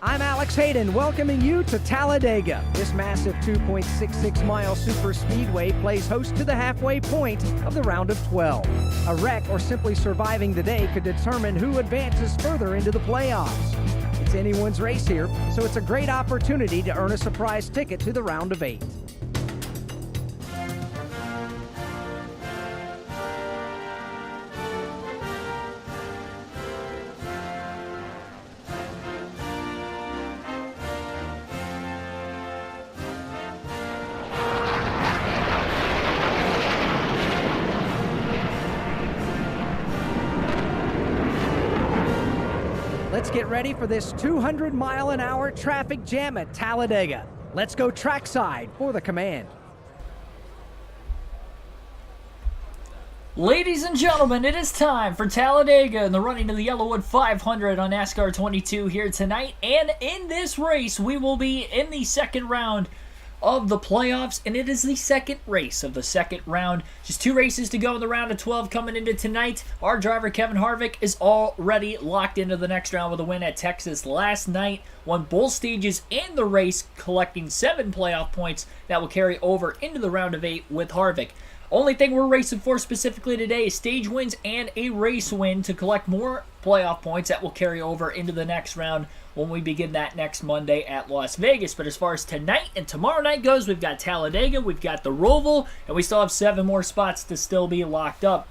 I'm Alex Hayden, welcoming you to Talladega. This massive 2.66-mile super speedway plays host to the halfway point of the round of 12. A wreck or simply surviving the day could determine who advances further into the playoffs. It's anyone's race here, so it's a great opportunity to earn a surprise ticket to the round of 8. Let's get ready for this 200-mile-an-hour traffic jam at Talladega. Let's go trackside for the command. Ladies and gentlemen, it is time for Talladega and the running of the Yellowwood 500 on NASCAR 22 here tonight. And in this race, we will be in the second round of the playoffs, and it is the second race of the second round. Just 2 races to go in the round of 12 coming into tonight. Our driver, Kevin Harvick, is already locked into the next round with a win at Texas last night. Won both stages and the race, collecting 7 playoff points that will carry over into the round of 8 with Harvick. Only thing we're racing for specifically today is stage wins and a race win to collect more playoff points that will carry over into the next round when we begin that next Monday at Las Vegas. But as far as tonight and tomorrow night goes, we've got Talladega, we've got the Roval, and we still have 7 more spots to still be locked up.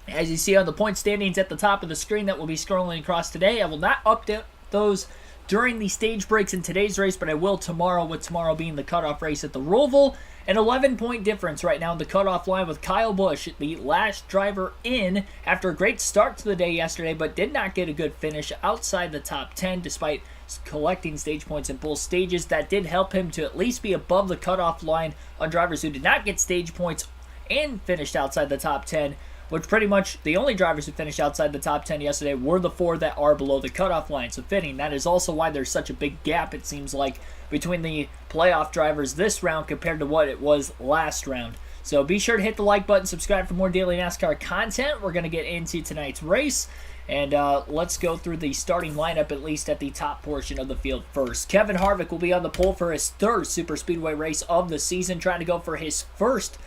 As you see on the point standings at the top of the screen that will be scrolling across today, I will not update those during the stage breaks in today's race, but I will tomorrow, with tomorrow being the cutoff race at the Roval. An 11-point difference right now in the cutoff line with Kyle Busch, the last driver in after a great start to the day yesterday, but did not get a good finish outside the top 10 despite collecting stage points in both stages. That did help him to at least be above the cutoff line on drivers who did not get stage points and finished outside the top 10, which pretty much the only drivers who finished outside the top 10 yesterday were the 4 that are below the cutoff line. So fitting. That is also why there's such a big gap, it seems like, between the playoff drivers this round compared to what it was last round. So be sure to hit the like button, subscribe for more daily NASCAR content. We're going to get into tonight's race, and let's go through the starting lineup, at least at the top portion of the field first. Kevin Harvick will be on the pole for his 3rd Super Speedway race of the season, trying to go for his first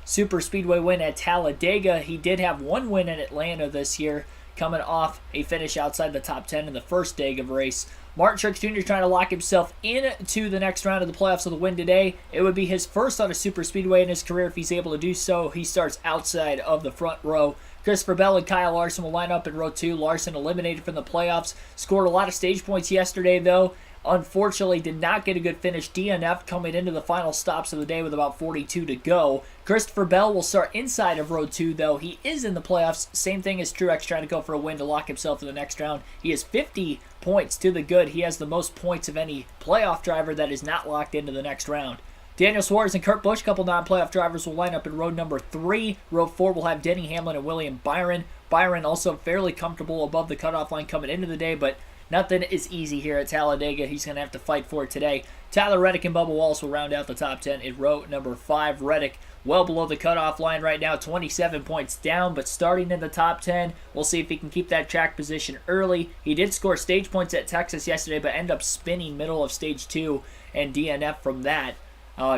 Super Speedway win at Talladega. He did have 1 win in Atlanta this year, coming off a finish outside the top 10 in the first day of race. Martin Truex Jr. trying to lock himself into the next round of the playoffs with a win today. It would be his first on a super speedway in his career if he's able to do so. He starts outside of the front row. Christopher Bell and Kyle Larson will line up in row 2. Larson eliminated from the playoffs. Scored a lot of stage points yesterday, though. Unfortunately, did not get a good finish. DNF coming into the final stops of the day with about 42 to go. Christopher Bell will start inside of row 2, though. He is in the playoffs. Same thing as Truex, trying to go for a win to lock himself in the next round. He has 50 points to the good. He has the most points of any playoff driver that is not locked into the next round. Daniel Suarez and Kurt Busch, couple non-playoff drivers, will line up in row number 3. Row 4 will have Denny Hamlin and William Byron. Byron also fairly comfortable above the cutoff line coming into the day, but nothing is easy here at Talladega. He's going to have to fight for it today. Tyler Reddick and Bubba Wallace will round out the top 10 in row number 5. Reddick well below the cutoff line right now, 27 points down, but starting in the top 10. We'll see if he can keep that track position early. He did score stage points at Texas yesterday, but ended up spinning middle of stage 2 and DNF from that.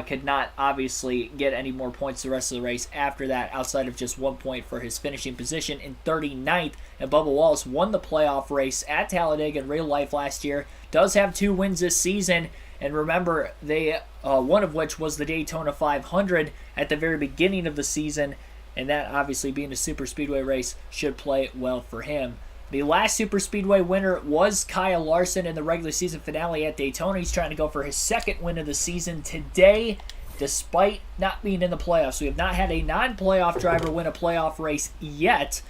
Could not obviously get any more points the rest of the race after that, outside of just 1 point for his finishing position in 39th. And Bubba Wallace won the playoff race at Talladega in real life last year. Does have 2 wins this season. And remember, they one of which was the Daytona 500 at the very beginning of the season. And that, obviously, being a super speedway race, should play well for him. The last super speedway winner was Kyle Larson in the regular season finale at Daytona. He's trying to go for his 2nd win of the season today, despite not being in the playoffs. We have not had a non-playoff driver win a playoff race yet.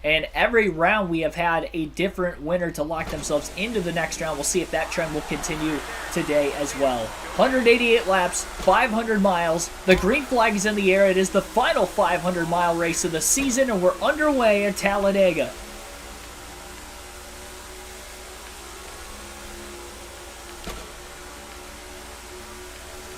And every round we have had a different winner to lock themselves into the next round. We'll see if that trend will continue today as well. 188 laps, 500 miles. The green flag is in the air. It is the final 500-mile race of the season, and we're underway at Talladega.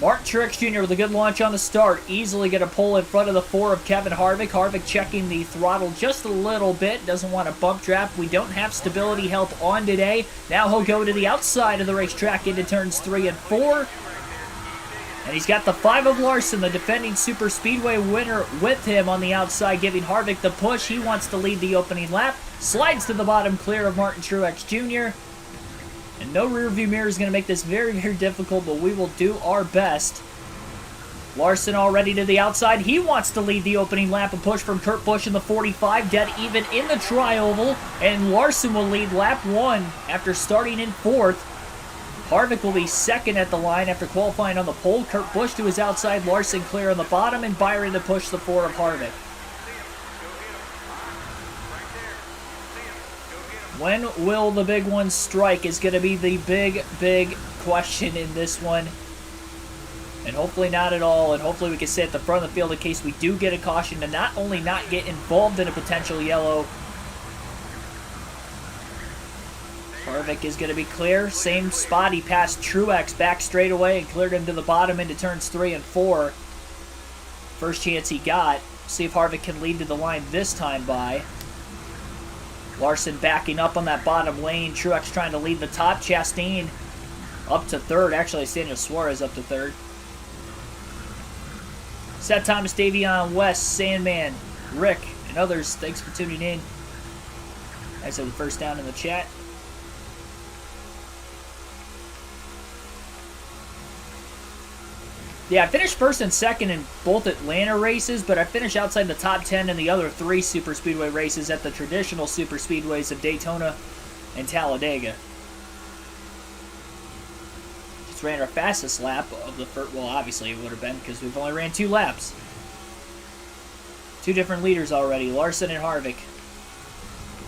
Martin Truex Jr. with a good launch on the start. Easily going to pull in front of the 4 of Kevin Harvick. Harvick checking the throttle just a little bit. Doesn't want to bump draft. We don't have stability help on today. Now he'll go to the outside of the racetrack into turns 3 and 4. And he's got the 5 of Larson, the defending Super Speedway winner, with him on the outside, giving Harvick the push. He wants to lead the opening lap. Slides to the bottom, clear of Martin Truex Jr. And no rear view mirror is going to make this very, very difficult, but we will do our best. Larson already to the outside. He wants to lead the opening lap. A push from Kurt Busch in the 45, dead even in the tri-oval. And Larson will lead lap 1 after starting in 4th. Harvick will be second at the line after qualifying on the pole. Kurt Busch to his outside. Larson clear on the bottom, and Byron to push the 4 of Harvick. When will the big one strike is going to be the big, big question in this one. And hopefully not at all. And hopefully we can stay at the front of the field in case we do get a caution to not only not get involved in a potential yellow. Harvick is going to be clear. Same spot he passed Truex back straight away and cleared him to the bottom into turns 3 and 4. First chance he got. See if Harvick can lead to the line this time by. Larson backing up on that bottom lane. Truex trying to lead the top. Chastain up to 3rd. Actually, it's Daniel Suarez up to 3rd. Seth Thomas, Davion West, Sandman, Rick, and others, thanks for tuning in. I said the first down in the chat. Yeah, I finished first and second in both Atlanta races, but I finished outside the top 10 in the other 3 Super Speedway races at the traditional Super Speedways of Daytona and Talladega. Just ran our fastest lap of the first, well, obviously it would have been because we've only ran 2 laps. 2 different leaders already, Larson and Harvick.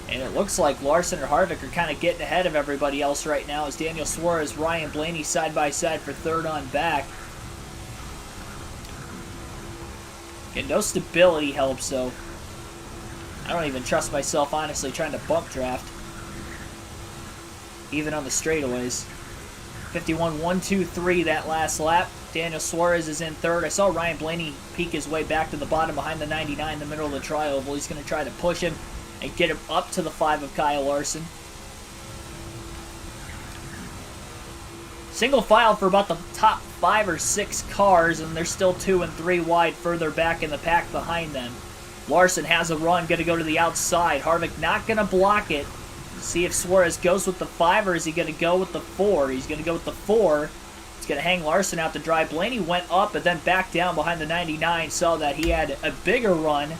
And it looks like Larson and Harvick are kind of getting ahead of everybody else right now as Daniel Suarez, Ryan Blaney side by side for 3rd on back. And no stability helps, so I don't even trust myself, honestly, trying to bump draft. Even on the straightaways. 51-1-2-3 that last lap. Daniel Suarez is in 3rd. I saw Ryan Blaney peek his way back to the bottom behind the 99 in the middle of the tri-oval. He's going to try to push him and get him up to the 5 of Kyle Larson. Single file for about the top 5 or 6 cars, and they're still 2 and 3 wide further back in the pack behind them. Larson has a run, going to go to the outside. Harvick not going to block it. See if Suarez goes with the 5 or is he going to go with the 4? He's going to go with the 4. He's going to hang Larson out to dry. Blaney went up and then back down behind the 99. Saw that he had a bigger run,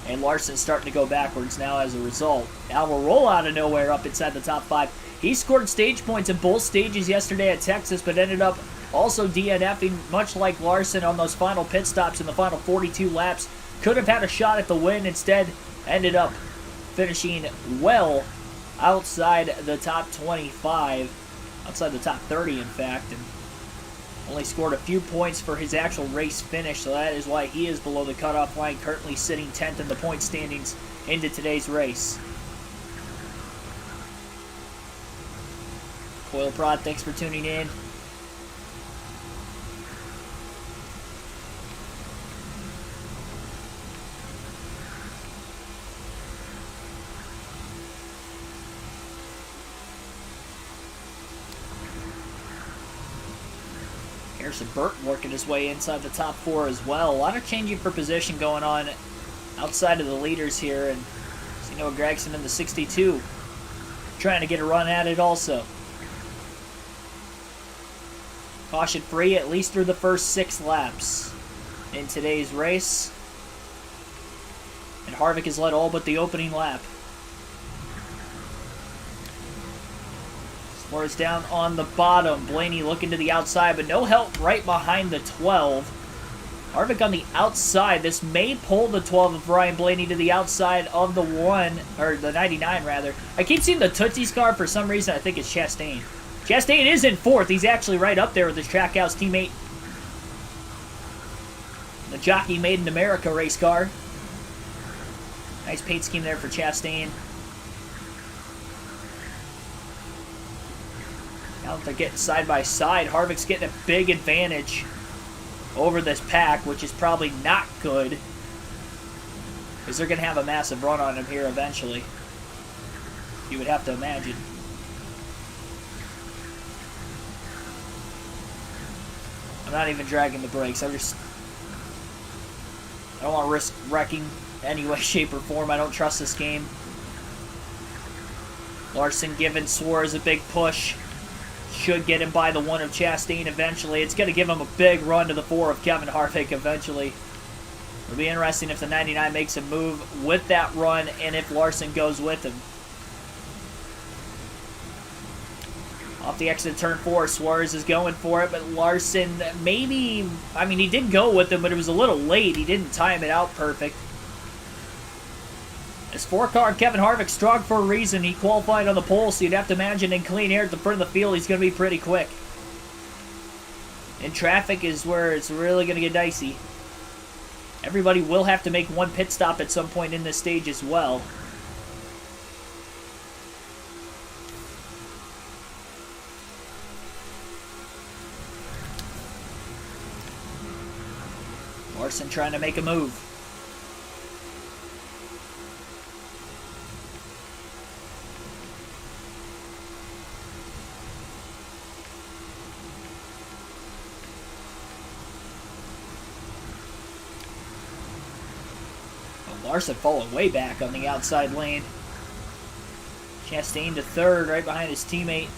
and Larson's starting to go backwards now as a result. Almirola out of nowhere up inside the top 5. He scored stage points in both stages yesterday at Texas, but ended up also DNFing, much like Larson on those final pit stops in the final 42 laps. Could have had a shot at the win, instead ended up finishing well outside the top 25, outside the top 30 in fact, and only scored a few points for his actual race finish, so that is why he is below the cutoff line, currently sitting 10th in the point standings into today's race. Coil Prod, thanks for tuning in. Harrison Burton working his way inside the top 4 as well. A lot of changing for position going on outside of the leaders here, and see Noah Gragson in the 62 trying to get a run at it also. Caution free at least through the first 6 laps in today's race. And Harvick has led all but the opening lap. Suarez down on the bottom. Blaney looking to the outside, but no help right behind the 12. Harvick on the outside. This may pull the 12 of Ryan Blaney to the outside of the 1, or the 99 rather. I keep seeing the Tootsie's car for some reason. I think it's Chastain. Chastain is in 4th. He's actually right up there with his Trackhouse teammate. The Jockey Made in America race car. Nice paint scheme there for Chastain. Now they're getting side by side. Harvick's getting a big advantage over this pack, which is probably not good, because they're going to have a massive run on him here eventually. You would have to imagine. I'm not even dragging the brakes. I don't want to risk wrecking any way, shape, or form. I don't trust this game. Larson giving Suarez a big push. Should get him by the 1 of Chastain eventually. It's going to give him a big run to the 4 of Kevin Harvick eventually. It'll be interesting if the 99 makes a move with that run and if Larson goes with him. Off the exit of turn 4, Suarez is going for it, but Larson maybe, I mean, he did go with him, but it was a little late. He didn't time it out perfect. This 4-car, Kevin Harvick, strong for a reason. He qualified on the pole, so you'd have to imagine in clean air at the front of the field, he's going to be pretty quick. And traffic is where it's really going to get dicey. Everybody will have to make one pit stop at some point in this stage as well. Larson trying to make a move. Larson falling way back on the outside lane. Chastain to third, right behind his teammate.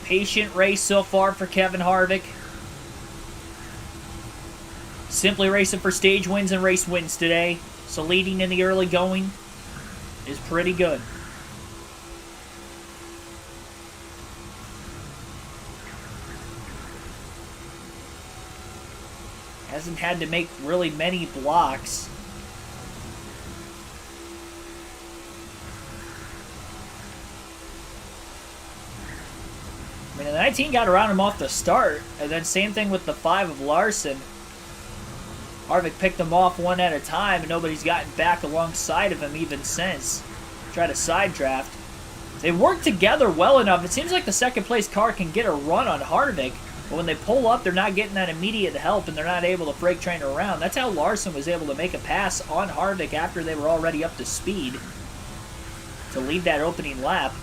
Patient race so far for Kevin Harvick. Simply racing for stage wins and race wins today. So leading in the early going is pretty good. Hasn't had to make really many blocks. I mean, the 19 got around him off the start, and then same thing with the 5 of Larson. Harvick picked them off one at a time, and nobody's gotten back alongside of him even since. Tried a side draft. They work together well enough. It seems like the second place car can get a run on Harvick, but when they pull up, they're not getting that immediate help, and they're not able to freight train around. That's how Larson was able to make a pass on Harvick after they were already up to speed to lead that opening lap.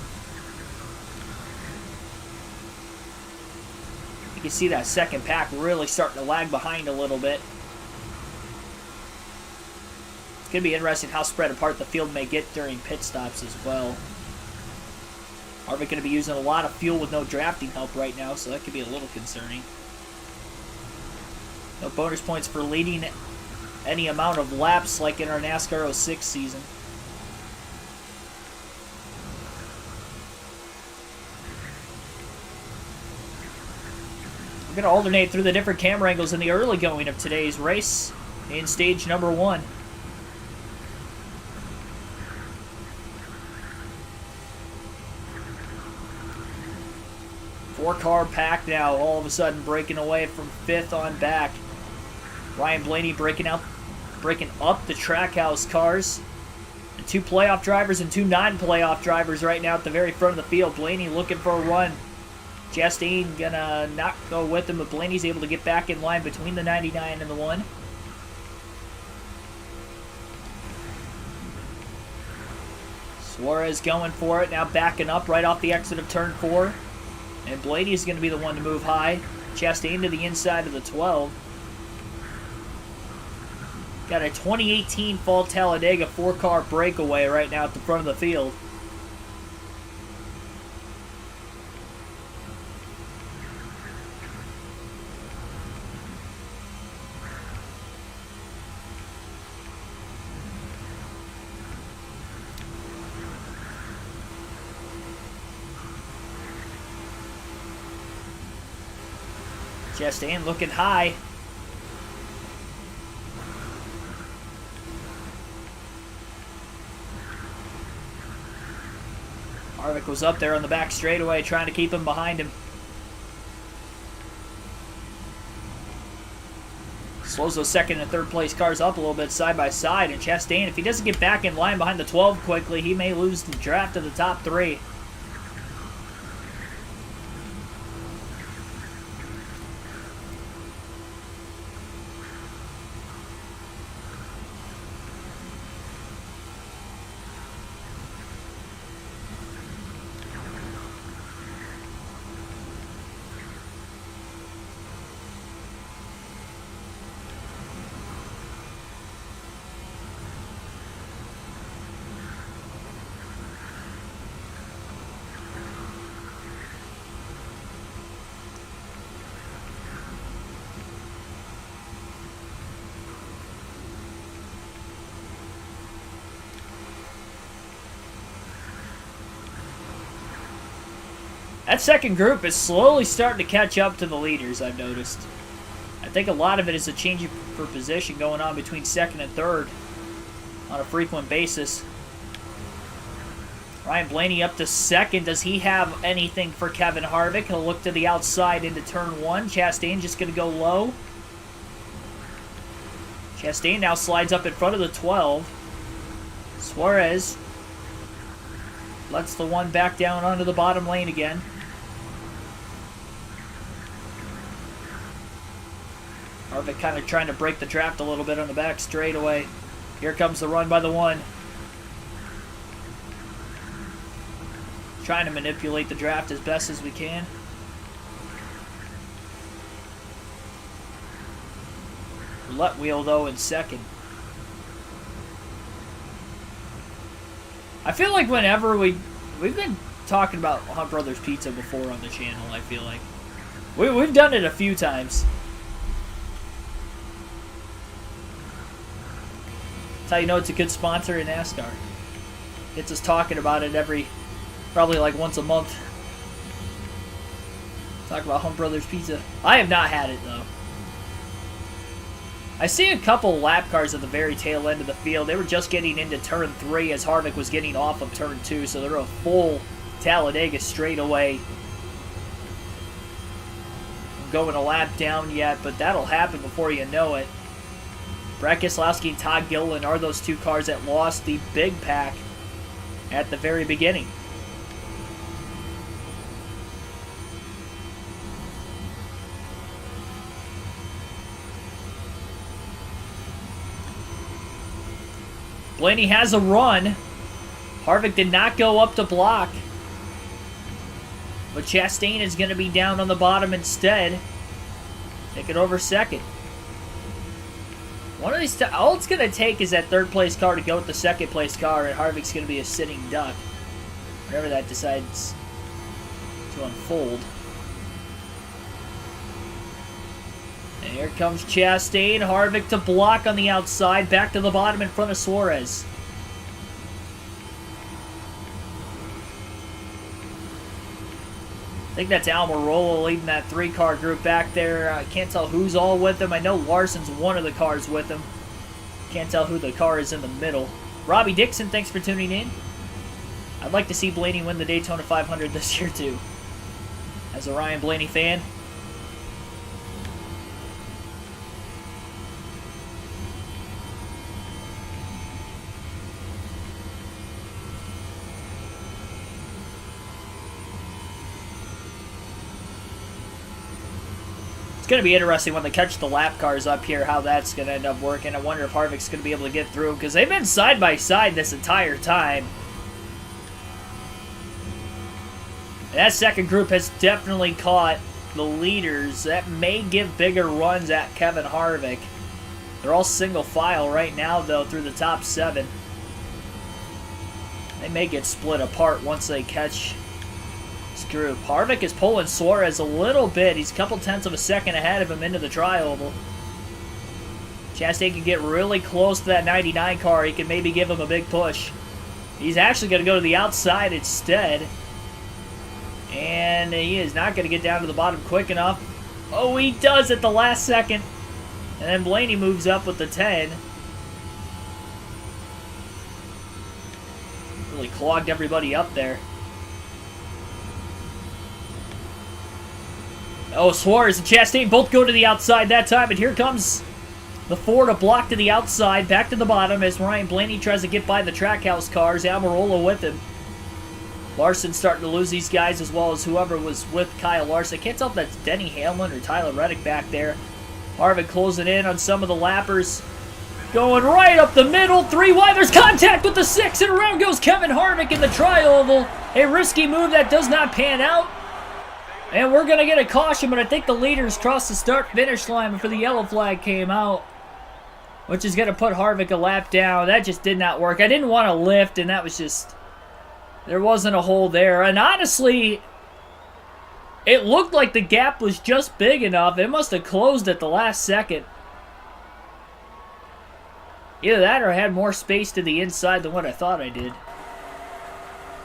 You can see that second pack really starting to lag behind a little bit. It's going to be interesting how spread apart the field may get during pit stops as well. Harvick going to be using a lot of fuel with no drafting help right now, so that could be a little concerning. No bonus points for leading any amount of laps like in our NASCAR 06 season. We're going to alternate through the different camera angles in the early going of today's race in stage number 1. Four-car pack now, all of a sudden breaking away from 5th on back. Ryan Blaney breaking up the Trackhouse cars. And 2 playoff drivers and 2 non-playoff drivers right now at the very front of the field. Blaney looking for a run. Chastain gonna not go with him, but Blaney's able to get back in line between the 99 and the 1. Suarez going for it, now backing up right off the exit of turn 4. And Blaney's going to be the one to move high. Chastain to the inside of the 12. Got a 2018 Fall Talladega 4-car breakaway right now at the front of the field. Chastain looking high. Harvick was up there on the back straightaway trying to keep him behind him. Slows those second and third place cars up a little bit side by side. And Chastain, if he doesn't get back in line behind the 12 quickly, he may lose the draft of the top 3. That second group is slowly starting to catch up to the leaders, I've noticed. I think a lot of it is a change for position going on between second and third on a frequent basis. Ryan Blaney up to second. Does he have anything for Kevin Harvick? He'll look to the outside into turn 1. Chastain just going to go low. Chastain now slides up in front of the 12. Suarez lets the one back down onto the bottom lane again. Harvick kind of trying to break the draft a little bit on the back straightaway. Here comes the run by the 1. Trying to manipulate the draft as best as we can. Roulette wheel, though, in second. I feel like whenever we've been talking about Hunt Brothers Pizza before on the channel, I feel like. We've done it a few times. That's how you know it's a good sponsor in NASCAR. Gets us talking about it probably like once a month. Talk about Hunt Brothers Pizza. I have not had it, though. I see a couple lap cars at the very tail end of the field. They were just getting into turn 3 as Harvick was getting off of turn 2, so they're a full Talladega straightaway. Going a lap down yet, but that'll happen before you know it. Brad Keselowski and Todd Gilliland are those 2 cars that lost the big pack at the very beginning. Blaney has a run. Harvick did not go up to block. But Chastain is going to be down on the bottom instead. Taking over second. One of these, all it's going to take is that third place car to go with the second place car, and Harvick's going to be a sitting duck. Whenever that decides to unfold. And here comes Chastain. Harvick to block on the outside. Back to the bottom in front of Suarez. I think that's Almirola leading that 3-car group back there. I can't tell who's all with him. I know Larson's one of the cars with him. Can't tell who the car is in the middle. Robbie Dixon, thanks for tuning in. I'd like to see Blaney win the Daytona 500 this year, too. As a Ryan Blaney fan. It's going to be interesting when they catch the lap cars up here, how that's going to end up working. I wonder if Harvick's going to be able to get through, because they've been side by side this entire time. And that second group has definitely caught the leaders. That may give bigger runs at Kevin Harvick. They're all single file right now, though, through the top 7. They may get split apart once they catch this group. Harvick is pulling Suarez a little bit. He's a couple tenths of a second ahead of him into the tri-oval. Chastain can get really close to that 99 car. He can maybe give him a big push. He's actually going to go to the outside instead. And he is not going to get down to the bottom quick enough. Oh, he does at the last second. And then Blaney moves up with the 10. Really clogged everybody up there. Oh, Suarez and Chastain both go to the outside that time, and here comes The 4 to block to the outside, back to the bottom as Ryan Blaney tries to get by the Trackhouse cars. Almirola with him. Larson starting to lose these guys as well as whoever was with Kyle Larson. I can't tell if that's Denny Hamlin or Tyler Reddick back there. Harvick closing in on some of the lappers. Going right up the middle, 3 wide. There's contact with the 6, and around goes Kevin Harvick in the tri-oval. A risky move that does not pan out. And we're going to get a caution, but I think the leaders crossed the start-finish line before the yellow flag came out, which is going to put Harvick a lap down. That just did not work. I didn't want to lift, and that was just... There wasn't a hole there. And honestly, it looked like the gap was just big enough. It must have closed at the last second. Either that or I had more space to the inside than what I thought I did.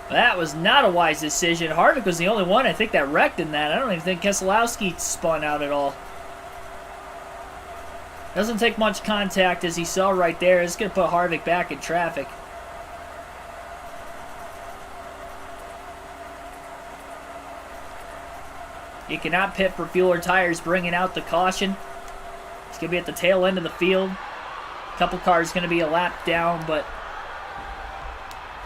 That was not a wise decision. Harvick was the only one, I think, that wrecked in that. I don't even think Keselowski spun out at all. Doesn't take much contact, as he saw right there. It's going to put Harvick back in traffic. You cannot pit for fuel or tires, bringing out the caution. It's going to be at the tail end of the field. A couple cars going to be a lap down, but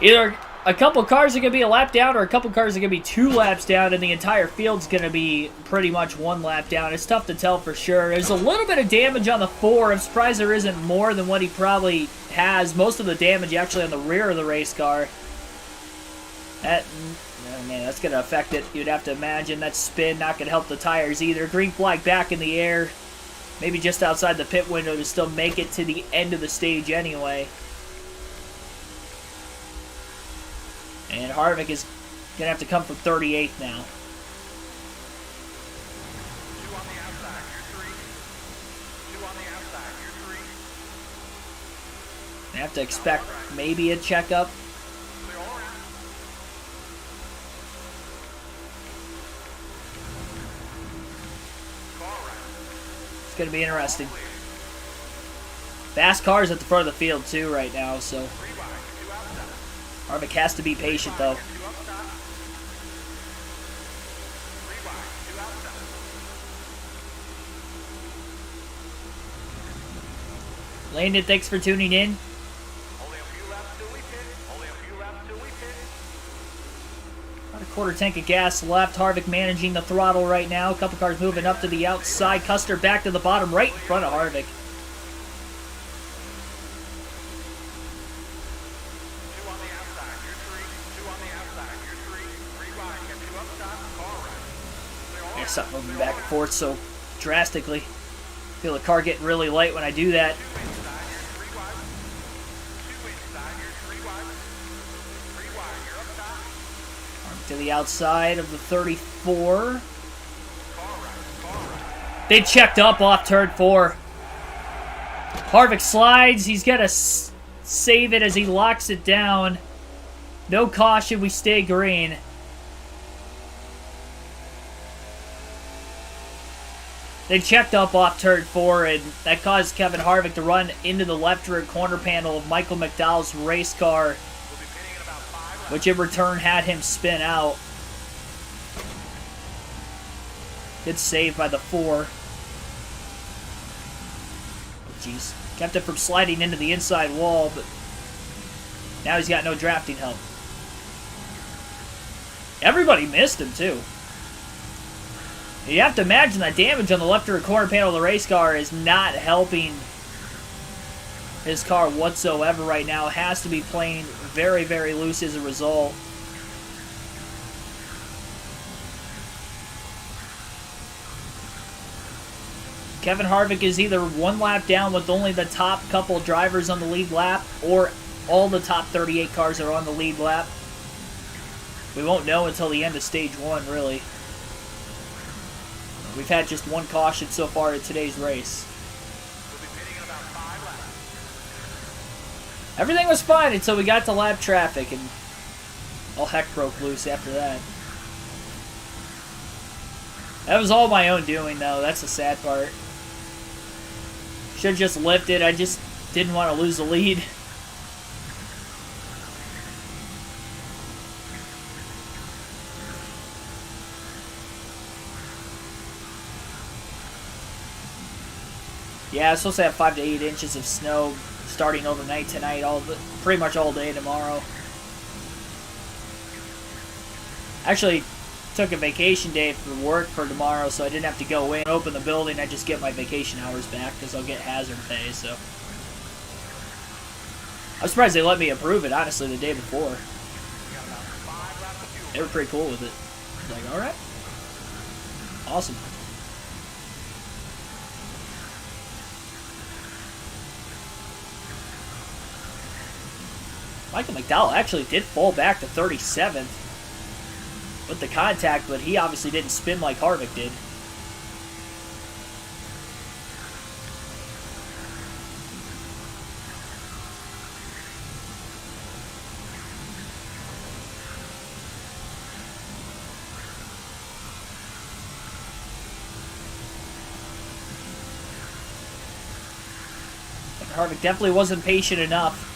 either a couple cars are going to be a lap down or a couple cars are going to be 2 laps down, and the entire field's going to be pretty much 1 lap down. It's tough to tell for sure. There's a little bit of damage on the 4. I'm surprised there isn't more than what he probably has. Most of the damage actually on the rear of the race car. That... Oh man, that's going to affect it. You'd have to imagine that spin not going to help the tires either. Green flag back in the air. Maybe just outside the pit window to still make it to the end of the stage anyway. And Harvick is going to have to come from 38th now. They have to expect maybe a checkup. It's going to be interesting. Fast cars at the front of the field too right now, so Harvick has to be patient though. Landon, thanks for tuning in. About a quarter tank of gas left. Harvick managing the throttle right now. A couple cars moving up to the outside. Custer back to the bottom right in front of Harvick. Yeah, something moving back and forth so drastically. Feel the car getting really light when I do that. To the outside of the 34. They checked up off turn 4. Harvick slides. He's got to save it as he locks it down. No caution. We stay green. They checked up off turn 4, and that caused Kevin Harvick to run into the left rear corner panel of Michael McDowell's race car, which in return had him spin out. Good save by the 4. Jeez. Kept it from sliding into the inside wall, but now he's got no drafting help. Everybody missed him, too. You have to imagine that damage on the left rear corner panel of the race car is not helping his car whatsoever right now. Has to be playing very, very loose as a result. Kevin Harvick is either 1 lap down with only the top couple drivers on the lead lap, or all the top 38 cars are on the lead lap. We won't know until the end of stage 1, really. We've had just 1 caution so far in today's race. Everything was fine until we got to lap traffic, and all heck broke loose after that. That was all my own doing, though. That's the sad part. Should have just lifted. I just didn't want to lose the lead. Yeah, it's supposed to have 5 to 8 inches of snow starting overnight tonight, pretty much all day tomorrow. Actually, took a vacation day for work for tomorrow, so I didn't have to go in, open the building. I just get my vacation hours back because I'll get hazard pay. So I'm surprised they let me approve it. Honestly, the day before, they were pretty cool with it. I was like, all right, awesome. Michael McDowell actually did fall back to 37th with the contact, but he obviously didn't spin like Harvick did. Harvick definitely wasn't patient enough.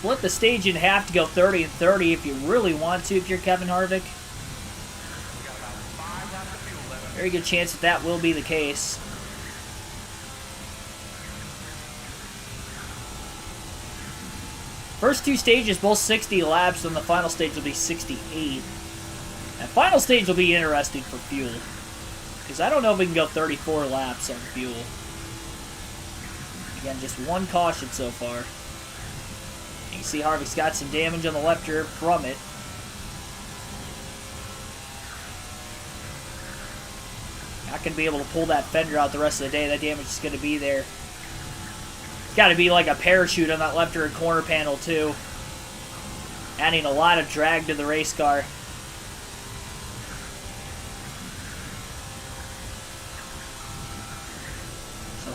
Split the stage in half to go 30 and 30 if you really want to, if you're Kevin Harvick. Very good chance that will be the case. First two stages, both 60 laps, and the final stage will be 68. That final stage will be interesting for fuel, because I don't know if we can go 34 laps on fuel. Again, just one caution so far. You can see Harvick's got some damage on the left rear from it. Not going to be able to pull that fender out the rest of the day. That damage is going to be there. It's got to be like a parachute on that left rear corner panel too. Adding a lot of drag to the race car.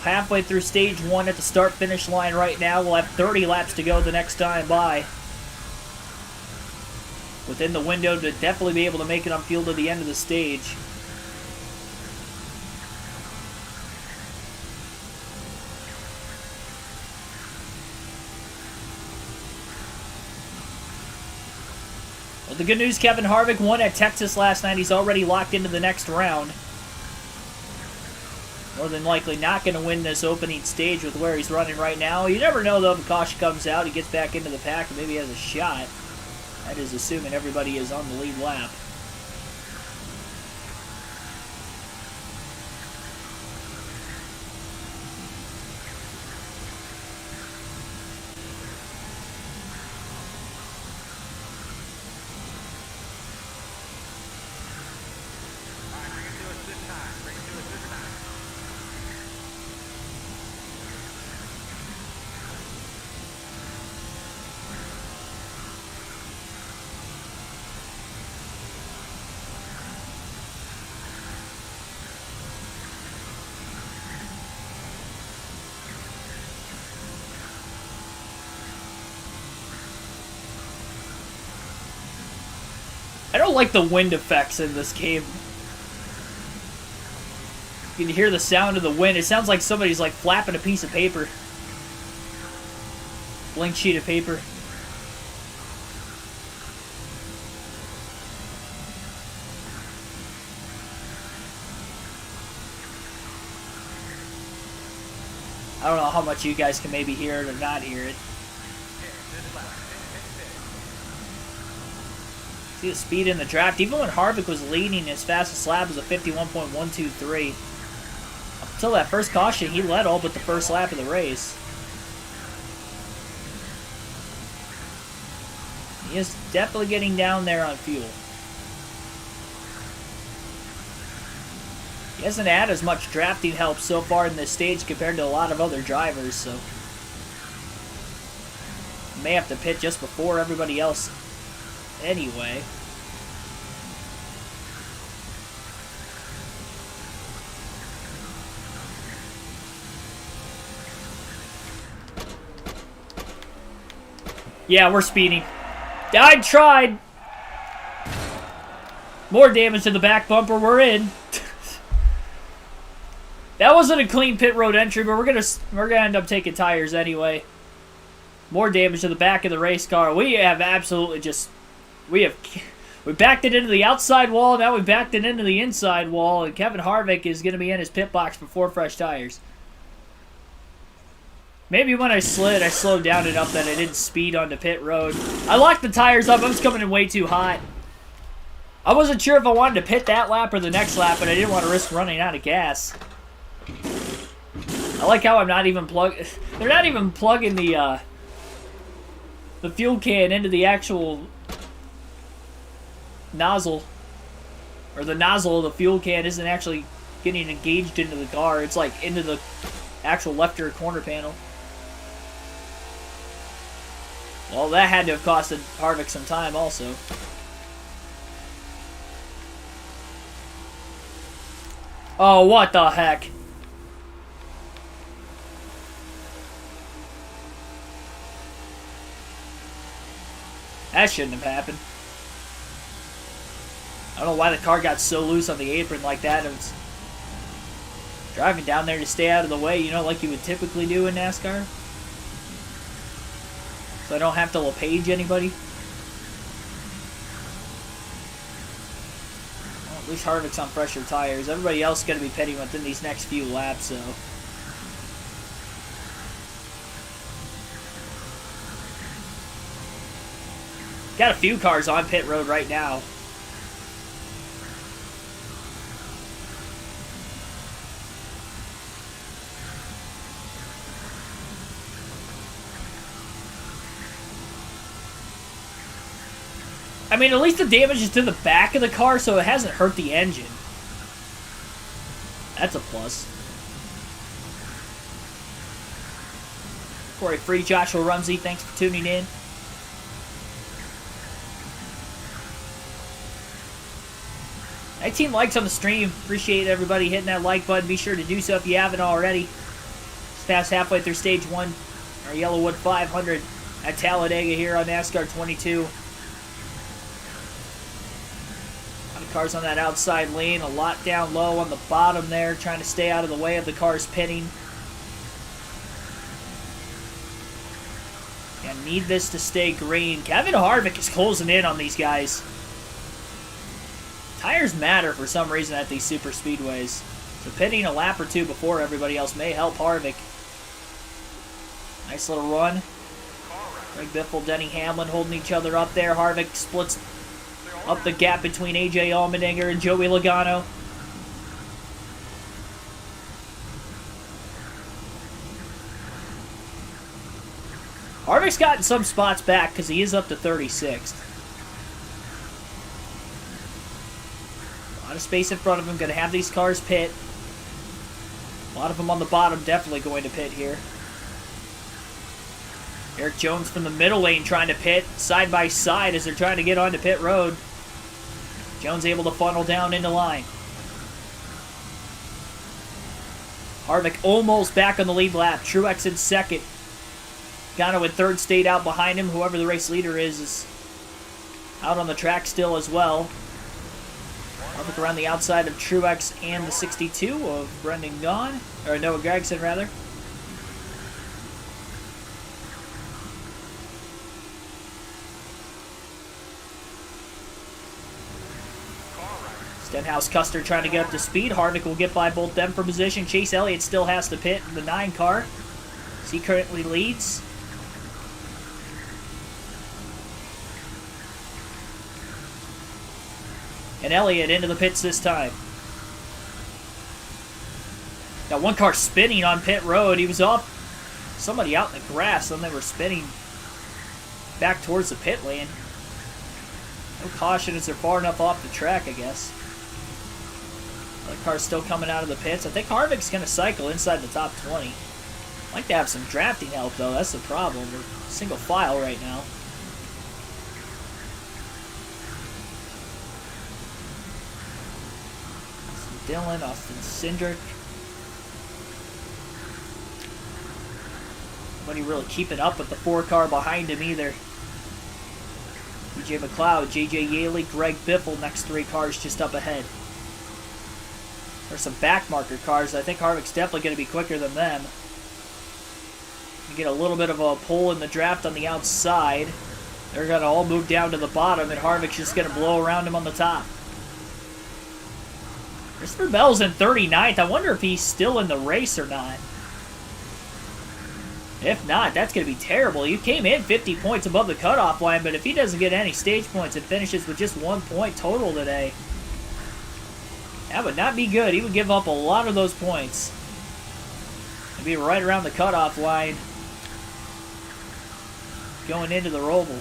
Halfway through stage one at the start-finish line right now. We'll have 30 laps to go the next time by. Within the window to definitely be able to make it on fuel to the end of the stage. Well, the good news, Kevin Harvick won at Texas last night. He's already locked into the next round. More than likely not going to win this opening stage with where he's running right now. You never know, though, if the caution comes out, he gets back into the pack and maybe has a shot. That is assuming everybody is on the lead lap. I don't like the wind effects in this game. You can hear the sound of the wind. It sounds like somebody's like flapping a piece of paper. Blank sheet of paper. I don't know how much you guys can maybe hear it or not hear it. See the speed in the draft. Even when Harvick was leading, his fastest lap was a 51.123. Up until that first caution, he led all but the first lap of the race. He is definitely getting down there on fuel. He hasn't had as much drafting help so far in this stage compared to a lot of other drivers, so he may have to pit just before everybody else anyway. Yeah, we're speeding. I tried. More damage to the back bumper. We're in. That wasn't a clean pit road entry, but we're gonna end up taking tires anyway. More damage to the back of the race car. We have absolutely just we We backed it into the outside wall. Now we backed it into the inside wall. And Kevin Harvick is going to be in his pit box before fresh tires. Maybe when I slid, I slowed down enough that I didn't speed onto pit road. I locked the tires up. I was coming in way too hot. I wasn't sure if I wanted to pit that lap or the next lap, but I didn't want to risk running out of gas. I like how I'm not even they're not even plugging the fuel can into the actual nozzle. Or the nozzle of the fuel can isn't actually getting engaged into the car. It's like into the actual left rear corner panel. Well, that had to have costed Harvick some time also. Oh, what the heck? That shouldn't have happened. I don't know why the car got so loose on the apron like that. It was driving down there to stay out of the way, you know, like you would typically do in NASCAR. So I don't have to LePage anybody. Well, at least Harvick's on fresher tires. Everybody else is going to be pitting within these next few laps, so. Got a few cars on pit road right now. I mean, at least the damage is to the back of the car, so it hasn't hurt the engine. That's a plus. Corey Free, Joshua Rumsey, thanks for tuning in. 19 likes on the stream. Appreciate everybody hitting that like button. Be sure to do so if you haven't already. Just past halfway through stage 1. Our Yellowwood 500 at Talladega here on NASCAR 22. Cars on that outside lane, a lot down low on the bottom there, trying to stay out of the way of the cars pitting. And need this to stay green. Kevin Harvick is closing in on these guys. Tires matter for some reason at these super speedways. So pitting a lap or two before everybody else may help Harvick. Nice little run. Greg Biffle, Denny Hamlin holding each other up there. Harvick splits up the gap between AJ Allmendinger and Joey Logano. Harvick's gotten some spots back because he is up to 36th. A lot of space in front of him. Going to have these cars pit. A lot of them on the bottom definitely going to pit here. Eric Jones from the middle lane trying to pit side by side as they're trying to get onto pit road. Jones able to funnel down into line. Harvick almost back on the lead lap. Truex in second. Logano in third, stayed out behind him. Whoever the race leader is out on the track still as well. Harvick around the outside of Truex and the 62 of Brendan Gaughan. Or Noah Gragson, rather. Stenhouse, Custer trying to get up to speed. Harvick will get by both them for position. Chase Elliott still has to pit in the 9 car. So he currently leads. And Elliott into the pits this time. Got one car spinning on pit road. He was off somebody out in the grass, then they were spinning back towards the pit lane. No caution as they're far enough off the track, I guess. The car's still coming out of the pits. I think Harvick's going to cycle inside the top 20. I'd like to have some drafting help, though. That's the problem. We're single file right now. Austin Dillon, Austin Cindric. Nobody really keeping up with the 4 car behind him either. DJ McLeod, JJ Yaley, Greg Biffle, next 3 cars just up ahead. There's some back marker cars. I think Harvick's definitely going to be quicker than them. You get a little bit of a pull in the draft on the outside. They're going to all move down to the bottom, and Harvick's just going to blow around him on the top. Christopher Bell's in 39th. I wonder if he's still in the race or not. If not, that's going to be terrible. He came in 50 points above the cutoff line, but if he doesn't get any stage points and finishes with just 1 point total today, that would not be good. He would give up a lot of those points. He'd be right around the cutoff line going into the Roval.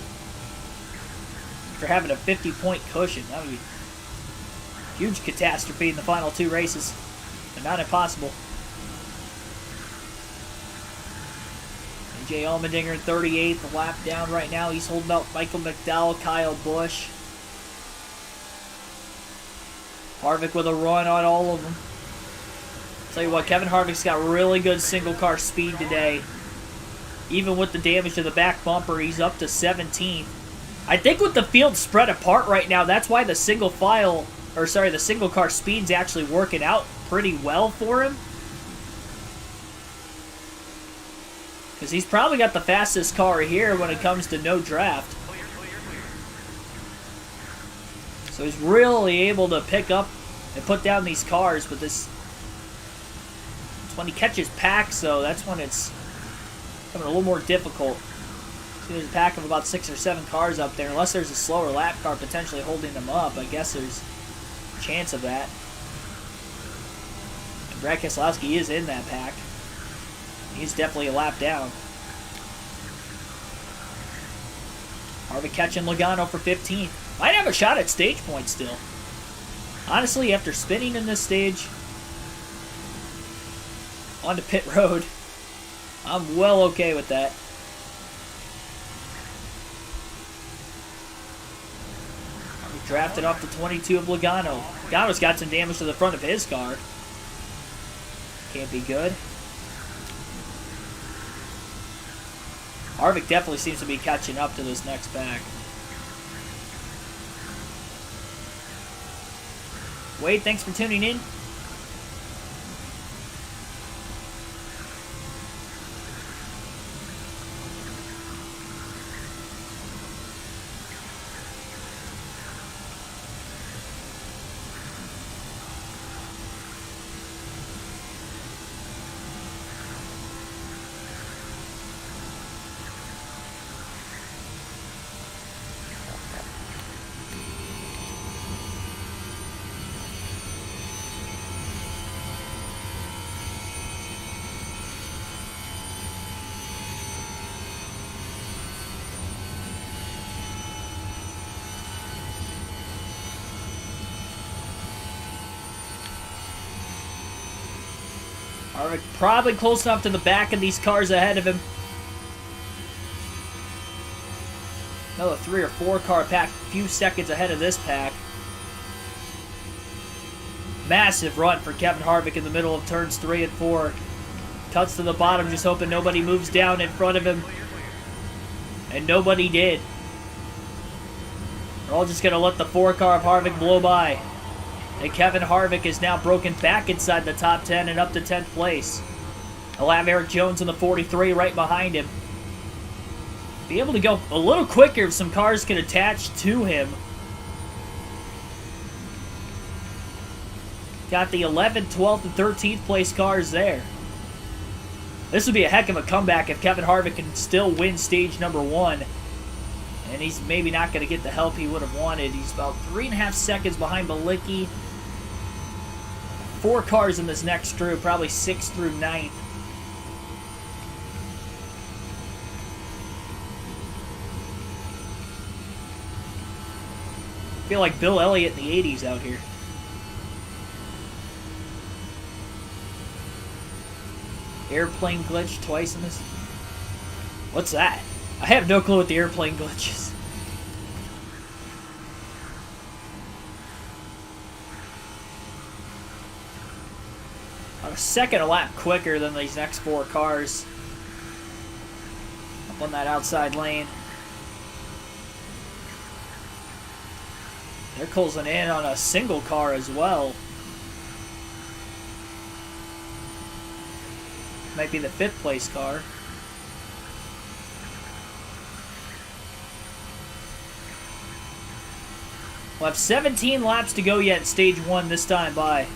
After having a 50-point cushion, that would be a huge catastrophe in the final 2 races, but not impossible. Jay Allmendinger in 38th, a lap down right now. He's holding up Michael McDowell, Kyle Busch. Harvick with a run on all of them. Tell you what, Kevin Harvick's got really good single car speed today. Even with the damage to the back bumper, he's up to 17th. I think with the field spread apart right now, that's why the single car speed's actually working out pretty well for him. Because he's probably got the fastest car here when it comes to no draft. So he's really able to pick up and put down these cars, but this... It's when he catches packs, so that's when it's becoming a little more difficult. See, there's a pack of about 6 or 7 cars up there. Unless there's a slower lap car potentially holding them up, I guess there's a chance of that. And Brad Keselowski is in that pack. He's definitely a lap down. Harvick catching Logano for 15th. Might have a shot at stage points still. Honestly, after spinning in this stage onto pit road, I'm well okay with that. Harvick drafted off the 22 of Logano. Logano's got some damage to the front of his car. Can't be good. Harvick definitely seems to be catching up to this next pack. Wade, thanks for tuning in. Harvick probably close enough to the back of these cars ahead of him. Another 3 or 4 car pack, a few seconds ahead of this pack. Massive run for Kevin Harvick in the middle of turns 3 and 4. Cuts to the bottom, just hoping nobody moves down in front of him. And nobody did. We're all just going to let the 4 car of Harvick blow by. And Kevin Harvick is now broken back inside the top 10 and up to 10th place. I'll have Eric Jones in the 43 right behind him. Be able to go a little quicker if some cars can attach to him. Got the 11th, 12th, and 13th place cars there. This would be a heck of a comeback if Kevin Harvick can still win stage number 1. And he's maybe not going to get the help he would have wanted. He's about 3.5 seconds behind Balicki. 4 cars in this next group, probably 6th through 9th. I feel like Bill Elliott in the 80s out here. Airplane glitch twice in this. What's that? I have no clue what the airplane glitch is. I'm a second a lap quicker than these next 4 cars. Up on that outside lane. They're closing in on a single car as well. Might be the 5th place car. We'll have 17 laps to go yet in stage 1 this time by.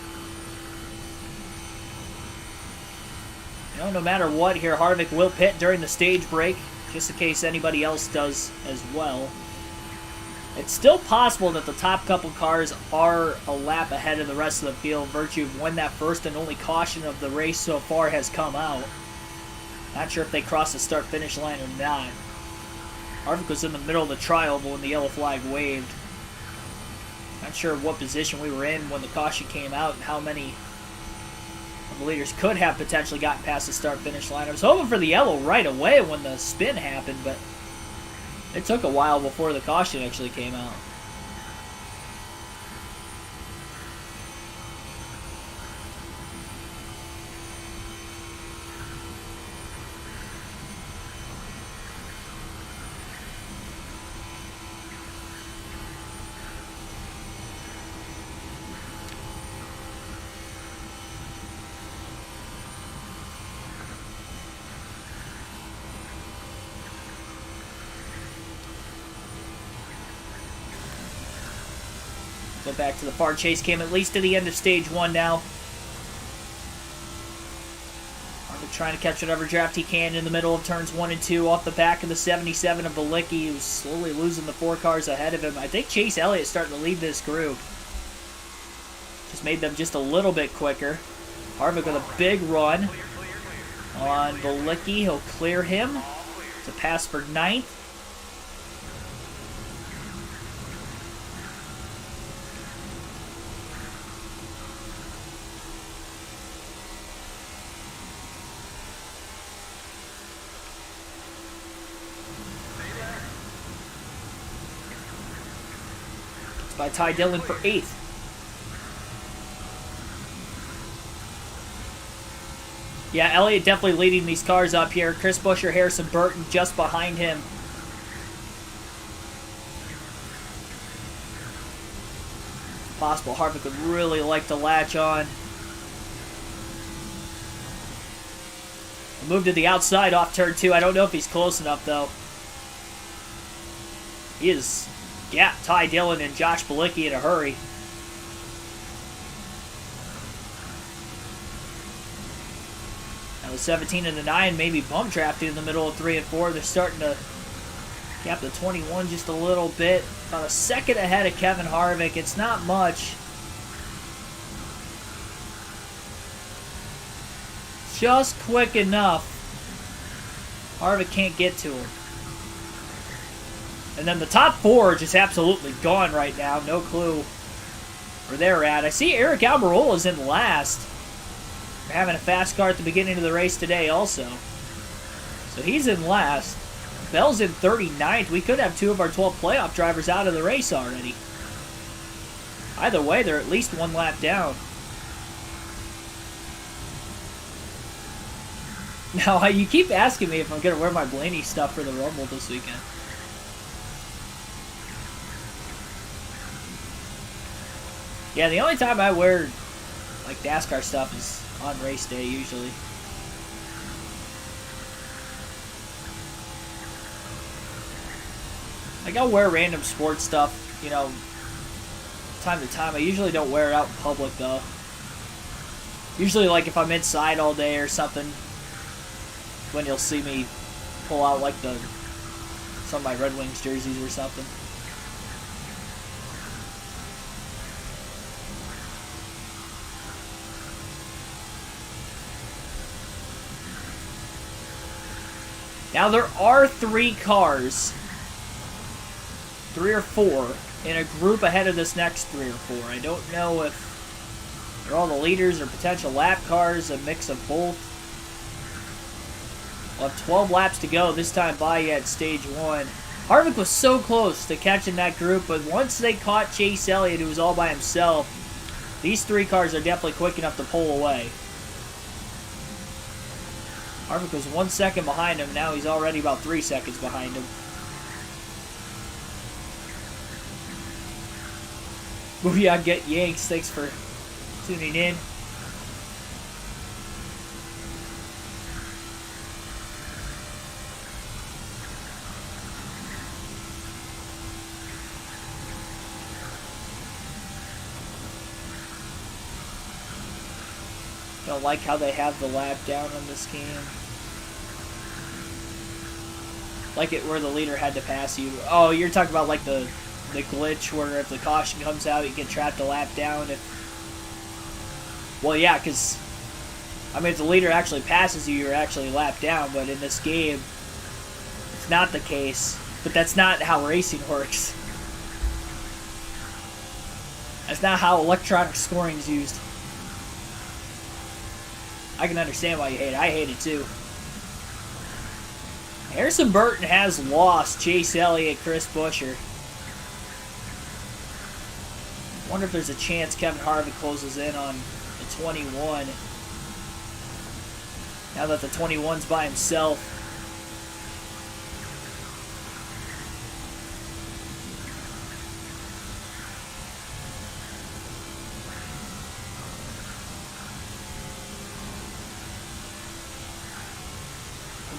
You know, no matter what here, Harvick will pit during the stage break, just in case anybody else does as well. It's still possible that the top couple cars are a lap ahead of the rest of the field, virtue of when that first and only caution of the race so far has come out. Not sure if they crossed the start-finish line or not. Harvick was in the middle of the tri-oval when the yellow flag waved. Not sure what position we were in when the caution came out and how many of the leaders could have potentially gotten past the start-finish line. I was hoping for the yellow right away when the spin happened, but it took a while before the caution actually came out. Go back to the far chase cam, at least to the end of stage 1 now. Harvick trying to catch whatever draft he can in the middle of turns 1 and 2 off the back of the 77 of Bilicki, who's slowly losing the 4 cars ahead of him. I think Chase Elliott's starting to lead this group. Just made them just a little bit quicker. Harvick with a big run on Bilicki. He'll clear him to pass for 9th. By Ty Dillon for 8th. Yeah, Elliott definitely leading these cars up here. Chris Buescher, Harrison Burton just behind him. Possible Harvick would really like to latch on. Move to the outside off turn 2. I don't know if he's close enough though. He is. Yeah, Ty Dillon and Josh Bilicki in a hurry. Now the 17 and the 9 maybe bump drafting in the middle of 3 and 4. They're starting to gap the 21 just a little bit. About a second ahead of Kevin Harvick. It's not much. Just quick enough. Harvick can't get to him. And then the top 4 are just absolutely gone right now. No clue where they're at. I see Eric Almirola's in last. They're having a fast car at the beginning of the race today also. So he's in last. Bell's in 39th. We could have 2 of our 12 playoff drivers out of the race already. Either way, they're at least 1 lap down. Now, you keep asking me if I'm going to wear my Blaney stuff for the Rumble this weekend. Yeah, the only time I wear like NASCAR stuff is on race day usually. Like I'll wear random sports stuff, you know, time to time. I usually don't wear it out in public though. Usually like if I'm inside all day or something, when you'll see me pull out like some of my Red Wings jerseys or something. Now there are 3 cars, 3 or 4, in a group ahead of this next 3 or 4. I don't know if they're all the leaders or potential lap cars, a mix of both. We'll have 12 laps to go this time by at stage 1. Harvick was so close to catching that group, but once they caught Chase Elliott, who was all by himself, these 3 cars are definitely quick enough to pull away. Harvick was 1 second behind him. Now he's already about 3 seconds behind him. Booyah, get Yanks. Thanks for tuning in. Don't like how they have the lap down on this game. Like it where the leader had to pass you. Oh, you're talking about like the glitch where if the caution comes out, you get trapped a lap down. Well, yeah, because, I mean, if the leader actually passes you, you're actually a lap down. But in this game, it's not the case. But that's not how racing works. That's not how electronic scoring is used. I can understand why you hate it. I hate it too. Harrison Burton has lost Chase Elliott, Chris Buescher. Wonder if there's a chance Kevin Harvick closes in on the 21. Now that the 21's by himself.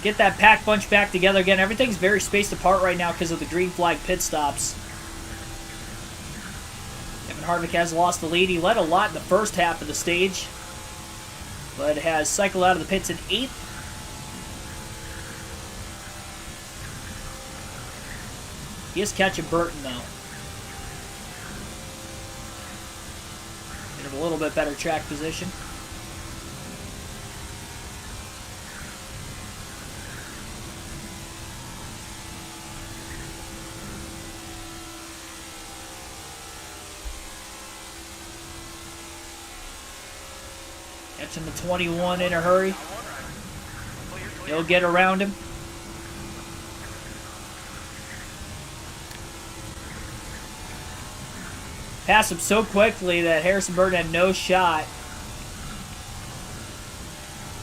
Get that pack bunch back together again. Everything's very spaced apart right now because of the green flag pit stops. Kevin Harvick has lost the lead. He led a lot in the first half of the stage, but has cycled out of the pits in 8th. He is catching Burton, though. In a little bit better track position. Catching the 21 in a hurry. He'll get around him. Passed him so quickly that Harrison Burton had no shot.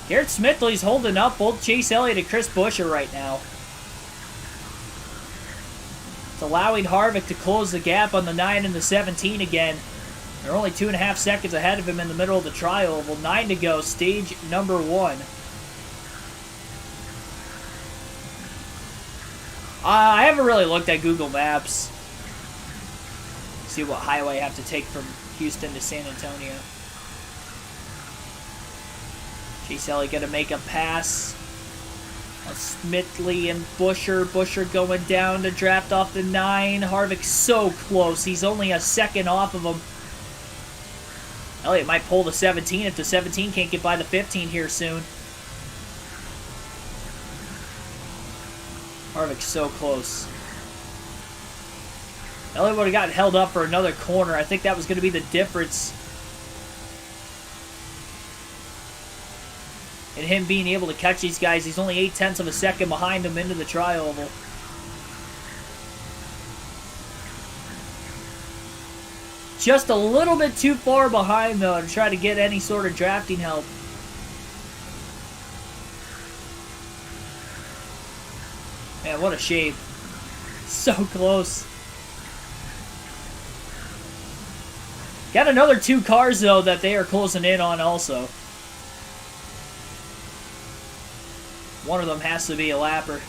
Garrett Smithley's holding up both Chase Elliott and Chris Buescher right now. It's allowing Harvick to close the gap on the 9 and the 17 again. They're only 2.5 seconds ahead of him in the middle of the tri-oval. 9 to go, stage number 1. I haven't really looked at Google Maps. See what highway I have to take from Houston to San Antonio. Chase Elliott going to make a pass on Smithley and Buescher. Buescher going down to draft off the 9. Harvick's so close. He's only a second off of him. Elliott might pull the 17 if the 17 can't get by the 15 here soon. Harvick's so close. Elliott would have gotten held up for another corner. I think that was going to be the difference in him being able to catch these guys. He's only 0.8 of a second behind them into the tri-oval. Just a little bit too far behind, though, to try to get any sort of drafting help. Man, what a shame. So close. Got another 2 cars, though, that they are closing in on also. One of them has to be a lapper.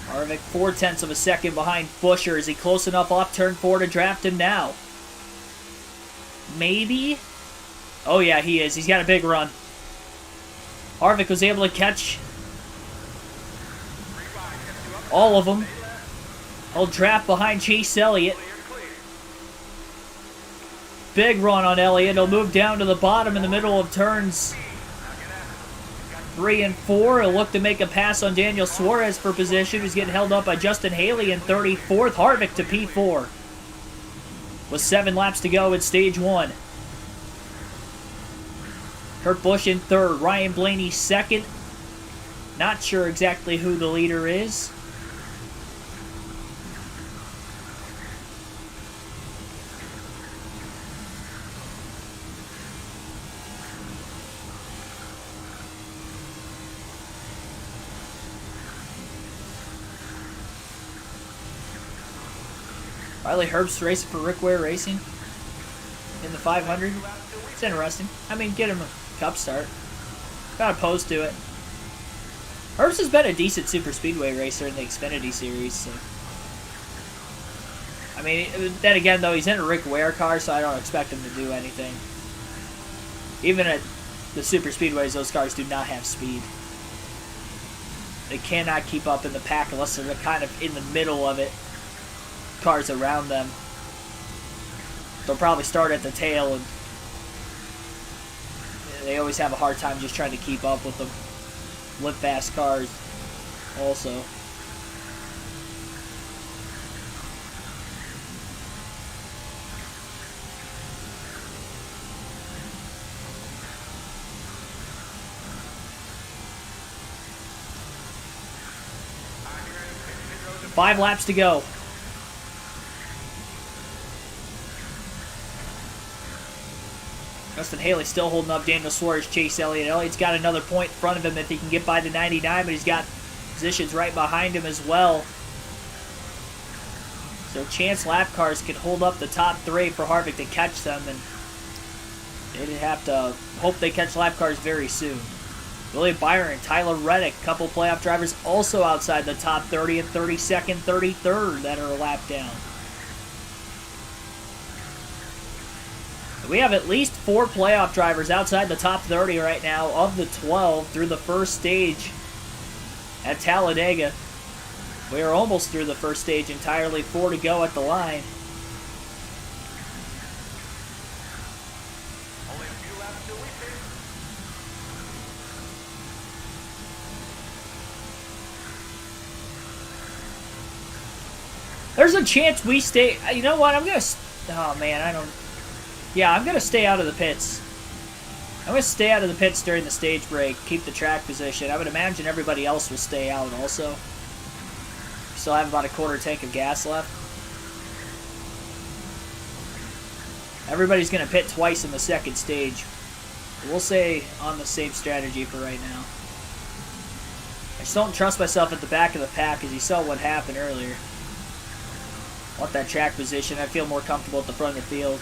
Harvick 0.4 of a second behind Buescher. Is he close enough off turn 4 to draft him now? Maybe? Oh yeah, he is. He's got a big run. Harvick was able to catch all of them. He'll draft behind Chase Elliott. Big run on Elliott. He'll move down to the bottom in the middle of turns 3 and 4. He'll look to make a pass on Daniel Suarez for position. He's getting held up by Justin Haley in 34th. Harvick to P4. With 7 laps to go in stage 1. Kurt Busch in 3rd. Ryan Blaney 2nd. Not sure exactly who the leader is. Riley Herbst racing for Rick Ware Racing in the 500. It's interesting. I mean, get him a cup start. Not opposed to it. Herbst has been a decent super speedway racer in the Xfinity series. So. I mean, then again, though, he's in a Rick Ware car, so I don't expect him to do anything. Even at the super speedways, those cars do not have speed. They cannot keep up in the pack unless they're kind of in the middle of it. Cars around them. They'll probably start at the tail, and they always have a hard time just trying to keep up with the live fast cars also. Five laps to go. Justin Haley still holding up Daniel Suarez, Chase Elliott. Elliott's got another point in front of him if he can get by the 99, but he's got positions right behind him as well. So chance lap cars can hold up the top three for Harvick to catch them, and they'd have to hope they catch lap cars very soon. Willie Byron, Tyler Reddick, couple playoff drivers also outside the top 30 and 32nd, 33rd that are a lap down. We have at least 4 playoff drivers outside the top 30 right now of the 12 through the first stage at Talladega. We are almost through the first stage entirely, 4 to go at the line. Only a few laps till we finish. There's a chance we stay. You know what? I'm going to. Oh, man, I don't. Yeah, I'm going to stay out of the pits. I'm going to stay out of the pits during the stage break, keep the track position. I would imagine everybody else will stay out also. Still have about a quarter tank of gas left. Everybody's going to pit twice in the second stage. We'll stay on the same strategy for right now. I just don't trust myself at the back of the pack, as you saw what happened earlier. I want that track position. I feel more comfortable at the front of the field.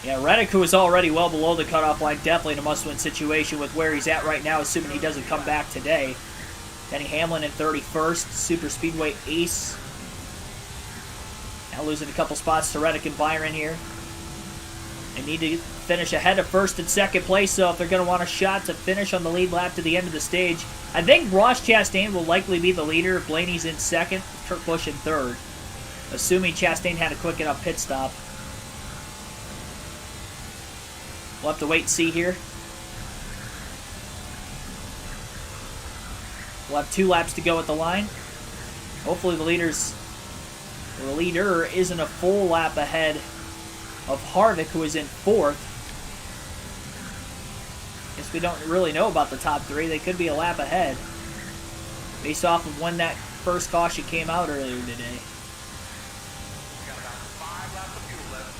Yeah, Reddick, who is already well below the cutoff line, definitely in a must-win situation with where he's at right now, assuming he doesn't come back today. Denny Hamlin in 31st, Super Speedway ace. Now losing a couple spots to Reddick and Byron here. They need to finish ahead of first and second place, so if they're going to want a shot to finish on the lead lap to the end of the stage. I think Ross Chastain will likely be the leader if Blaney's in second, Kurt Busch in third, assuming Chastain had a quick enough pit stop. We'll have to wait and see here. We'll have 2 laps to go at the line. Hopefully the leader isn't a full lap ahead of Harvick, who is in 4th. Guess we don't really know about the top 3. They could be a lap ahead, based off of when that first caution came out earlier today.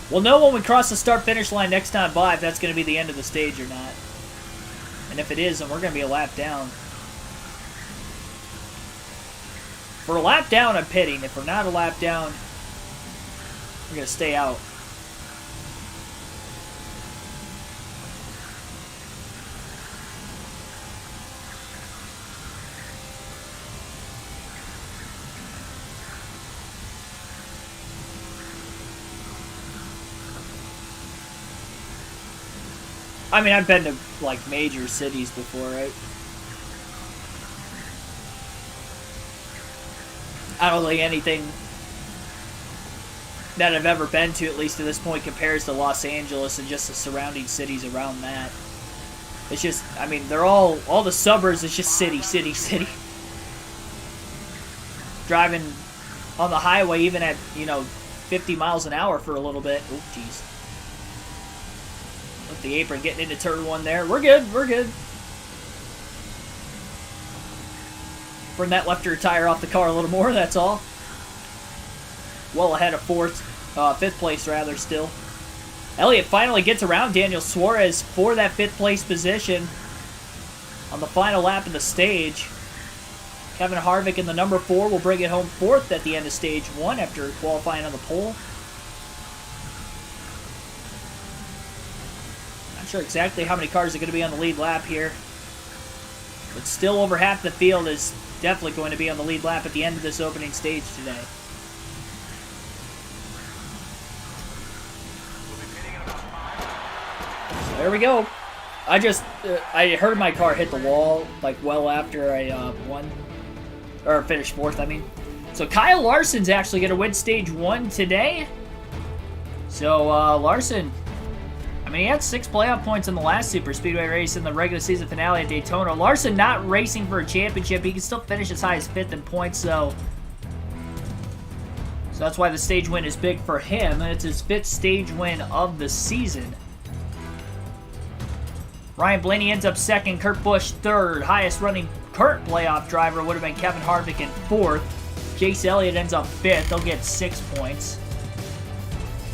We'll know when we cross the start-finish line next time by if that's going to be the end of the stage or not. And if it is, then we're going to be a lap down. For a lap down, I'm pitting. If we're not a lap down, we're going to stay out. I mean, I've been to, like, major cities before, right? I don't think anything that I've ever been to, at least to this point, compares to Los Angeles and just the surrounding cities around that. It's just, I mean, they're all the suburbs, it's just city, city, city. Driving on the highway even at, 50 miles an hour for a little bit. Oh, jeez. With the apron getting into turn 1 there. We're good, we're good. Burn that left rear tire off the car a little more, that's all. Well ahead of 5th place rather still. Elliott finally gets around Daniel Suarez for that 5th place position on the final lap of the stage. Kevin Harvick in the number 4 will bring it home 4th at the end of stage 1 after qualifying on the pole. sure exactly how many cars are going to be on the lead lap here. But still over half the field is definitely going to be on the lead lap at the end of this opening stage today. So there we go. I heard my car hit the wall like well after I won, or finished fourth, I mean. So Kyle Larson's actually going to win stage 1 today. So Larson, I mean, he had 6 playoff points in the last super speedway race in the regular season finale at Daytona. Larson not racing for a championship. He can still finish as high as 5th in points, so that's why the stage win is big for him, and it's his 5th stage win of the season. Ryan Blaney ends up 2nd, Kurt Busch 3rd. Highest running current playoff driver would have been Kevin Harvick in 4th. Chase Elliott ends up 5th. They'll get 6 points.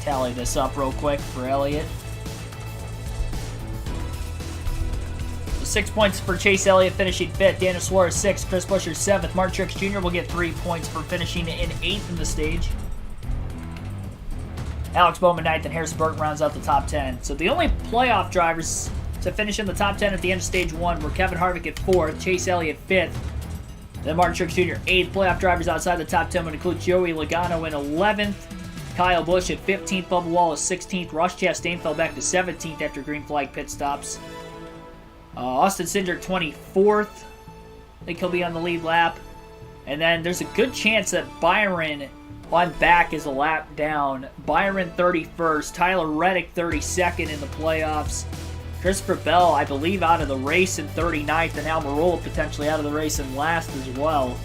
Tally this up real quick for Elliott. So 6 points for Chase Elliott finishing 5th. Daniel Suarez 6th. Chris Buescher 7th. Mark Truex Jr. will get 3 points for finishing in 8th in the stage. Alex Bowman 9th, and Harrison Burton rounds out the top 10. So the only playoff drivers to finish in the top 10 at the end of stage 1 were Kevin Harvick at 4th, Chase Elliott 5th, then Martin Truex Jr. 8th. Playoff drivers outside the top 10 would include Joey Logano in 11th, Kyle Busch at 15th, Bubba Wallace 16th, Ross Chastain fell back to 17th after green flag pit stops. Austin Cindric 24th. I think he'll be on the lead lap. And then there's a good chance that Byron on back is a lap down. Byron 31st, Tyler Reddick 32nd in the playoffs. Christopher Bell, I believe, out of the race in 39th, and Almirola potentially out of the race in last as well.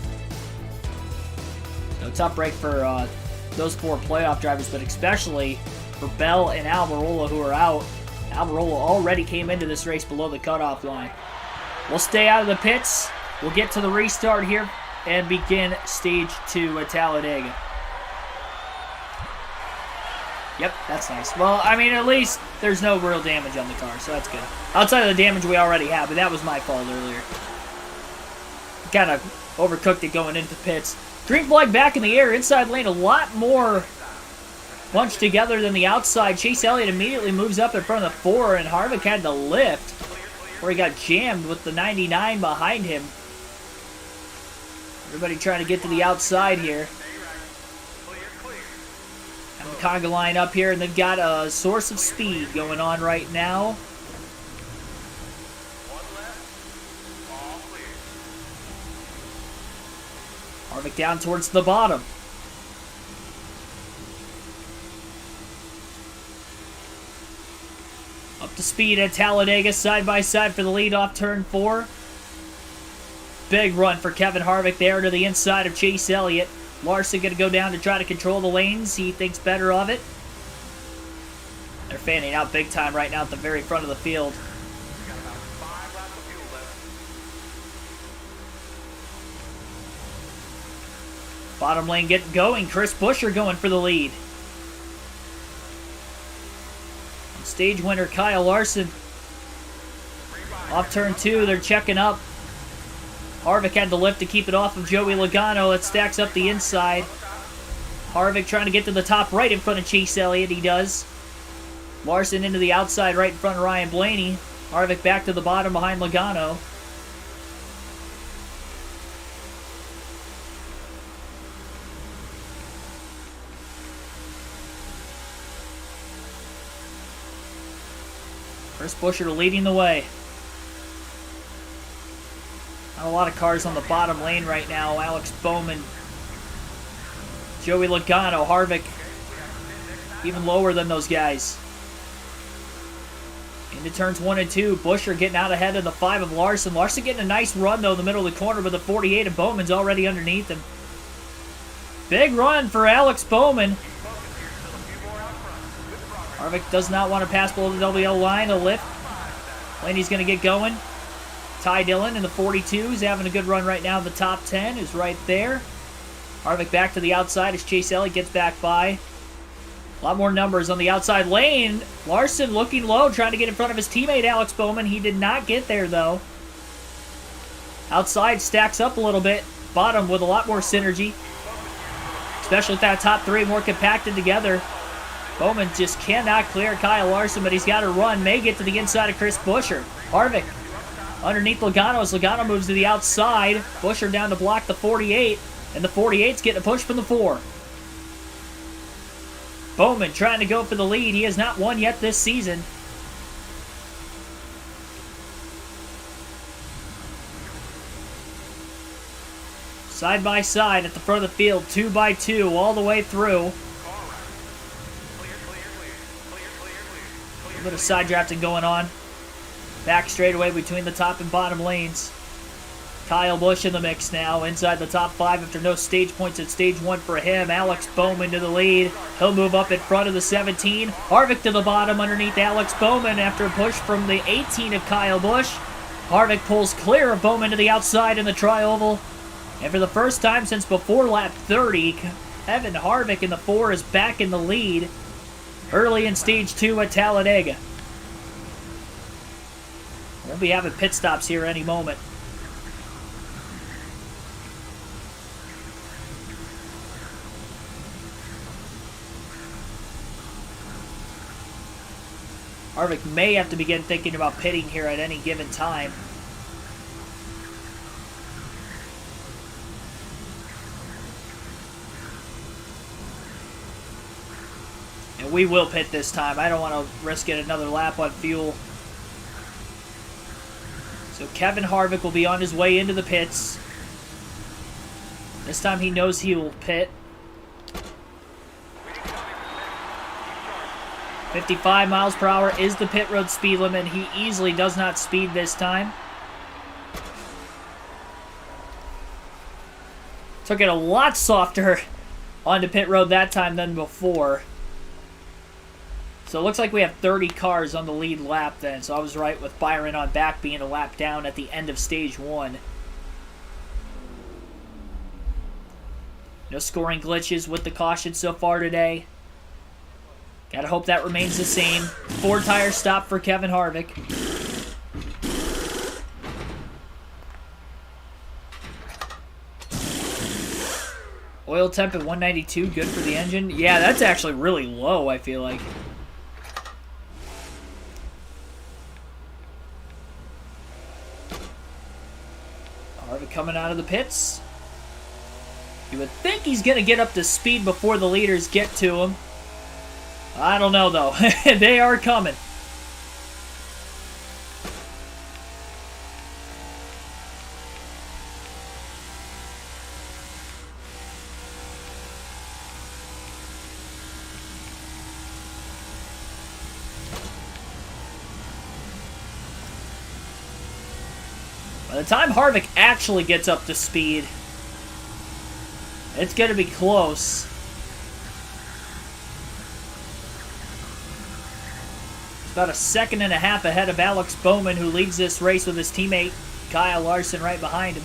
So tough break for those 4 playoff drivers, but especially for Bell and Almirola, who are out. Almirola already came into this race below the cutoff line. We'll stay out of the pits. We'll get to the restart here and begin stage 2 at Talladega. Yep, that's nice. Well, I mean, at least there's no real damage on the car, so that's good. Outside of the damage we already have, but that was my fault earlier. Kind of overcooked it going into pits. Green flag back in the air. Inside lane a lot more bunched together than the outside. Chase Elliott immediately moves up in front of the 4, and Harvick had to lift where he got jammed with the 99 behind him. Everybody trying to get to the outside here. And the conga line up here, and they've got a source of speed going on right now. Harvick down towards the bottom. Up to speed at Talladega, side by side for the lead off turn 4. Big run for Kevin Harvick there to the inside of Chase Elliott. Larson going to go down to try to control the lanes. He thinks better of it. They're fanning out big time right now at the very front of the field. Bottom lane getting going. Chris Buescher going for the lead. Stage winner Kyle Larson. Off turn 2, they're checking up. Harvick had to lift to keep it off of Joey Logano. It stacks up the inside. Harvick trying to get to the top right in front of Chase Elliott. He does. Larson into the outside right in front of Ryan Blaney. Harvick back to the bottom behind Logano. Chris Buescher leading the way. Not a lot of cars on the bottom lane right now. Alex Bowman, Joey Logano, Harvick, even lower than those guys. Into turns 1 and 2. Buescher getting out ahead of the 5 of Larson. Larson getting a nice run, though, in the middle of the corner with the 48, and Bowman's already underneath him. Big run for Alex Bowman. Harvick does not want to pass below the WL line. A lift. Blaney's going to get going. Ty Dillon in the 42 is having a good run right now. The top 10 is right there. Harvick back to the outside as Chase Elliott gets back by. A lot more numbers on the outside lane. Larson looking low, trying to get in front of his teammate Alex Bowman. He did not get there, though. Outside stacks up a little bit. Bottom with a lot more synergy. Especially with that top 3 more compacted together. Bowman just cannot clear Kyle Larson, but he's got to run. May get to the inside of Chris Buescher. Harvick underneath Logano as Logano moves to the outside. Buescher down to block the 48, and the 48's getting a push from the 4. Bowman trying to go for the lead. He has not won yet this season. Side by side at the front of the field, 2 by 2 all the way through. A bit of side drafting going on. Back straightaway between the top and bottom lanes. Kyle Busch in the mix now, inside the top 5 after no stage points at stage 1 for him. Alex Bowman to the lead. He'll move up in front of the 17. Harvick to the bottom underneath Alex Bowman after a push from the 18 of Kyle Busch. Harvick pulls clear of Bowman to the outside in the tri-oval. And for the first time since before lap 30, Kevin Harvick in the 4 is back in the lead early in stage 2 at Talladega. We'll be having pit stops here any moment. Harvick may have to begin thinking about pitting here at any given time. And we will pit this time. I don't want to risk it another lap on fuel. So Kevin Harvick will be on his way into the pits. This time he knows he will pit. 55 miles per hour is the pit road speed limit. He easily does not speed this time. Took it a lot softer onto pit road that time than before. So it looks like we have 30 cars on the lead lap then. So I was right with Byron on back being a lap down at the end of stage 1. No scoring glitches with the caution so far today. Gotta hope that remains the same. 4 tire stop for Kevin Harvick. Oil temp at 192, good for the engine. Yeah, that's actually really low, I feel like. Harvick coming out of the pits. You would think he's going to get up to speed before the leaders get to him. I don't know, though. They are coming. By the time Harvick actually gets up to speed, it's going to be close. About a second and a half ahead of Alex Bowman, who leads this race with his teammate Kyle Larson right behind him.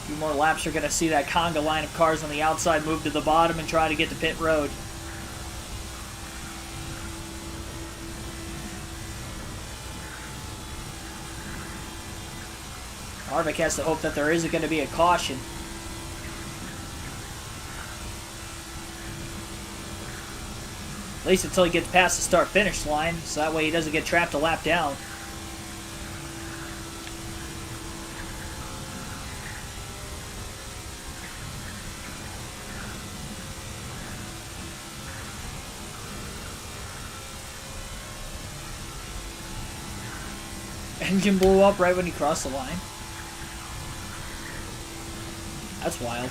A few more laps, you're going to see that conga line of cars on the outside move to the bottom and try to get to pit road. Harvick has to hope that there isn't going to be a caution. At least until he gets past the start-finish line, so that way he doesn't get trapped a lap down. Engine blew up right when he crossed the line. That's wild.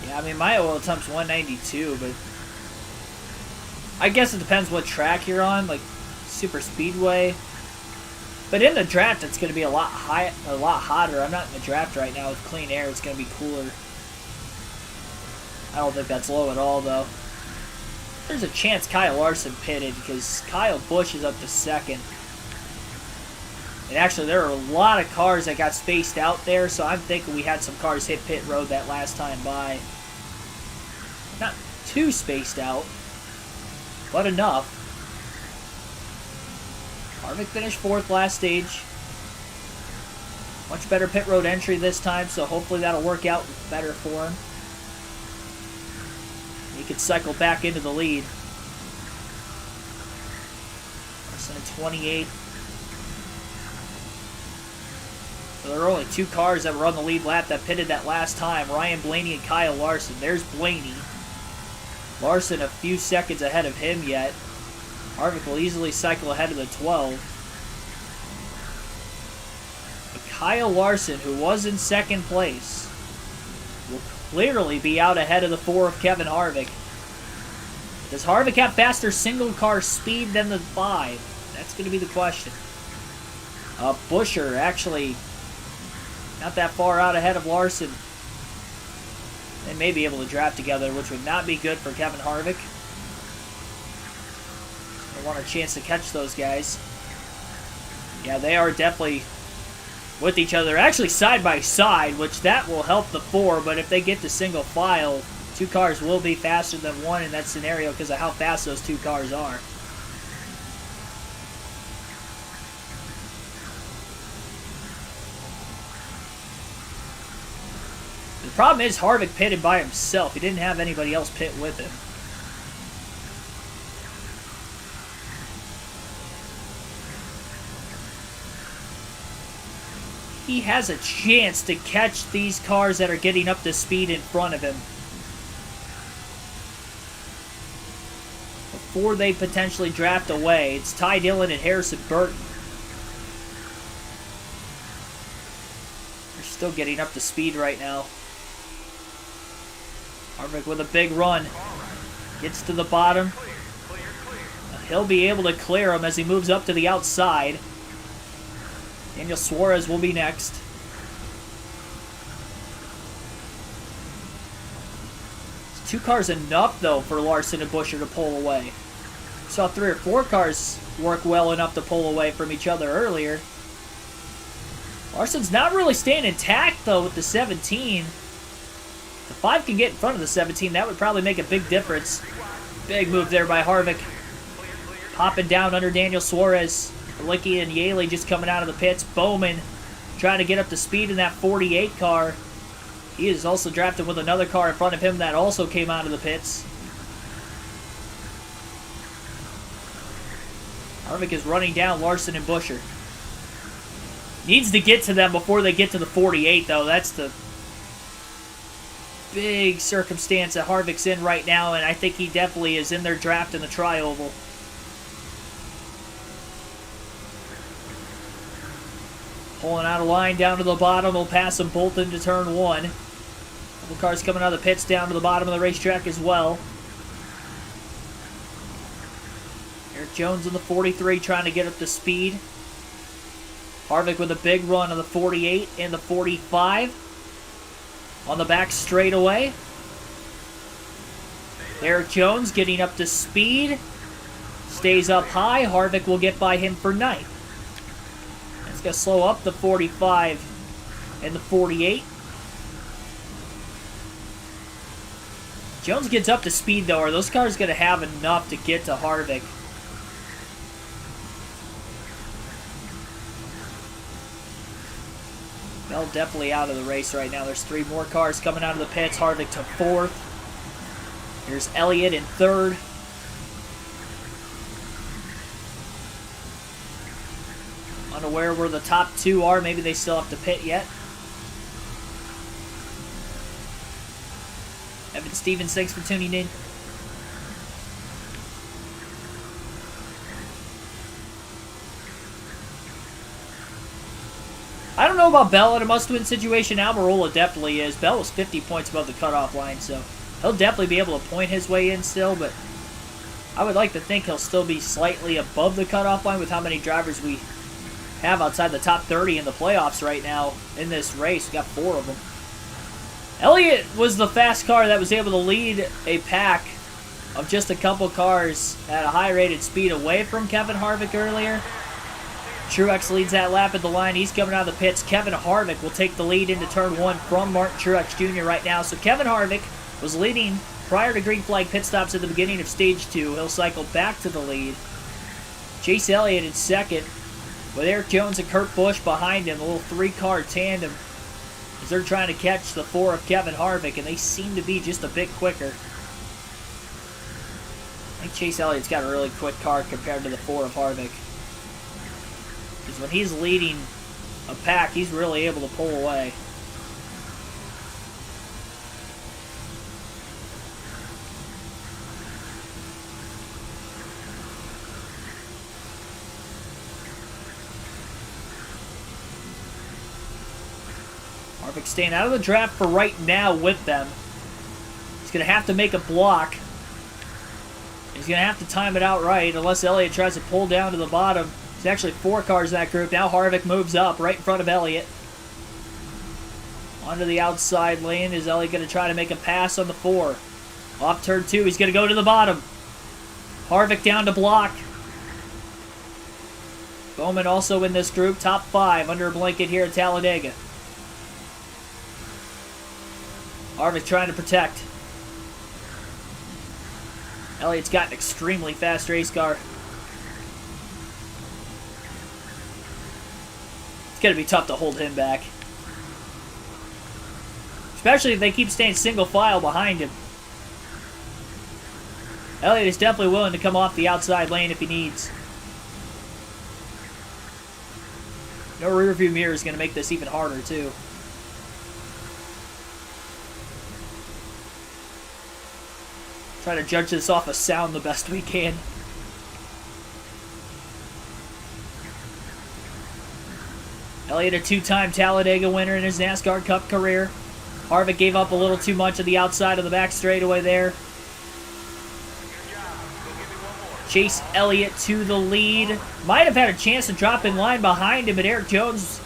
Yeah, I mean, my oil temp's 192, but I guess it depends what track you're on, like super speedway. But in the draft, it's going to be a lot hotter. I'm not in the draft right now with clean air. It's going to be cooler. I don't think that's low at all, though. There's a chance Kyle Larson pitted because Kyle Busch is up to second. And actually, there are a lot of cars that got spaced out there, so I'm thinking we had some cars hit pit road that last time by. Not too spaced out. but enough. Harvick finished 4th last stage. Much better pit road entry this time, so hopefully that'll work out better for him. He could cycle back into the lead. Larson at 28. So there were only 2 cars that were on the lead lap that pitted that last time. Ryan Blaney and Kyle Larson. There's Blaney. Larson a few seconds ahead of him yet. Harvick will easily cycle ahead of the 12. But Kyle Larson, who was in 2nd place, will clearly be out ahead of the 4 of Kevin Harvick. Does Harvick have faster single car speed than the 5? That's going to be the question. Buescher actually not that far out ahead of Larson. They may be able to draft together, which would not be good for Kevin Harvick. I want a chance to catch those guys. Yeah, they are definitely with each other. Actually side by side, which that will help the 4, but if they get to single file, 2 cars will be faster than 1 in that scenario because of how fast those 2 cars are. The problem is Harvick pitted by himself. He didn't have anybody else pit with him. He has a chance to catch these cars that are getting up to speed in front of him before they potentially draft away. It's Ty Dillon and Harrison Burton. They're still getting up to speed right now. Harvick with a big run. Gets to the bottom. He'll be able to clear him as he moves up to the outside. Daniel Suarez will be next. It's 2 cars enough, though, for Larson and Buescher to pull away. We saw 3 or 4 cars work well enough to pull away from each other earlier. Larson's not really staying intact, though, with the 17. The 5 can get in front of the 17. That would probably make a big difference. Big move there by Harvick. Popping down under Daniel Suarez. Licky and Yaley just coming out of the pits. Bowman trying to get up to speed in that 48 car. He is also drafted with another car in front of him that also came out of the pits. Harvick is running down Larson and Buescher. Needs to get to them before they get to the 48, though. That's the big circumstance that Harvick's in right now, and I think he definitely is in their draft in the tri-oval. Pulling out of line down to the bottom. We'll pass him both into turn 1. Couple cars coming out of the pits down to the bottom of the racetrack as well. Eric Jones in the 43 trying to get up to speed. Harvick with a big run on the 48 and the 45. On the back straightaway. Eric Jones getting up to speed. Stays up high. Harvick will get by him for 9th. It's going to slow up the 45 and the 48. Jones gets up to speed, though. Are those cars going to have enough to get to Harvick? Bell definitely out of the race right now. There's 3 more cars coming out of the pits. Harvick to 4th. Here's Elliott in 3rd. Unaware where the top 2 are. Maybe they still have to pit yet. Evan Stevens, thanks for tuning in. I don't know about Bell in a must-win situation. Almirola definitely is. Bell was 50 points above the cutoff line, so he'll definitely be able to point his way in still, but I would like to think he'll still be slightly above the cutoff line with how many drivers we have outside the top 30 in the playoffs right now in this race. We got 4 of them. Elliott was the fast car that was able to lead a pack of just a couple cars at a high rated speed away from Kevin Harvick earlier. Truex leads that lap at the line. He's coming out of the pits. Kevin Harvick will take the lead into turn 1 from Martin Truex Jr. right now. So Kevin Harvick was leading prior to green flag pit stops at the beginning of stage 2. He'll cycle back to the lead. Chase Elliott in second, with Eric Jones and Kurt Busch behind him. A little 3-car tandem as they're trying to catch the 4 of Kevin Harvick, and they seem to be just a bit quicker. I think Chase Elliott's got a really quick car compared to the 4 of Harvick. Because when he's leading a pack, he's really able to pull away. Harvick staying out of the draft for right now with them. He's going to have to make a block. He's going to have to time it out right unless Elliott tries to pull down to the bottom. There's actually 4 cars in that group. Now Harvick moves up right in front of Elliott. Onto the outside lane. Is Elliott going to try to make a pass on the 4? Off turn 2. He's going to go to the bottom. Harvick down to block. Bowman also in this group. Top 5 under a blanket here at Talladega. Harvick trying to protect. Elliott's got an extremely fast race car. It's going to be tough to hold him back. Especially if they keep staying single file behind him. Elliott is definitely willing to come off the outside lane if he needs. No rear view mirror is going to make this even harder too. Try to judge this off of sound the best we can. Elliott, a 2-time Talladega winner in his NASCAR Cup career. Harvick gave up a little too much of the outside of the back straightaway there. Chase Elliott to the lead. Might have had a chance to drop in line behind him, but Eric Jones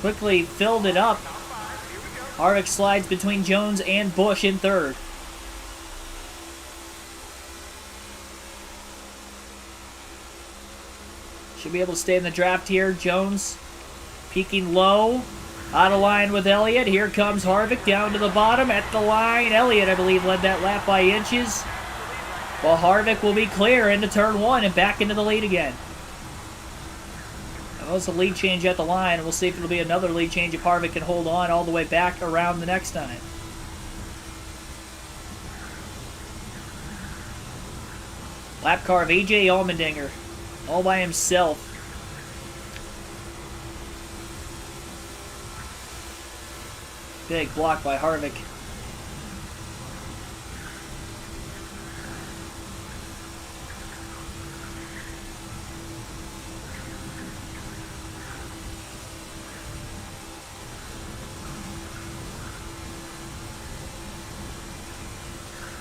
quickly filled it up. Harvick slides between Jones and Busch in 3rd. Should be able to stay in the draft here. Jones peeking low. Out of line with Elliott. Here comes Harvick down to the bottom at the line. Elliott, I believe, led that lap by inches. Well, Harvick will be clear into turn 1 and back into the lead again. That was a lead change at the line, and we'll see if it'll be another lead change if Harvick can hold on all the way back around the next time. Lap car of A.J. Allmendinger. All by himself. Big block by Harvick.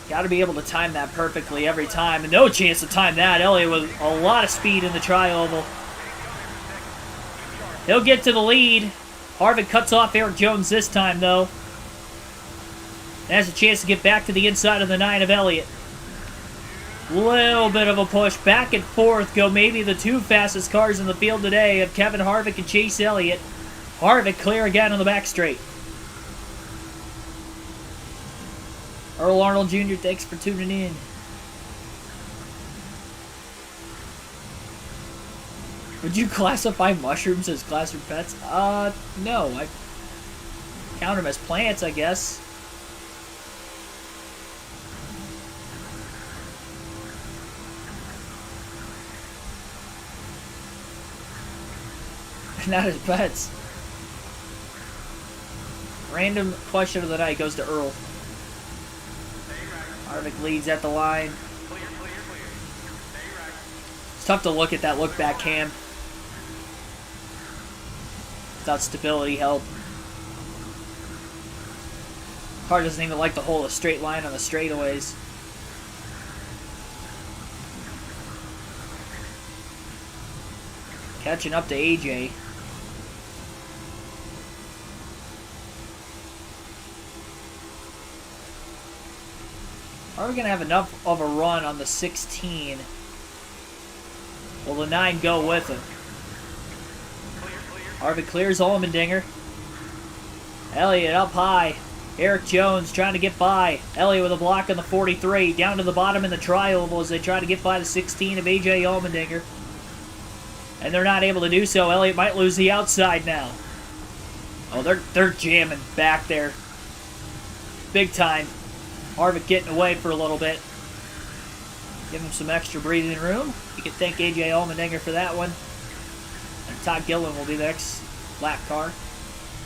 Got to be able to time that perfectly every time. And no chance to time that. Elliott with a lot of speed in the tri-oval. He'll get to the lead. Harvick cuts off Eric Jones this time, though. And has a chance to get back to the inside of the 9 of Elliott. Little bit of a push. Back and forth go maybe the 2 fastest cars in the field today of Kevin Harvick and Chase Elliott. Harvick clear again on the back straight. Earl Arnold Jr., thanks for tuning in. Would you classify mushrooms as classroom pets? No. I count them as plants, I guess. Not as pets. Random question of the night goes to Earl. Harvick leads at the line. It's tough to look at that look back cam without stability help. Car doesn't even like to hold a straight line on the straightaways. Catching up to AJ. Are we going to have enough of a run on the 16? Will the 9 go with him? Harvick clears Allmendinger. Elliott up high. Eric Jones trying to get by. Elliott with a block on the 43. Down to the bottom in the tri-oval as they try to get by the 16 of A.J. Allmendinger. And they're not able to do so. Elliott might lose the outside now. Oh, they're jamming back there. Big time. Harvick getting away for a little bit. Give him some extra breathing room. You can thank A.J. Allmendinger for that one. And Todd Gilliland will be the next lap car.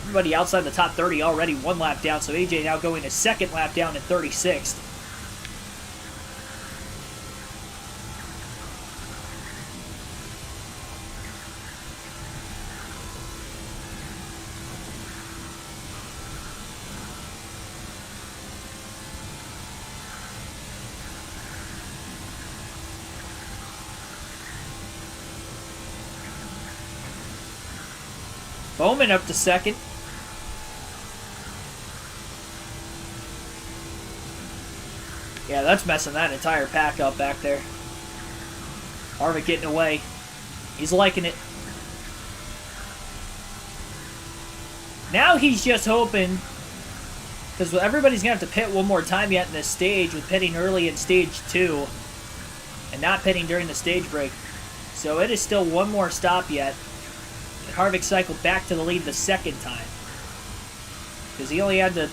Everybody outside the top 30 already one lap down, so AJ now going a second lap down in 36th. Bowman up to second. Yeah, that's messing that entire pack up back there. Harvick getting away. He's liking it. Now he's just hoping, because everybody's going to have to pit one more time yet in this stage, with pitting early in stage 2 and not pitting during the stage break. So it is still one more stop yet. And Harvick cycled back to the lead the second time, because he only had to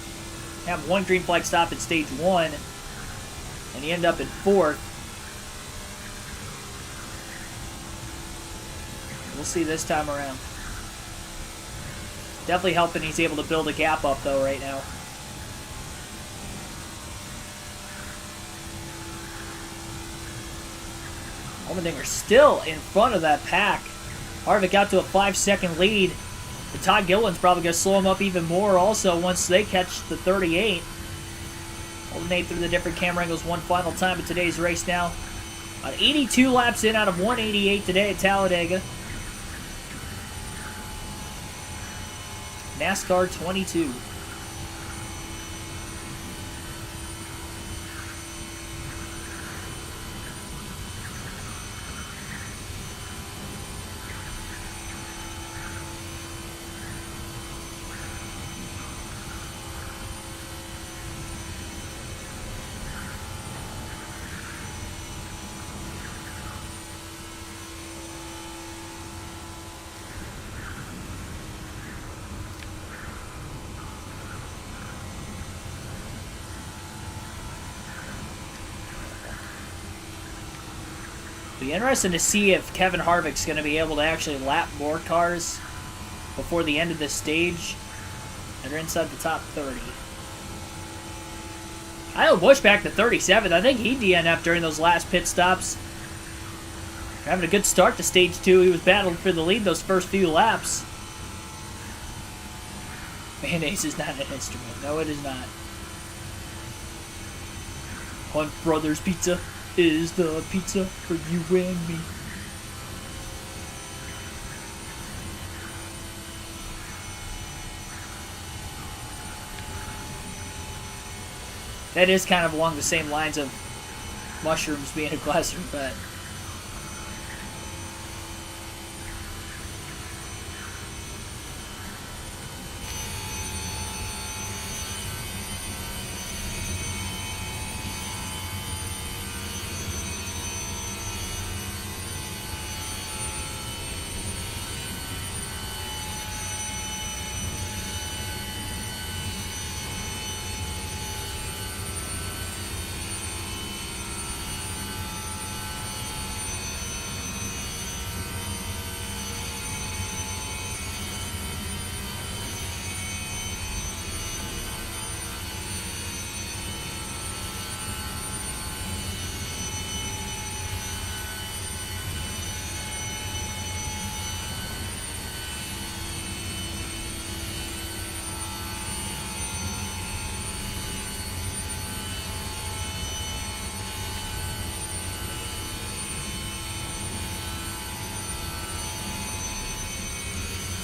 have one green flag stop in stage 1, and he ended up in 4th. We'll see this time around. Definitely helping he's able to build a gap up, though, right now. Allmendinger still in front of that pack. Harvick out to a 5-second lead. But Todd Gilliland's probably going to slow him up even more also once they catch the 38. Alternate through the different camera angles one final time in today's race now. About 82 laps in out of 188 today at Talladega. NASCAR 22. Be interesting to see if Kevin Harvick's going to be able to actually lap more cars before the end of this stage that are inside the top 30. Kyle Busch back to 37th. I think he DNF'd during those last pit stops. Having a good start to stage 2. He was battling for the lead those first few laps. Mayonnaise is not an instrument. No, it is not. Hunt Brothers Pizza is the pizza for you and me. That is kind of along the same lines of mushrooms being a classroom pet.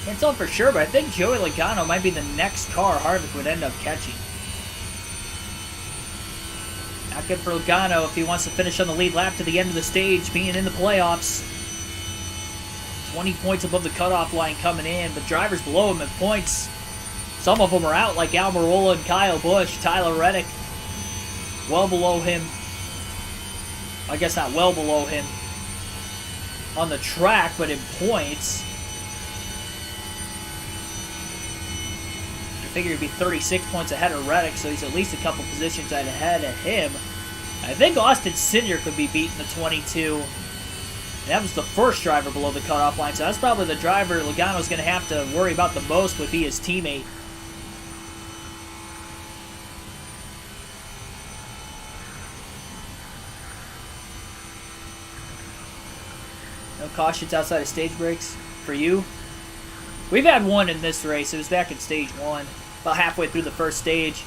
Can't tell for sure, but I think Joey Logano might be the next car Harvick would end up catching. Not good for Logano if he wants to finish on the lead lap to the end of the stage, being in the playoffs. 20 points above the cutoff line coming in, but drivers below him in points. Some of them are out, like Almirola and Kyle Busch. Tyler Reddick, well below him. I guess not well below him on the track, but in points. I figure he'd be 36 points ahead of Reddick, so he's at least a couple positions ahead of him. I think Austin Cindric could be beaten the 22. And that was the first driver below the cutoff line, so that's probably the driver Logano's going to have to worry about the most, would be his teammate. No cautions outside of stage breaks for you. We've had one in this race. It was back in stage 1, about halfway through the first stage.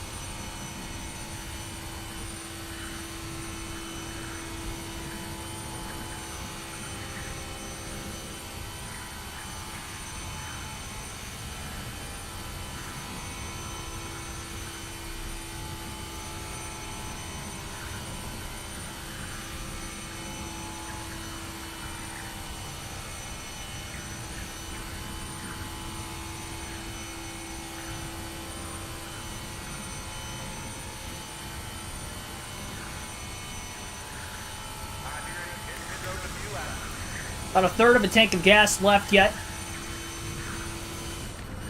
About a third of a tank of gas left yet.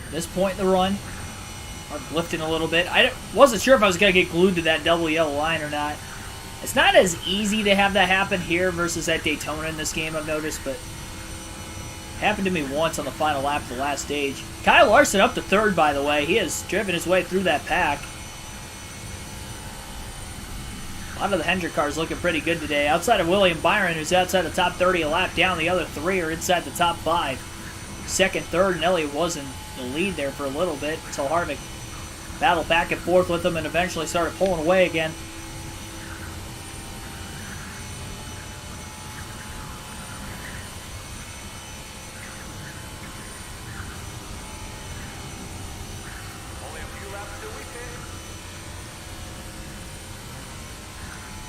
At this point in the run, I'm lifting a little bit. I wasn't sure if I was going to get glued to that double yellow line or not. It's not as easy to have that happen here versus at Daytona in this game, I've noticed, but it happened to me once on the final lap of the last stage. Kyle Larson up to third, by the way. He has driven his way through that pack. A lot of the Hendrick cars looking pretty good today. Outside of William Byron, who's outside the top 30 a lap down, the other three are inside the top 5. Second, third, and Elliott was in the lead there for a little bit until Harvick battled back and forth with him and eventually started pulling away again. Only a few laps till we finish.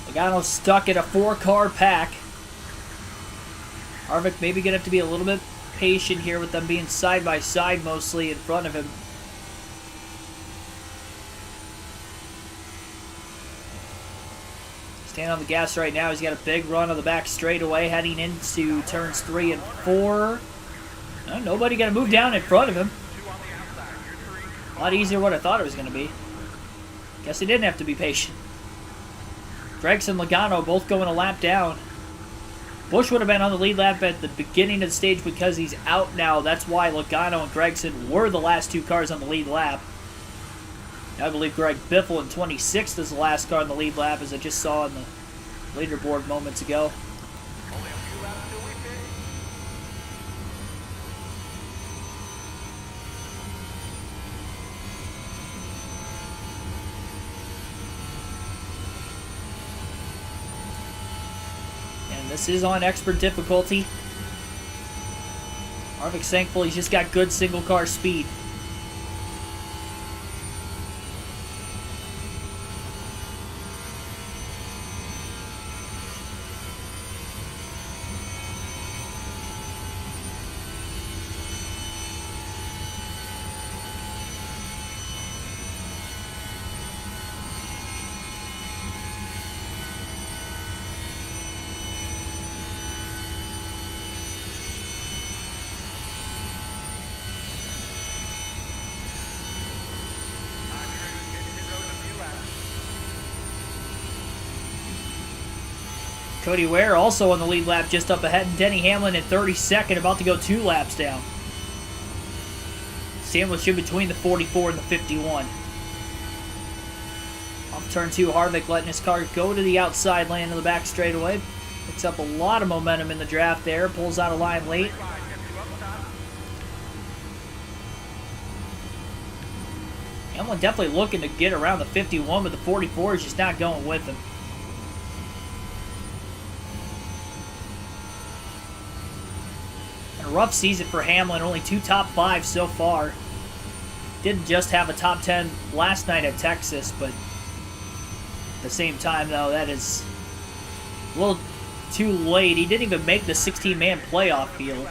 Logano's stuck in a 4-car pack. Harvick maybe going to have to be a little bit patient here with them being side by side mostly in front of him. Stand on the gas right now. He's got a big run on the back straightaway heading into turns 3 and 4. Nobody going to move down in front of him. A lot easier than what I thought it was going to be. Guess he didn't have to be patient. Gregson and Logano both going a lap down. Busch would have been on the lead lap at the beginning of the stage because he's out now. That's why Logano and Gregson were the last 2 cars on the lead lap. I believe Greg Biffle in 26th is the last car on the lead lap, as I just saw on the leaderboard moments ago. Only a few laps till we finish. And this is on expert difficulty. Harvick's thankful he's just got good single car speed. Cody Ware also on the lead lap, just up ahead, and Denny Hamlin in 32nd, about to go 2 laps down. Sandwiched in between the 44 and the 51. Off turn 2, Harvick letting his car go to the outside lane of the back straightaway. Picks up a lot of momentum in the draft there, pulls out of line late. Hamlin definitely looking to get around the 51, but the 44 is just not going with him. A rough season for Hamlin, only 2 top 5s so far. Didn't just have a top 10 last night at Texas, but at the same time, though, that is a little too late. He didn't even make the 16-man playoff field.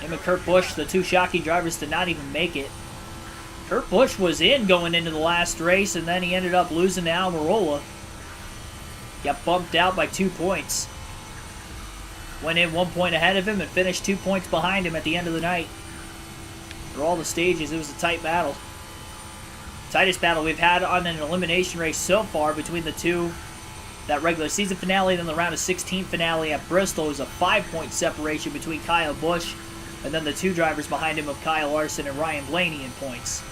Him and Kurt Busch, the 2 shocking drivers, did not even make it. Kurt Busch was in going into the last race, and then he ended up losing to Almirola. Got bumped out by 2 points. Went in 1 point ahead of him and finished 2 points behind him at the end of the night. For all the stages, it was a tight battle. Tightest battle we've had on an elimination race so far between the two. That regular season finale, then the round of 16 finale at Bristol was a 5-point separation between Kyle Busch and then the two drivers behind him of Kyle Larson and Ryan Blaney in points.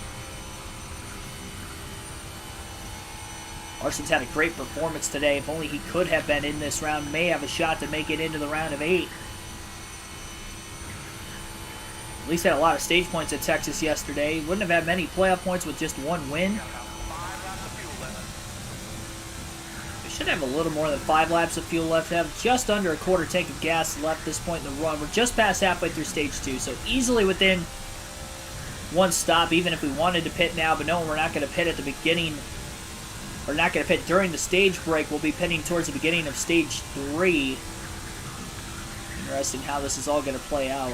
Larson's had a great performance today. If only he could have been in this round, may have a shot to make it into the round of 8. At least had a lot of stage points at Texas yesterday. Wouldn't have had many playoff points with just one win. We should have a little more than 5 laps of fuel left. Have just under a quarter tank of gas left at this point in the run. We're just past halfway through stage 2, so easily within one stop, even if we wanted to pit now, but no, we're not going to pit at the beginning, or not going to pit during the stage break. We'll be pitting towards the beginning of stage 3. Interesting how this is all going to play out.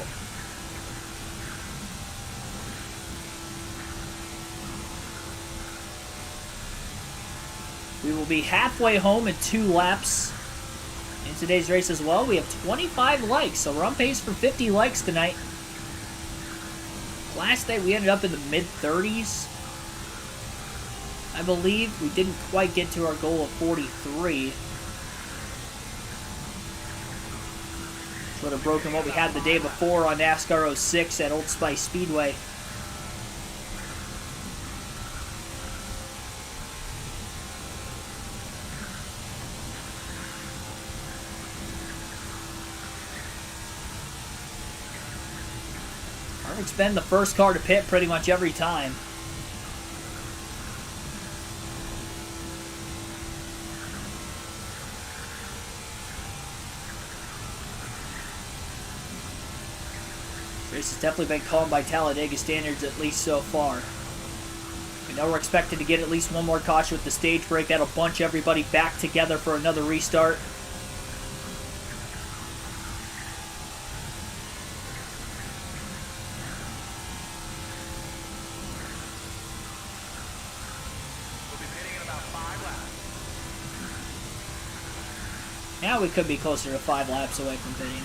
We will be halfway home in 2 laps in today's race as well. We have 25 likes, so we're on pace for 50 likes tonight. Last night we ended up in the mid-30s. I believe we didn't quite get to our goal of 43. Which would have broken what we had the day before on NASCAR 06 at Old Spice Speedway. Harvick's been the first car to pit pretty much every time. This has definitely been called by Talladega standards, at least so far. We know we're expected to get at least one more caution with the stage break. That'll bunch everybody back together for another restart. We'll be pitting in about 5 laps. Now we could be closer to 5 laps away from pitting.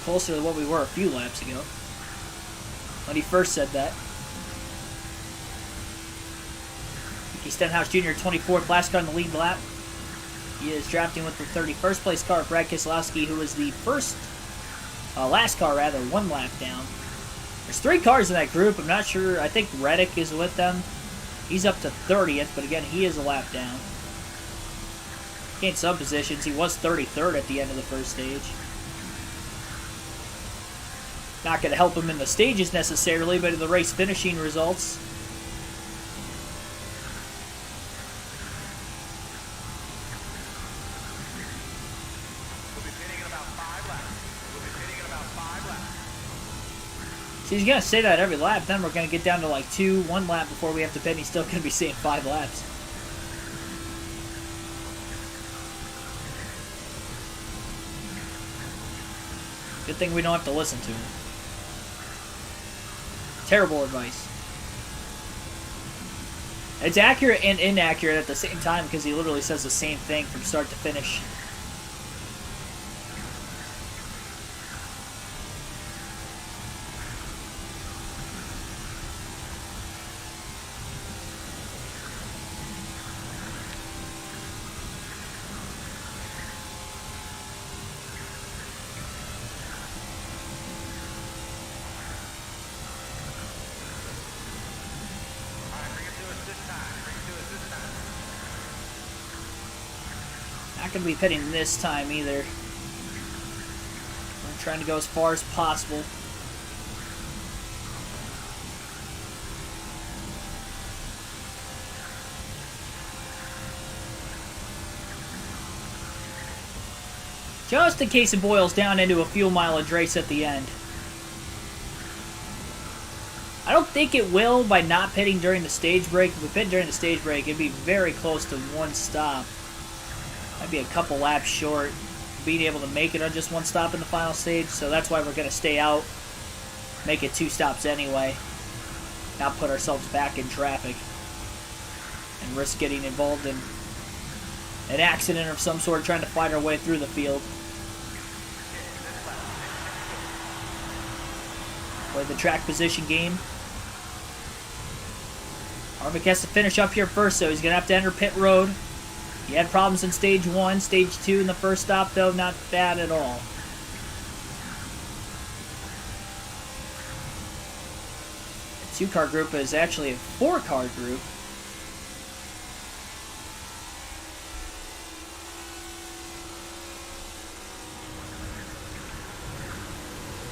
Closer to what we were a few laps ago, when he first said that. Ricky Stenhouse Jr., 24th, last car in the lead lap. He is drafting with the 31st place car, Brad Keselowski, who was the last car rather, 1 lap down. There's 3 cars in that group. I'm not sure. I think Reddick is with them. He's up to 30th, but again, he is a lap down. Gained some positions. He was 33rd at the end of the first stage. Not going to help him in the stages necessarily, but in the race finishing results. We'll be pitting in about 5 laps. We'll be pitting in about 5 laps. See, he's going to say that every lap, then we're going to get down to like 1 lap before we have to pit, and he's still going to be saying 5 laps. Good thing we don't have to listen to him. Terrible advice. It's accurate and inaccurate at the same time because he literally says the same thing from start to finish. Not going to be pitting this time either. We're trying to go as far as possible. Just in case it boils down into a fuel mileage race at the end. I don't think it will by not pitting during the stage break. If we pit during the stage break, it'd be very close to 1 stop. Might be a couple laps short being able to make it on just 1 stop in the final stage, so that's why we're going to stay out make it 2 stops anyway. Not put ourselves back in traffic and risk getting involved in an accident of some sort trying to fight our way through the field. Play the track position game. Harvick has to finish up here first, so he's going to have to enter pit road. He had problems in stage 1, stage 2 in the first stop, though, not bad at all. The 2-car group is actually a 4-car group.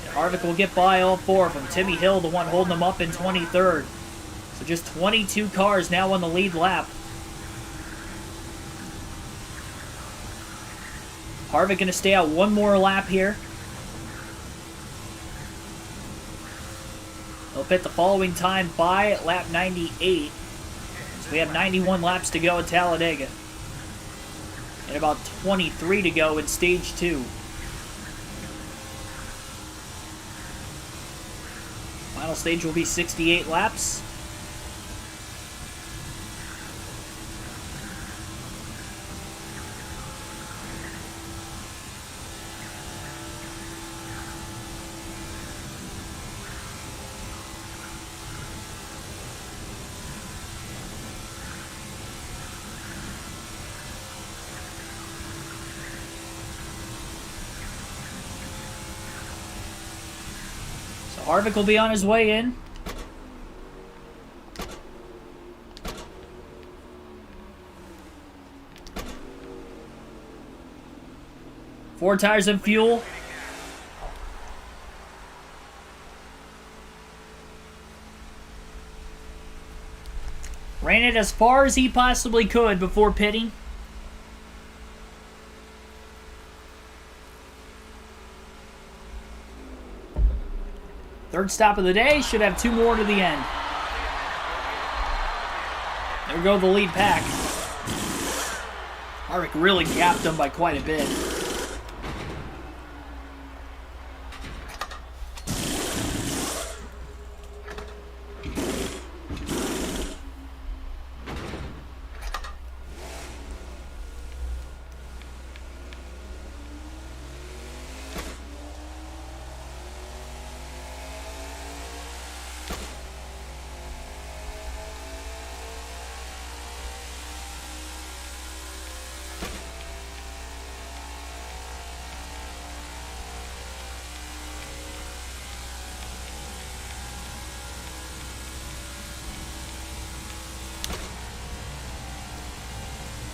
And Harvick will get by all 4 of them. Timmy Hill, the one holding them up in 23rd. So just 22 cars now on the lead lap. Harvick going to stay out one more lap here. He'll pit the following time by lap 98. So we have 91 laps to go at Talladega. And about 23 to go in stage 2. Final stage will be 68 laps. Harvick will be on his way in. Four tires and fuel. Ran it as far as he possibly could before pitting. Third stop of the day, should have 2 more to the end. There go the lead pack. Harvick really gapped them by quite a bit.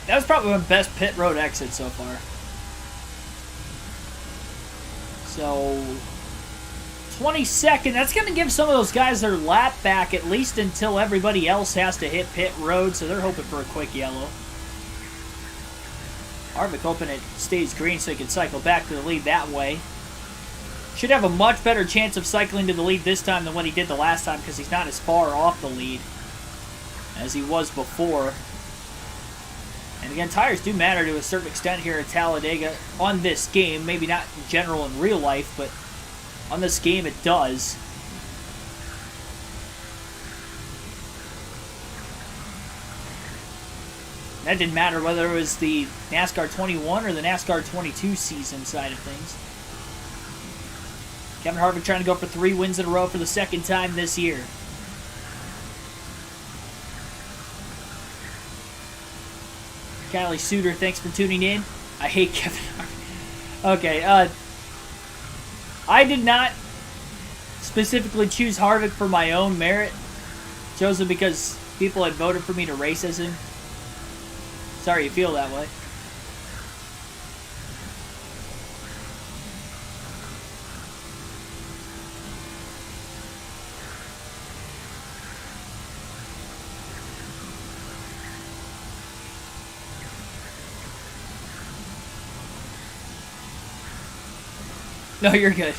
That was probably my best pit road exit so far. So, 22nd, that's going to give some of those guys their lap back at least until everybody else has to hit pit road, so they're hoping for a quick yellow. Harvick hoping it stays green so he can cycle back to the lead that way. Should have a much better chance of cycling to the lead this time than what he did the last time because he's not as far off the lead as he was before. And again, tires do matter to a certain extent here at Talladega on this game. Maybe not in general in real life, but on this game it does. That didn't matter whether it was the NASCAR 21 or the NASCAR 22 season side of things. Kevin Harvick trying to go for 3 wins in a row for the second time this year. Kylie Suter, thanks for tuning in. I hate Kevin Harvick. Okay, I did not specifically choose Harvick for my own merit. Chose him because people had voted for me to race as him. Sorry you feel that way. No, you're good.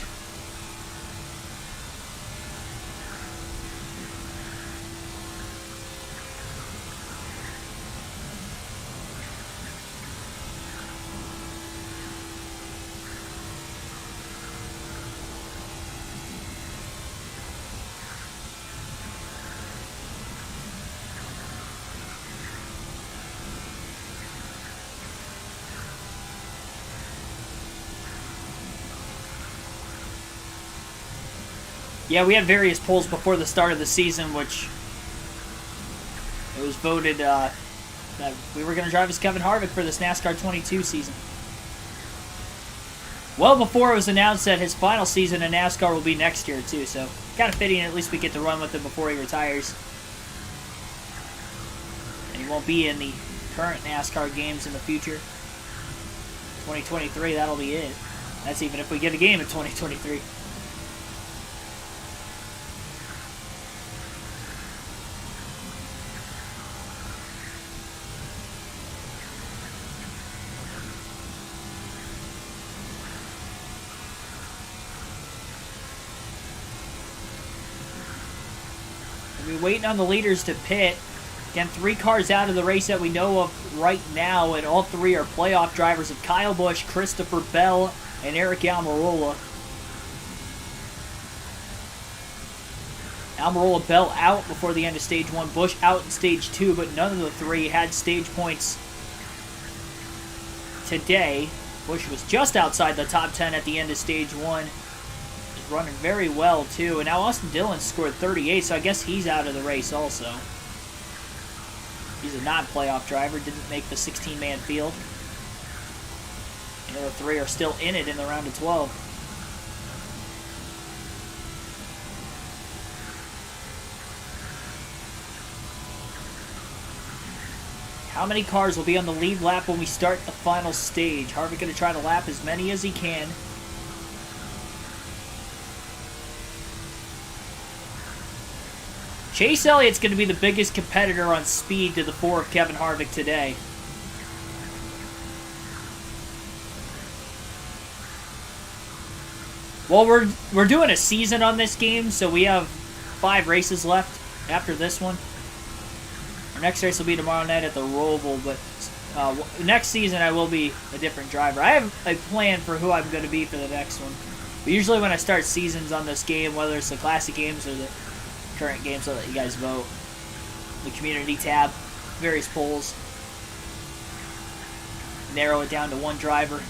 Yeah, we had various polls before the start of the season, which it was voted that we were going to drive as Kevin Harvick for this NASCAR 22 season. Well before it was announced that his final season in NASCAR will be next year, too. So, kind of fitting, at least we get to run with him before he retires. And he won't be in the current NASCAR games in the future. 2023, that'll be it. That's even if we get a game in 2023. We're waiting on the leaders to pit. Again, 3 cars out of the race that we know of right now, and all 3 are playoff drivers of Kyle Busch, Christopher Bell, and Eric Almirola. Almirola, Bell out before the end of Stage 1. Busch out in Stage 2, but none of the 3 had stage points today. Busch was just outside the top 10 at the end of Stage 1. He's running very well, too. And now Austin Dillon scored 38, so I guess he's out of the race also. He's a non-playoff driver, didn't make the 16-man field. The other 3 are still in it in the round of 12. How many cars will be on the lead lap when we start the final stage? Harvick going to try to lap as many as he can. Chase Elliott's going to be the biggest competitor on speed to the 4 of Kevin Harvick today. Well, we're doing a season on this game, so we have 5 races left after this one. Our next race will be tomorrow night at the Roval, but next season I will be a different driver. I have a plan for who I'm going to be for the next one. But usually when I start seasons on this game, whether it's the classic games or the current games, I'll let you guys vote. The community tab, various polls. Narrow it down to 1 driver.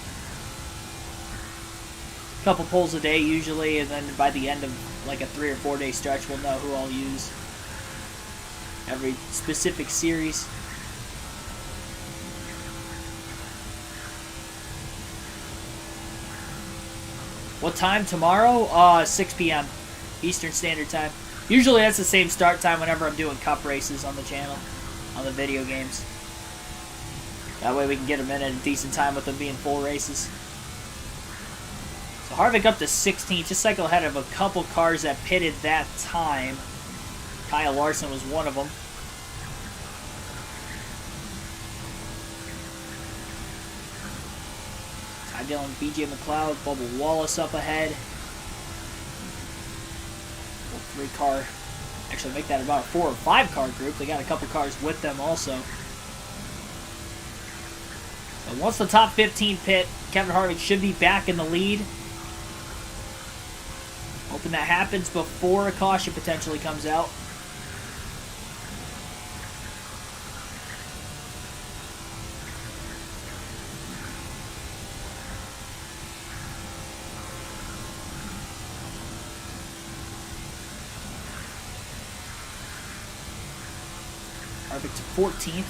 A couple polls a day usually, and then by the end of like a 3 or 4 day stretch, we'll know who I'll use. Every specific series. What time tomorrow? 6 p.m. Eastern Standard Time. Usually that's the same start time whenever I'm doing cup races on the channel, on the video games. That way we can get them in at a decent time with them being full races. So Harvick up to 16th, just cycle ahead of a couple cars that pitted that time. Kyle Larson was one of them. Ty Dillon, BJ McLeod, Bubba Wallace up ahead. 3-car, actually make that about a 4 or 5 car group. They got a couple cars with them also. And once the top 15 pit, Kevin Harvick should be back in the lead. Hoping that happens before a caution potentially comes out. Harvick to 14th.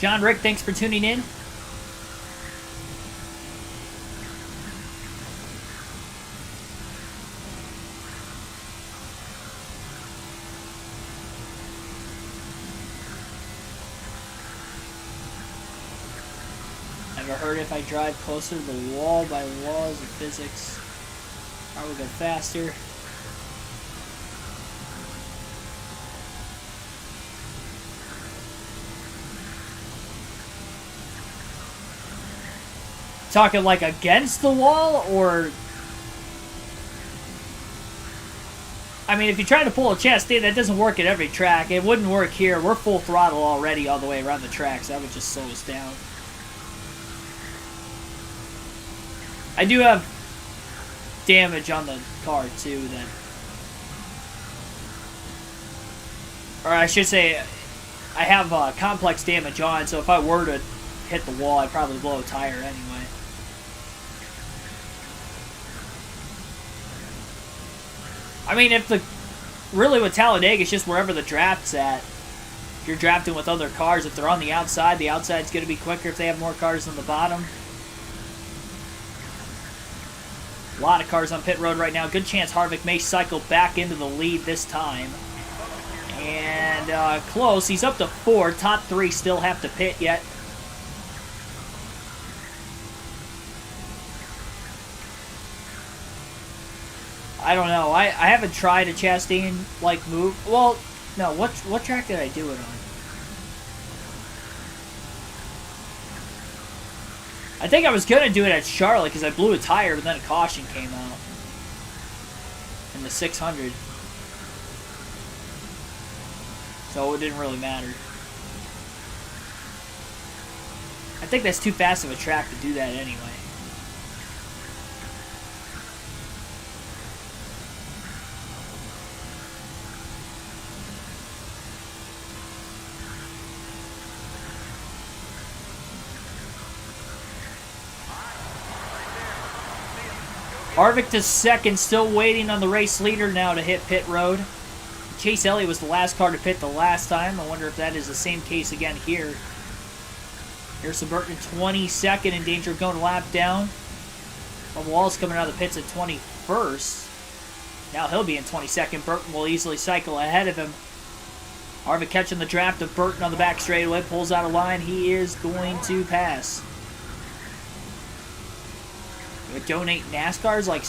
John Rick, thanks for tuning in. Never heard if I drive closer to the wall by laws of physics, I will go faster. Talking like against the wall, or... I mean, if you're trying to pull a chastain, that doesn't work at every track. It wouldn't work here. We're full throttle already all the way around the track, so that would just slow us down. I do have damage on the car, too, then. or I should say, I have complex damage on, so if I were to hit the wall, I'd probably blow a tire anyway. I mean, really with Talladega, it's just wherever the draft's at. If you're drafting with other cars, if they're on the outside's going to be quicker if they have more cars than the bottom. A lot of cars on pit road right now. Good chance Harvick may cycle back into the lead this time. And close. He's up to 4. Top 3 still have to pit yet. I don't know. I haven't tried a Chastain like move. Well, no. What track did I do it on? I think I was gonna do it at Charlotte because I blew a tire, but then a caution came out in the 600, so it didn't really matter. I think that's too fast of a track to do that anyway. Harvick to second, still waiting on the race leader now to hit pit road. Chase Elliott was the last car to pit the last time. I wonder if that is the same case again here. Harrison Burton 22nd, in danger of going a lap down. Bubba Wallace coming out of the pits at 21st. Now he'll be in 22nd. Burton will easily cycle ahead of him. Harvick catching the draft of Burton on the back straightaway, pulls out of line. He is going to pass. We donate NASCARs like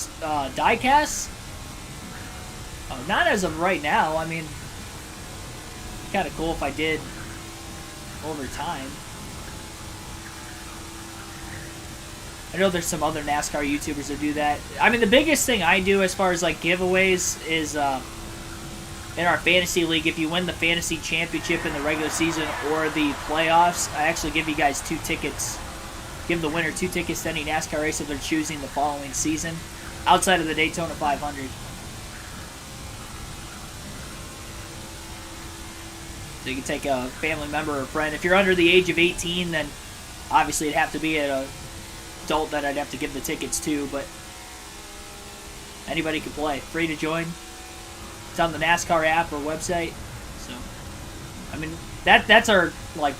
die-casts? Not as of right now. I mean, kind of cool if I did over time. I know there's some other NASCAR YouTubers that do that. I mean, the biggest thing I do as far as like giveaways is in our fantasy league, if you win the fantasy championship in the regular season or the playoffs, I actually give you guys 2 tickets. Give the winner 2 tickets to any NASCAR race if they're choosing the following season, outside of the Daytona 500. So you can take a family member or a friend. If you're under the age of 18, then obviously it'd have to be an adult that I'd have to give the tickets to, but anybody can play. Free to join. It's on the NASCAR app or website. So, I mean, that's our, like,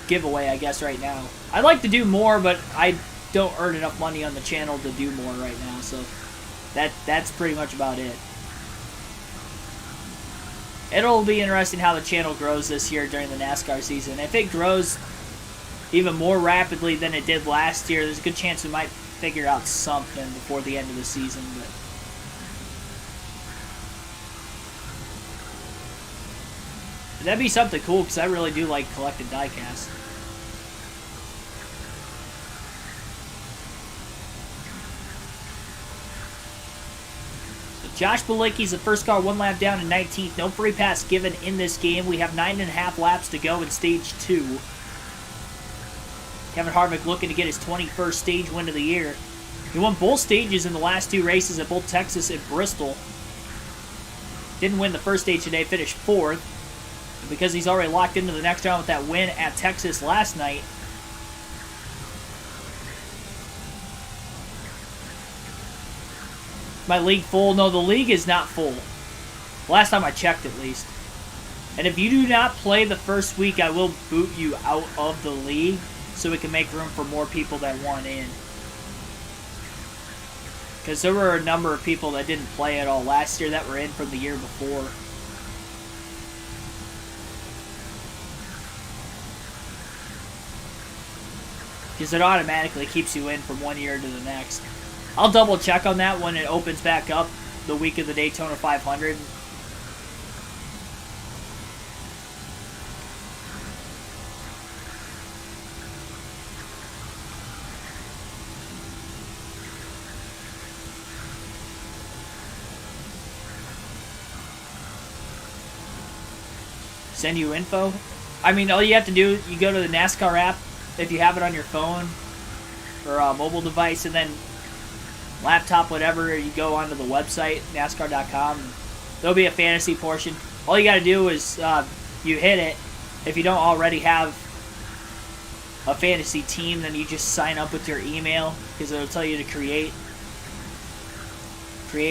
giveaway, I guess, right now. I'd like to do more, but I don't earn enough money on the channel to do more right now, so that's pretty much about it. It'll be interesting how the channel grows this year during the NASCAR season. If it grows even more rapidly than it did last year, there's a good chance we might figure out something before the end of the season, but that'd be something cool, because I really do like collecting die-casts. So Josh Bilicki's the first car, 1 lap down in 19th. No free pass given in this game. We have 9.5 laps to go in Stage 2. Kevin Harvick looking to get his 21st stage win of the year. He won both stages in the last 2 races at both Texas and Bristol. Didn't win the first stage today, finished 4th. Because he's already locked into the next round with that win at Texas last night. My league full? No, the league is not full. Last time I checked, at least. And if you do not play the first week, I will boot you out of the league so we can make room for more people that want in. Because there were a number of people that didn't play at all last year that were in from the year before. Because it automatically keeps you in from one year to the next. I'll double check on that when it opens back up the week of the Daytona 500. Send you info? I mean, all you have to do, you go to the NASCAR app, if you have it on your phone or a mobile device, and then laptop, whatever, you go onto the website, NASCAR.com. There'll be a fantasy portion. All you got to do is you hit it. If you don't already have a fantasy team, then you just sign up with your email, because it'll tell you to create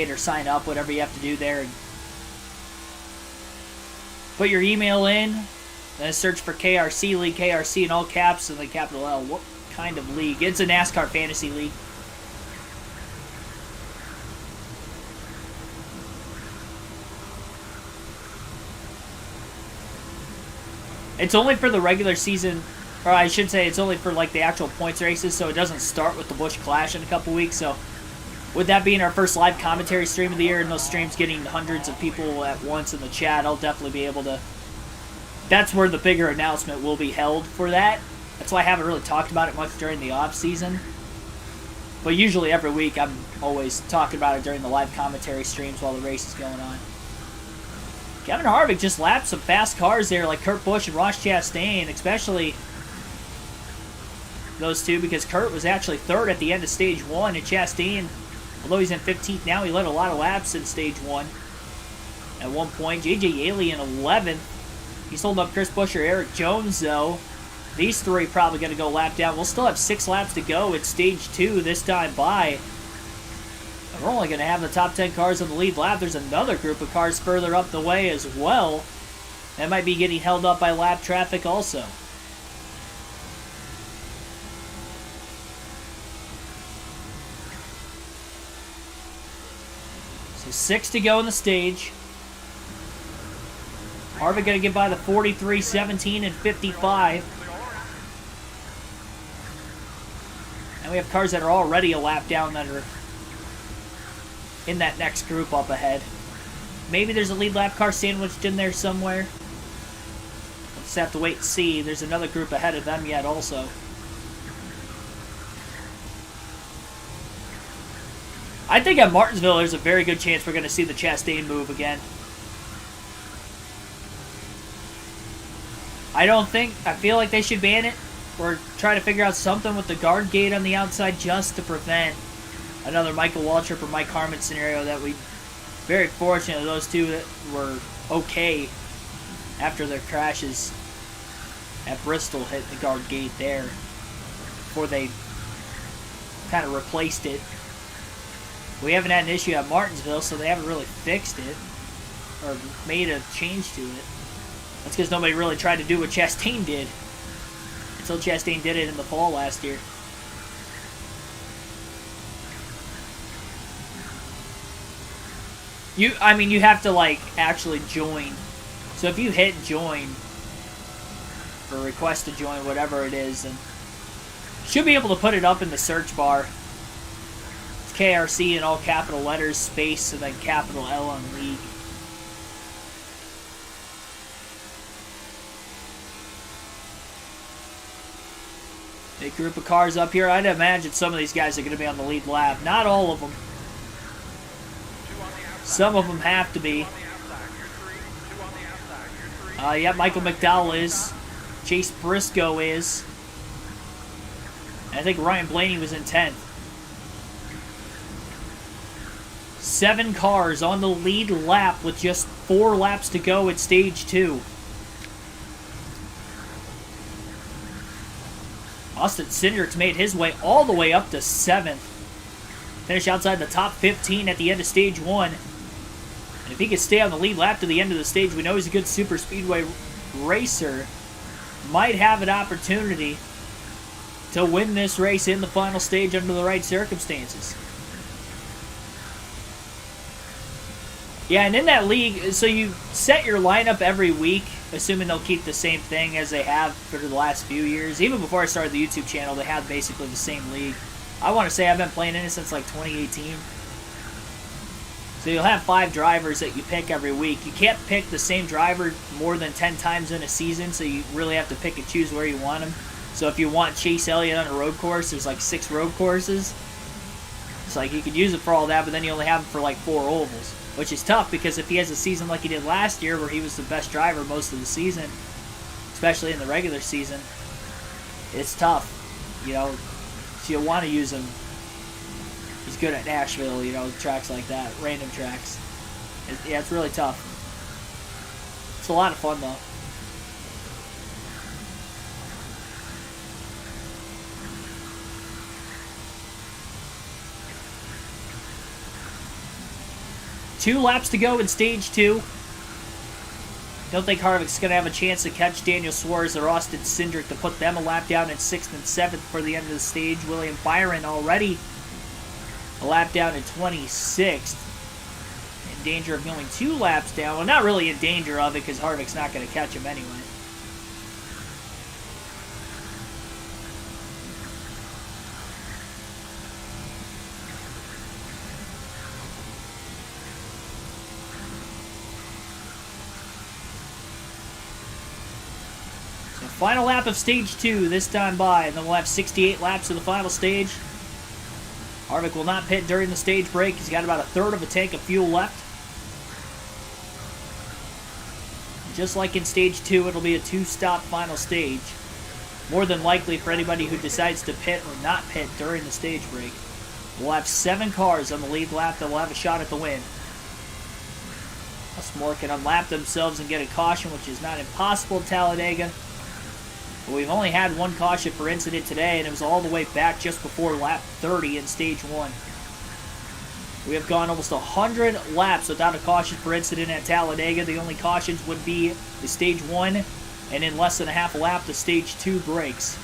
or sign up, whatever you have to do there. And put your email in, then search for KRC League, KRC in all caps, and then capital L. What kind of league? It's a NASCAR fantasy league. It's only for the regular season, or I should say it's only for like the actual points races, so it doesn't start with the Busch Clash in a couple weeks. So with that being our first live commentary stream of the year, and those streams getting hundreds of people at once in the chat, I'll definitely be able to... That's where the bigger announcement will be held for that. That's why I haven't really talked about it much during the off-season. But usually every week I'm always talking about it during the live commentary streams while the race is going on. Kevin Harvick just lapped some fast cars there, like Kurt Busch and Ross Chastain, especially those two, because Kurt was actually third at the end of Stage 1, and Chastain, although he's in 15th now, he led a lot of laps in Stage 1. At one point, J.J. Yaley in 11th. He's holding up Chris Buescher, Eric Jones, though. These three probably going to go lap down. We'll still have 6 laps to go at Stage 2 this time by. And we're only going to have the top 10 cars on the lead lap. There's another group of cars further up the way as well. That might be getting held up by lap traffic also. So 6 to go in the stage. Harvick going to get by the 43, 17, and 55. And we have cars that are already a lap down that are in that next group up ahead. Maybe there's a lead lap car sandwiched in there somewhere. We'll just have to wait and see. There's another group ahead of them yet also. I think at Martinsville there's a very good chance we're going to see the Chastain move again. I feel like they should ban it or try to figure out something with the guard gate on the outside just to prevent another Michael Waltrip or Mike Harmon scenario. That we very fortunate those two that were okay after their crashes at Bristol hit the guard gate there before they kind of replaced it. We haven't had an issue at Martinsville, so they haven't really fixed it or made a change to it. That's because nobody really tried to do what Chastain did until Chastain did it in the fall last year. You have to like actually join. So if you hit join or request to join, whatever it is, then you should be able to put it up in the search bar. It's KRC in all capital letters, space, and then capital L on league. Big group of cars up here. I'd imagine some of these guys are going to be on the lead lap. Not all of them. Some of them have to be. Yeah, Michael McDowell is. Chase Briscoe is. And I think Ryan Blaney was in 10th. 7 cars on the lead lap with just 4 laps to go at Stage 2. Austin Cindric's made his way all the way up to 7th. Finish outside the top 15 at the end of Stage 1. And if he could stay on the lead lap to the end of the stage, we know he's a good super speedway racer. Might have an opportunity to win this race in the final stage under the right circumstances. Yeah, and in that league, so you set your lineup every week, assuming they'll keep the same thing as they have for the last few years. Even before I started the YouTube channel, they had basically the same league. I want to say I've been playing in it since like 2018. So you'll have 5 drivers that you pick every week. You can't pick the same driver more than 10 times in a season, so you really have to pick and choose where you want them. So if you want Chase Elliott on a road course, there's like 6 road courses. It's like you could use it for all that, but then you only have him for like 4 ovals. Which is tough, because if he has a season like he did last year, where he was the best driver most of the season, especially in the regular season, it's tough. You know, so you'll want to use him. He's good at Nashville, you know, tracks like that, random tracks. Yeah, it's really tough. It's a lot of fun, though. 2 laps to go in stage 2. Don't think Harvick's going to have a chance to catch Daniel Suarez or Austin Cindric to put them a lap down in 6th and 7th for the end of the stage. William Byron already a lap down in 26th. In danger of going 2 laps down. Well, not really in danger of it because Harvick's not going to catch him anyway. Final lap of stage 2 this time by, and then we'll have 68 laps of the final stage. Harvick will not pit during the stage break. He's got about a third of a tank of fuel left. Just like in stage 2, it'll be a 2-stop final stage. More than likely for anybody who decides to pit or not pit during the stage break. We'll have 7 cars on the lead lap that will have a shot at the win. Us more can unlap themselves and get a caution, which is not impossible at Talladega. But we've only had 1 caution per incident today, and it was all the way back just before lap 30 in stage 1. We have gone almost 100 laps without a caution per incident at Talladega. The only cautions would be the stage 1, and in less than a half a lap, the stage 2 breaks.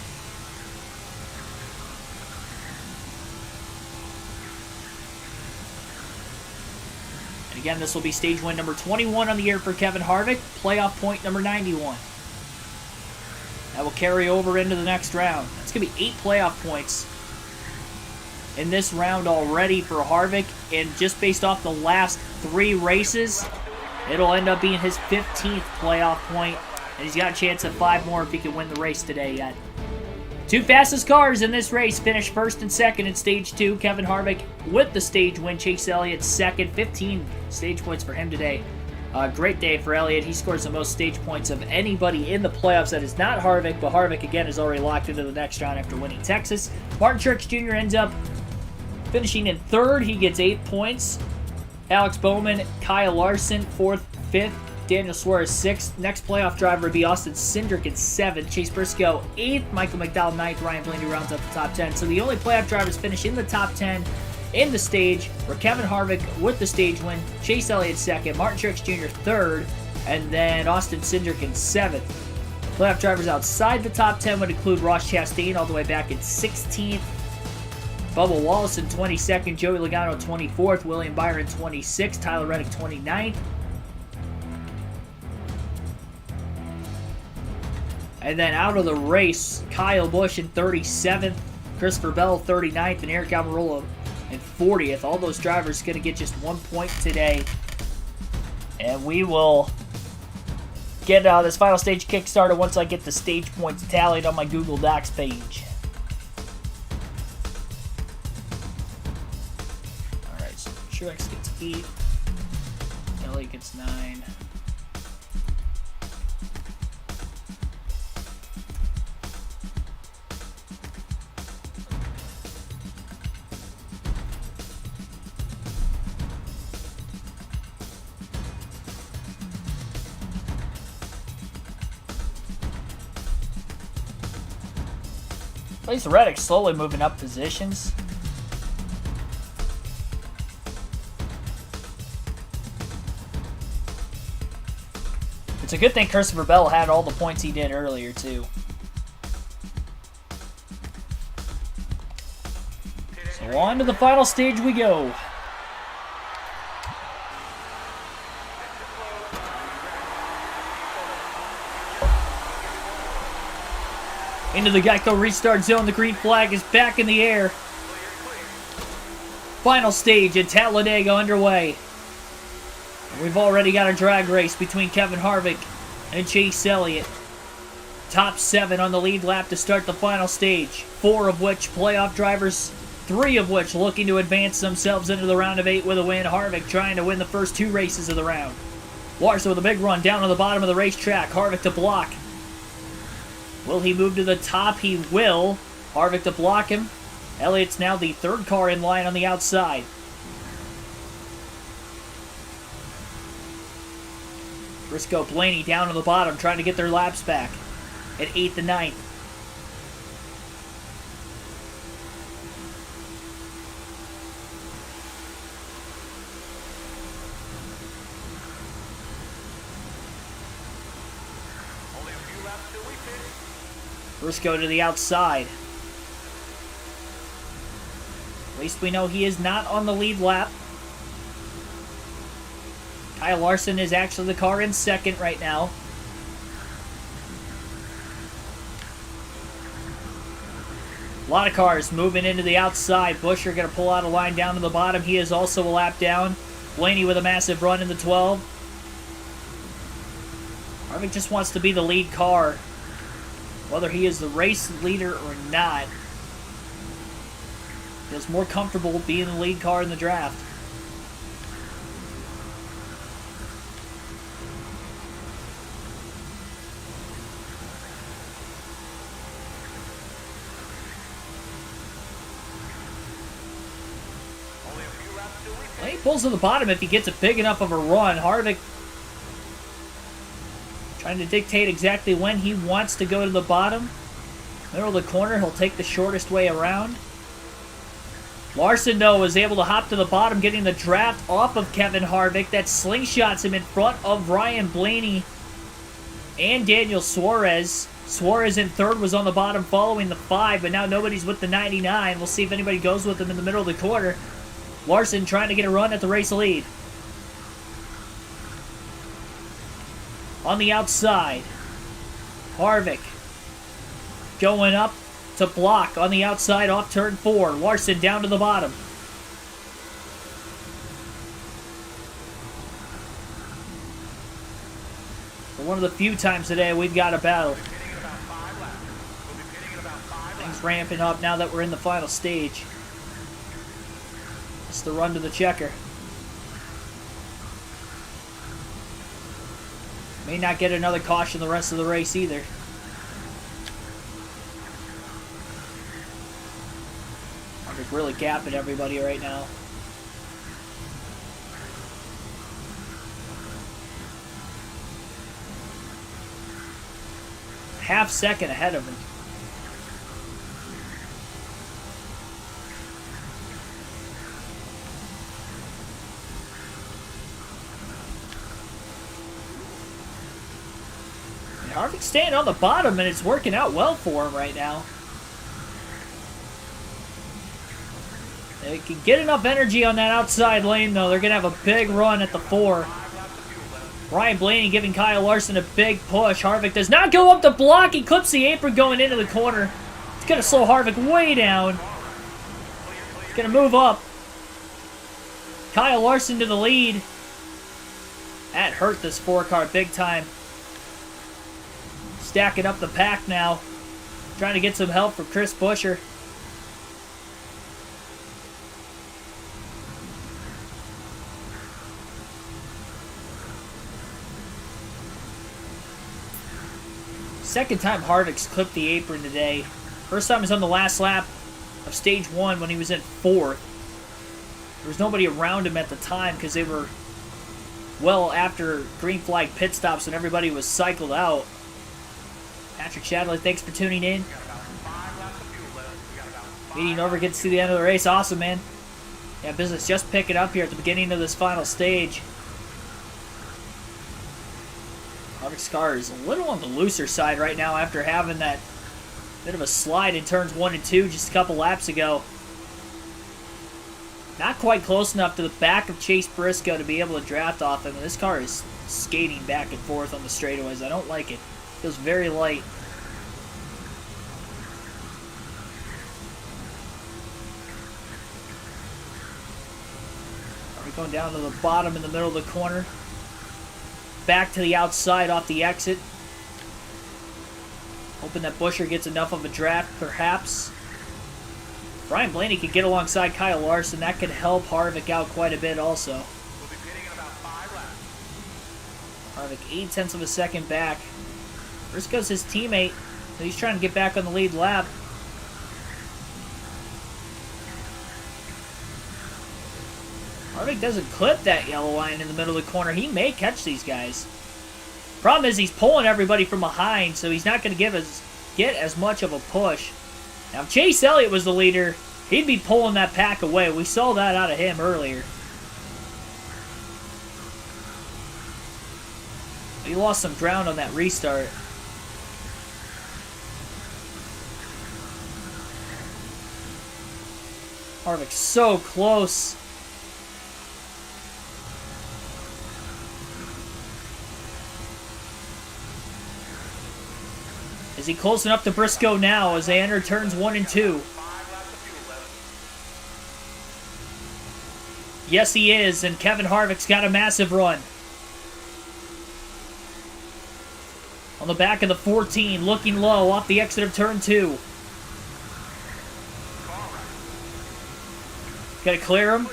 And again, this will be stage 1 number 21 on the year for Kevin Harvick, playoff point number 91. That will carry over into the next round. That's going to be 8 playoff points in this round already for Harvick. And just based off the last 3 races, it'll end up being his 15th playoff point. And he's got a chance at 5 more if he can win the race today yet. 2 fastest cars in this race finished 1st and 2nd in stage 2. Kevin Harvick with the stage win. Chase Elliott 2nd. 15 stage points for him today. Great day for Elliott. He scores the most stage points of anybody in the playoffs. That is not Harvick, but Harvick again is already locked into the next round after winning Texas. Martin Truex Jr. ends up finishing in 3rd. He gets 8 points. Alex Bowman, Kyle Larson, 4th, 5th. Daniel Suarez, 6th. Next playoff driver would be Austin Cindric in 7th. Chase Briscoe, 8th. Michael McDowell, 9th. Ryan Blaney rounds up the top 10. So the only playoff drivers finish in the top 10 in the stage were Kevin Harvick with the stage win, Chase Elliott 2nd, Martin Truex Jr. 3rd, and then Austin Cindric in 7th. Playoff drivers outside the top 10 would include Ross Chastain all the way back in 16th, Bubba Wallace in 22nd, Joey Logano 24th, William Byron 26th, Tyler Reddick 29th. And then out of the race, Kyle Busch in 37th, Christopher Bell 39th, and Eric Almirola in 40th. All those drivers going to get just 1 point today. And we will get this final stage kick-started once I get the stage points tallied on my Google Docs page. Alright, so Truex gets 8. Elliott gets 9. At least Reddick's slowly moving up positions. It's a good thing Christopher Bell had all the points he did earlier, too. So on to the final stage we go. Into the Geico restart zone. The green flag is back in the air. Final stage at Talladega underway. And we've already got a drag race between Kevin Harvick and Chase Elliott. Top 7 on the lead lap to start the final stage. 4 of which playoff drivers, 3 of which looking to advance themselves into the round of 8 with a win. Harvick trying to win the first 2 races of the round. Larson with a big run down on the bottom of the racetrack. Harvick to block. Will he move to the top? He will. Harvick to block him. Elliott's now the 3rd car in line on the outside. Briscoe, Blaney down on the bottom trying to get their laps back at 8th and 9th. laps till we pit. Briscoe to the outside. At least we know he is not on the lead lap. Kyle Larson is actually the car in second right now. A lot of cars moving into the outside. Buescher going to pull out a line down to the bottom. He is also a lap down. Blaney with a massive run in the 12. Harvick just wants to be the lead car, whether he is the race leader or not. Feels more comfortable being the lead car in the draft. Only a few laps till we pit. Well, he pulls to the bottom if he gets a big enough of a run. Harvick trying to dictate exactly when he wants to go to the bottom. Middle of the corner, he'll take the shortest way around. Larson, though, was able to hop to the bottom, getting the draft off of Kevin Harvick. That slingshots him in front of Ryan Blaney and Daniel Suarez. Suarez in third was on the bottom following the 5, but now nobody's with the 99. We'll see if anybody goes with him in the middle of the corner. Larson trying to get a run at the race lead. On the outside, Harvick going up to block on the outside off turn 4. Larson down to the bottom. For one of the few times today we've got a battle. Pitting in about 5 laps. We'll be pitting in about 5 laps. Things ramping up now that we're in the final stage. It's the run to the checker. May not get another caution the rest of the race either. Harvick really gapping everybody right now. Half second ahead of him. Harvick's staying on the bottom, and it's working out well for him right now. They can get enough energy on that outside lane, though. They're going to have a big run at the 4. Ryan Blaney giving Kyle Larson a big push. Harvick does not go up the block. He clips the apron going into the corner. It's going to slow Harvick way down. It's going to move up. Kyle Larson to the lead. That hurt this 4 car big time. Stacking up the pack now. Trying to get some help from Chris Buescher. Second time Harvick's clipped the apron today. First time was on the last lap of stage 1 when he was in 4th. There was nobody around him at the time because they were well after green flag pit stops when everybody was cycled out. Patrick Shadley, thanks for tuning in. Meeting over, get to see the end of the race. Awesome, man. Yeah, business just picking up here at the beginning of this final stage. Harvick's car is a little on the looser side right now after having that bit of a slide in turns 1 and 2 just a couple laps ago. Not quite close enough to the back of Chase Briscoe to be able to draft off him. And this car is skating back and forth on the straightaways. I don't like it. Feels very light. Harvick going down to the bottom in the middle of the corner. Back to the outside off the exit. Hoping that Buescher gets enough of a draft, perhaps. Ryan Blaney could get alongside Kyle Larson. That could help Harvick out quite a bit also. We'll be pitting in about 5 laps. Harvick 0.8 of a second back. Briscoe's his teammate, so he's trying to get back on the lead lap. Harvick doesn't clip that yellow line in the middle of the corner. He may catch these guys. Problem is he's pulling everybody from behind, so he's not going to get as much of a push. Now, if Chase Elliott was the leader, he'd be pulling that pack away. We saw that out of him earlier. He lost some ground on that restart. Harvick's so close. Is he close enough to Briscoe now as they enter turns 1 and 2? 5 laps of fuel left. Yes, he is, and Kevin Harvick's got a massive run. On the back of the 14, looking low off the exit of turn 2. Got to clear him.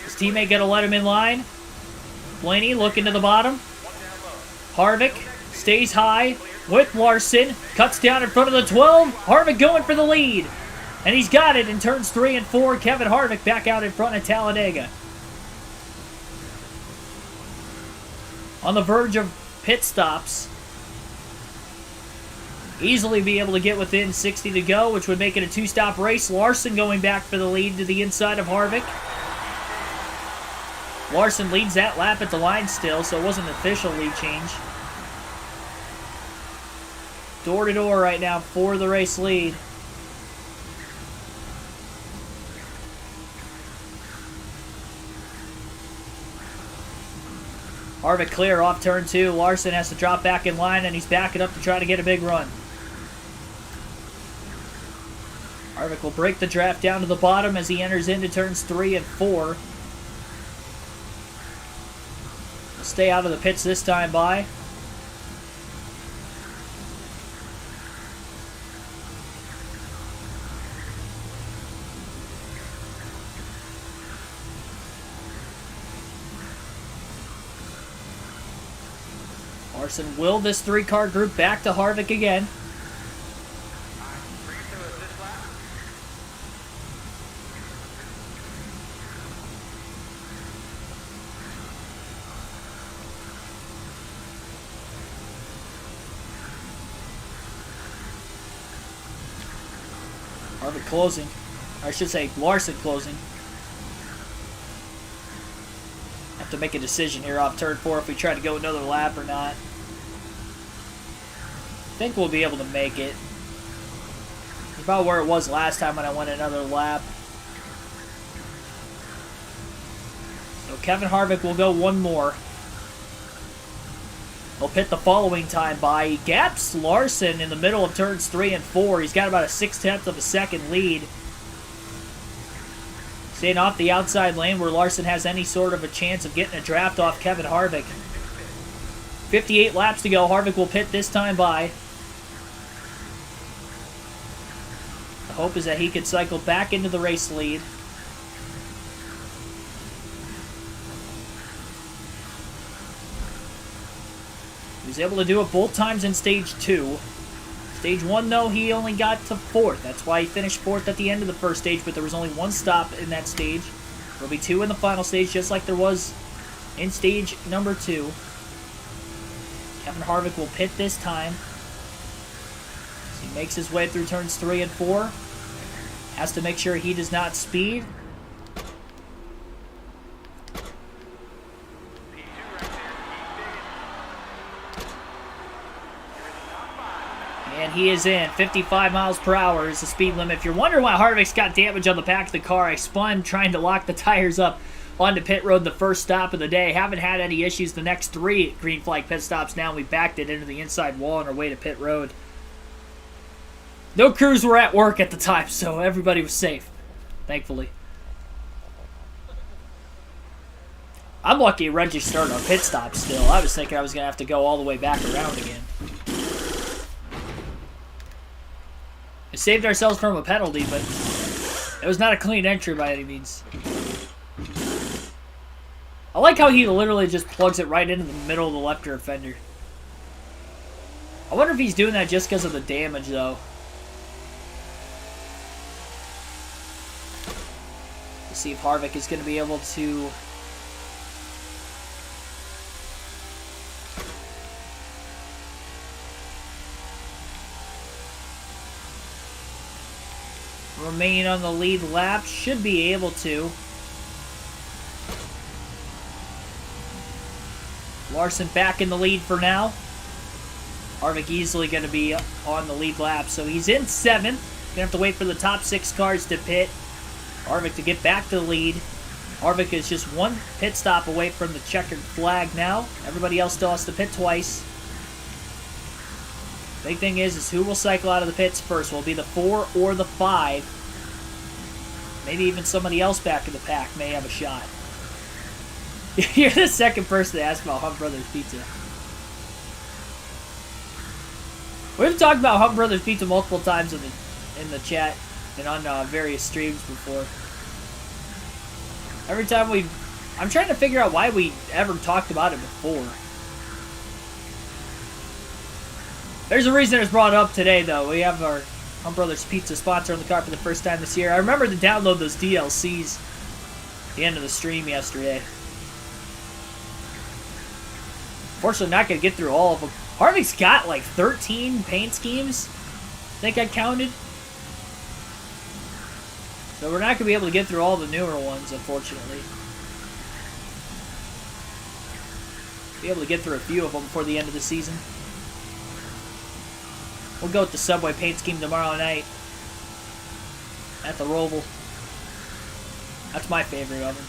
His teammate got to let him in line. Blaney looking to the bottom. Harvick stays high with Larson. Cuts down in front of the 12. Harvick going for the lead. And he's got it in turns 3 and 4. Kevin Harvick back out in front of Talladega. On the verge of pit stops. Easily be able to get within 60 to go, which would make it a 2-stop race. Larson going back for the lead to the inside of Harvick. Larson leads that lap at the line still, so it wasn't an official lead change. Door to door right now for the race lead. Harvick clear off turn 2. Larson has to drop back in line, and he's backing up to try to get a big run. Harvick will break the draft down to the bottom as he enters into turns 3 and 4. He'll stay out of the pits this time by. Larson will this 3-car group back to Harvick again. Bring it to us this lap. Harvick closing. Or I should say Larson closing. Have to make a decision here off turn 4 if we try to go another lap or not. I think we'll be able to make it. It's about where it was last time when I went another lap. So Kevin Harvick will go one more. He'll pit the following time by. He gaps Larson in the middle of turns 3 and 4. He's got about a 0.6 of a second lead. Staying off the outside lane where Larson has any sort of a chance of getting a draft off Kevin Harvick. 58 laps to go. Harvick will pit this time by. The hope is that he could cycle back into the race lead. He was able to do it both times in Stage 2. Stage 1, though, he only got to 4th. That's why he finished 4th at the end of the first stage, but there was only 1 stop in that stage. There'll be 2 in the final stage, just like there was in stage number 2. Kevin Harvick will pit this time. As he makes his way through turns 3 and 4. Has to make sure he does not speed. And he is in. 55 miles per hour is the speed limit. If you're wondering why Harvick's got damage on the back of the car, I spun trying to lock the tires up onto pit road the first stop of the day. Haven't had any issues the next 3 green flag pit stops now. We backed it into the inside wall on our way to pit road. No crews were at work at the time, so everybody was safe, thankfully. I'm lucky Reggie started on pit stop still. I was thinking I was going to have to go all the way back around again. We saved ourselves from a penalty, but it was not a clean entry by any means. I like how he literally just plugs it right into the middle of the left rear fender. I wonder if he's doing that just because of the damage, though. Let's see if Harvick is going to be able to... remain on the lead lap. Should be able to. Larson back in the lead for now. Harvick easily going to be on the lead lap. So he's in 7th. Going to have to wait for the top 6 cars to pit. Harvick to get back to the lead. Harvick is just one pit stop away from the checkered flag now. Everybody else still has to pit twice. Big thing is who will cycle out of the pits first. Will it be the 4 or the 5? Maybe even somebody else back in the pack may have a shot. You're the second person to ask about Hunt Brothers Pizza. We've talked about Hunt Brothers Pizza multiple times in the chat and on various streams before. Every time I'm trying to figure out why we ever talked about it before. There's a reason it's brought up today, though. We have our Hunt Brothers Pizza sponsor on the car for the first time this year. I remember to download those DLCs at the end of the stream yesterday. Fortunately, not going to get through all of them. Harvick's got like 13 paint schemes. I think I counted. So we're not going to be able to get through all the newer ones, unfortunately. Be able to get through a few of them before the end of the season. We'll go with the Subway paint scheme tomorrow night at the Roval. That's my favorite of them.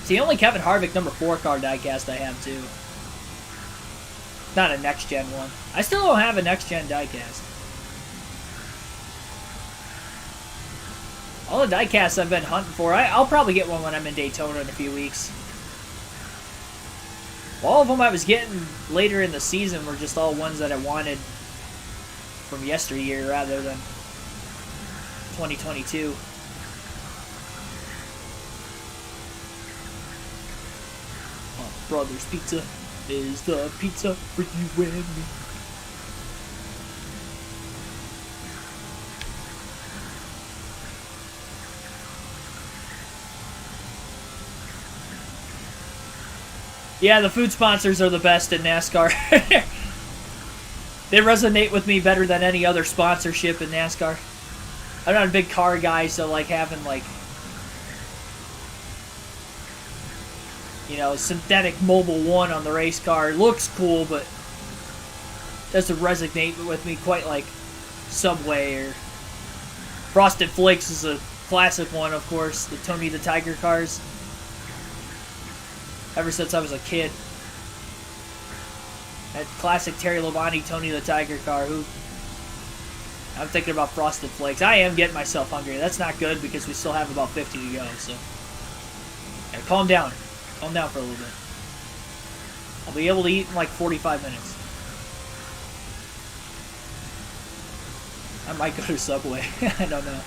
It's the only Kevin Harvick number 4 car diecast I have, too. Not a next-gen one. I still don't have a next-gen diecast. All the diecasts I've been hunting for, I'll probably get one when I'm in Daytona in a few weeks. All of them I was getting later in the season were just all ones that I wanted from yesteryear rather than 2022. Brothers Pizza is the pizza for you and me. Yeah, the food sponsors are the best in NASCAR. They resonate with me better than any other sponsorship in NASCAR. I'm not a big car guy, so like having like, you know, synthetic Mobil 1 on the race car looks cool, but doesn't resonate with me quite like Subway or Frosted Flakes is a classic one, of course. The Tony the Tiger cars. Ever since I was a kid. That classic Terry Labonte Tony the Tiger car. Who I'm thinking about Frosted Flakes. I am getting myself hungry. That's not good because we still have about 50 to go. So, yeah, calm down. Calm down for a little bit. I'll be able to eat in like 45 minutes. I might go to Subway. I don't know.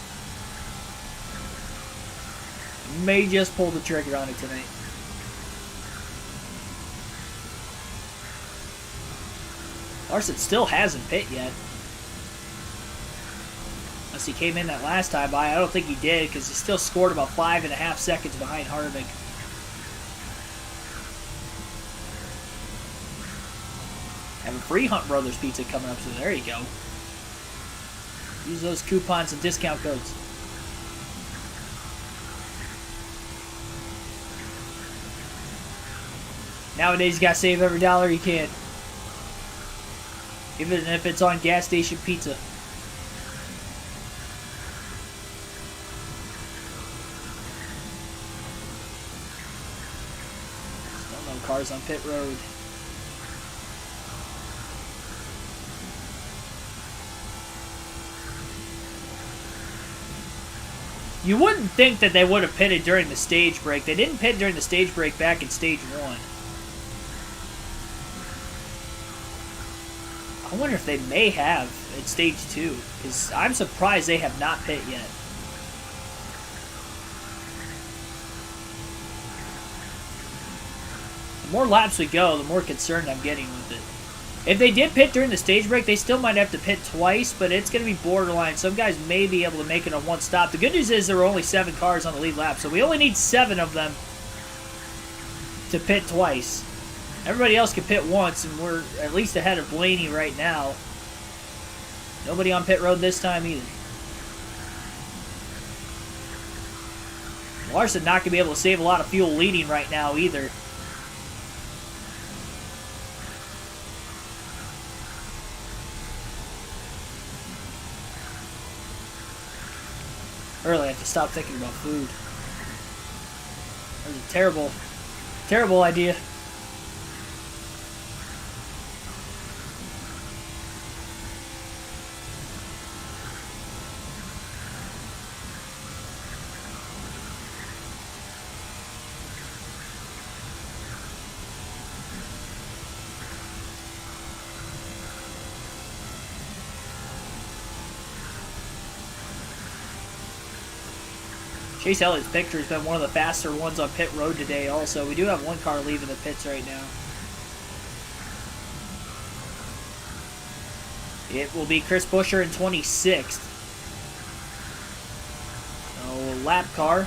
May just pull the trigger on it tonight. Larson still hasn't pit yet. Unless he came in that last time by. I don't think he did because he still scored about 5.5 seconds behind Harvick. Have a free Hunt Brothers Pizza coming up, so there you go. Use those coupons and discount codes. Nowadays, you gotta save every dollar you can. Even if it's on gas station pizza. Still no cars on pit road. You wouldn't think that they would have pitted during the stage break. They didn't pit during the stage break back in stage 1. I wonder if they may have in stage 2, because I'm surprised they have not pit yet. The more laps we go, the more concerned I'm getting with it. If they did pit during the stage break, they still might have to pit twice, but it's going to be borderline. Some guys may be able to make it on one stop. The good news is there were only 7 cars on the lead lap, so we only need 7 of them to pit twice. Everybody else can pit once, and we're at least ahead of Blaney right now. Nobody on pit road this time either. Larson not going to be able to save a lot of fuel leading right now either. I really have to stop thinking about food. That was a terrible, terrible idea. Chase Elliott's picture has been one of the faster ones on pit road today also. We do have one car leaving the pits right now. It will be Chris Buescher in 26th. So, lap car.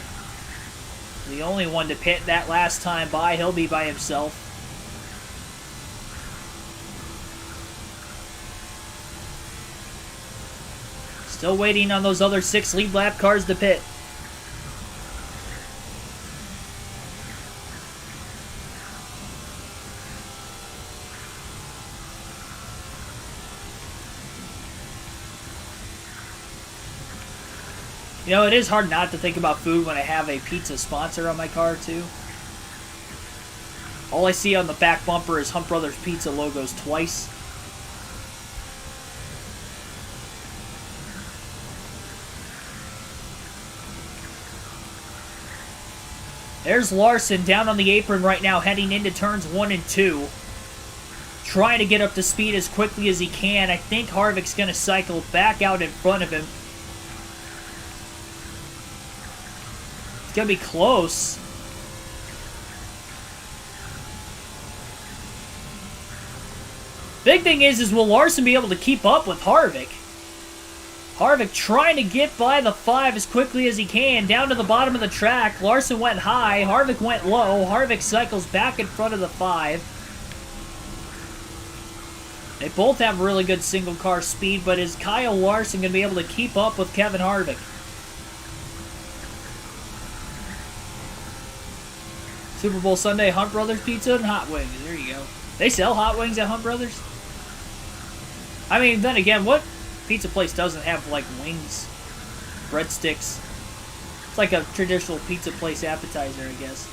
The only one to pit that last time by. He'll be by himself. Still waiting on those other 6 lead lap cars to pit. You know, it is hard not to think about food when I have a pizza sponsor on my car, too. All I see on the back bumper is Hunt Brothers Pizza logos twice. There's Larson down on the apron right now, heading into turns 1 and 2. Trying to get up to speed as quickly as he can. I think Harvick's going to cycle back out in front of him. It's going to be close. Big thing is will Larson be able to keep up with Harvick? Harvick trying to get by the 5 as quickly as he can. Down to the bottom of the track. Larson went high. Harvick went low. Harvick cycles back in front of the 5. They both have really good single car speed, but is Kyle Larson going to be able to keep up with Kevin Harvick? Super Bowl Sunday, Hunt Brothers Pizza and Hot Wings. There you go. They sell Hot Wings at Hunt Brothers? I mean, then again, what pizza place doesn't have, like, wings, breadsticks? It's like a traditional pizza place appetizer, I guess.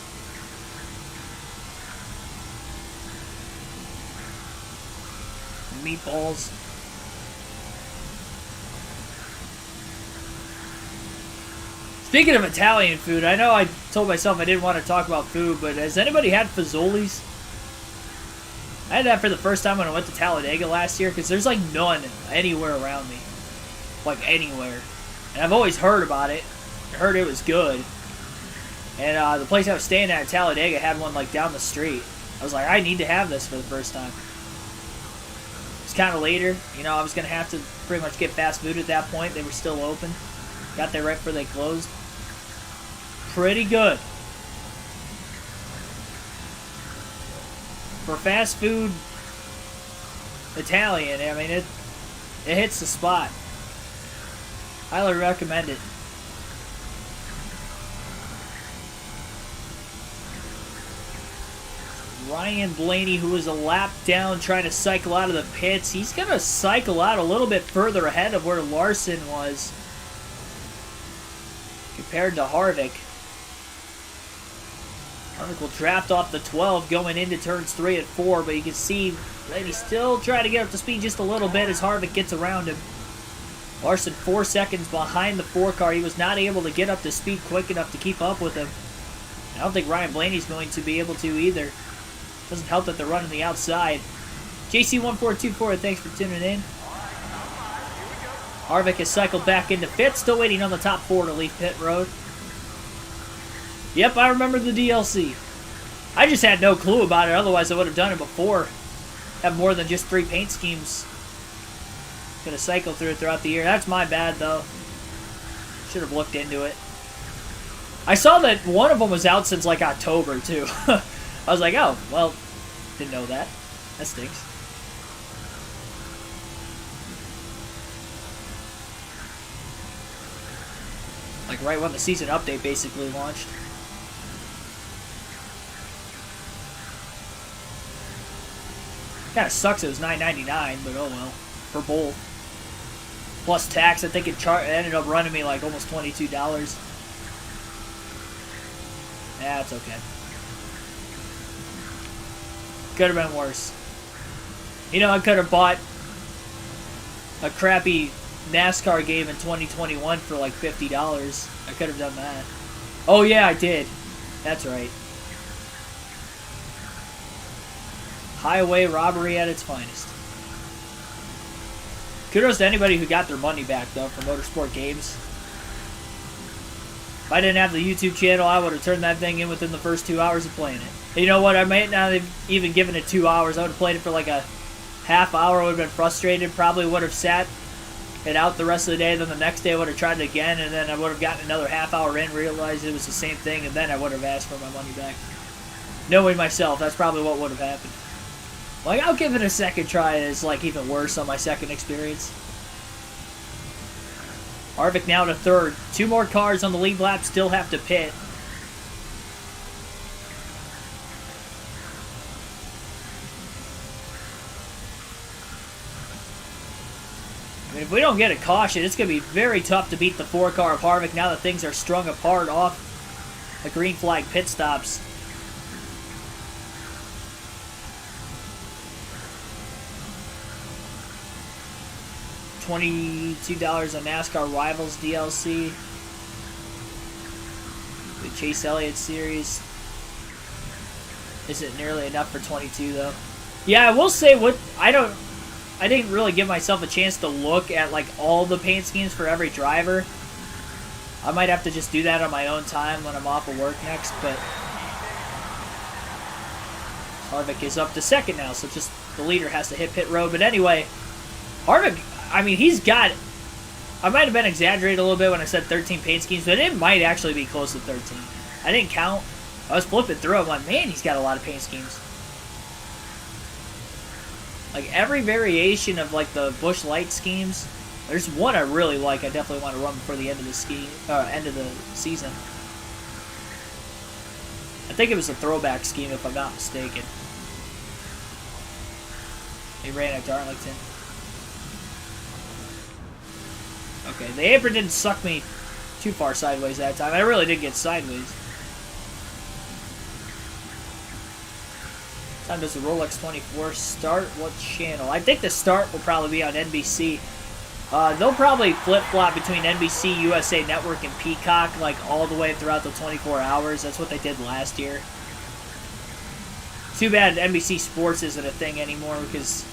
Meatballs. Speaking of Italian food, I know I told myself I didn't want to talk about food, but has anybody had Fazoli's? I had that for the first time when I went to Talladega last year, because there's like none anywhere around me. Like anywhere. And I've always heard about it. I heard it was good. And the place I was staying at in Talladega had one like down the street. I was like, I need to have this for the first time. It's kind of later. You know, I was going to have to pretty much get fast food at that point. They were still open. Got there right before they closed. Pretty good. For fast food Italian, I mean, it hits the spot. Highly recommend it. Ryan Blaney, who is a lap down trying to cycle out of the pits. He's going to cycle out a little bit further ahead of where Larson was compared to Harvick. Harvick will draft off the 12 going into turns 3 and 4, but you can see that he's still trying to get up to speed just a little bit as Harvick gets around him. Larson 4 seconds behind the 4 car. He was not able to get up to speed quick enough to keep up with him. I don't think Ryan Blaney's going to be able to either. Doesn't help that they're running the outside. JC1424, thanks for tuning in. Harvick has cycled back into pit, still waiting on the top 4 to leave pit road. Yep, I remember the DLC. I just had no clue about it, otherwise I would have done it before. Have more than just 3 paint schemes. Gonna cycle through it throughout the year. That's my bad, though. Should have looked into it. I saw that one of them was out since, like, October, too. I was like, oh, well, didn't know that. That stinks. Like, right when the season update basically launched. Kind of sucks it was $9.99, but oh well. For both. plus tax. I think it ended up running me like almost $22. Yeah, it's okay. Could have been worse. You know, I could have bought a crappy NASCAR game in 2021 for like $50. I could have done that. Oh yeah, I did. That's right. Highway robbery at its finest. Kudos to anybody who got their money back, though, for Motorsport Games. If I didn't have the YouTube channel, I would have turned that thing in within the first 2 hours of playing it. And you know what? I might not have even given it 2 hours. I would have played it for like a half hour. I would have been frustrated. Probably would have sat it out the rest of the day. Then the next day I would have tried it again. And then I would have gotten another half hour in, realized it was the same thing. And then I would have asked for my money back. Knowing myself, that's probably what would have happened. Like, I'll give it a second try. It's like even worse on my second experience. Harvick now to third. 2 more cars on the lead lap still have to pit. I mean, if we don't get a caution, it's going to be very tough to beat the 4 car of Harvick now that things are strung apart off the green flag pit stops. $22 on NASCAR Rivals DLC. The Chase Elliott series isn't nearly enough for 22 though. Yeah, I will say I didn't really give myself a chance to look at like all the paint schemes for every driver. I might have to just do that on my own time when I'm off of work next, but Harvick is up to second now, so just the leader has to hit pit road. But anyway, Harvick, I mean, he's got... I might have been exaggerating a little bit when I said 13 paint schemes, but it might actually be close to 13. I didn't count. I was flipping through. I'm like, man, he's got a lot of paint schemes. Like, every variation of, like, the Busch Light schemes, there's one I really like. I definitely want to run before the end of the end of the season. I think it was a throwback scheme, if I'm not mistaken. He ran at Darlington. Okay, the apron didn't suck me too far sideways that time. I really did get sideways. Time does the Rolex 24 start? What channel? I think the start will probably be on NBC. They'll probably flip-flop between NBC, USA Network, and Peacock, like, all the way throughout the 24 hours. That's what they did last year. Too bad NBC Sports isn't a thing anymore, because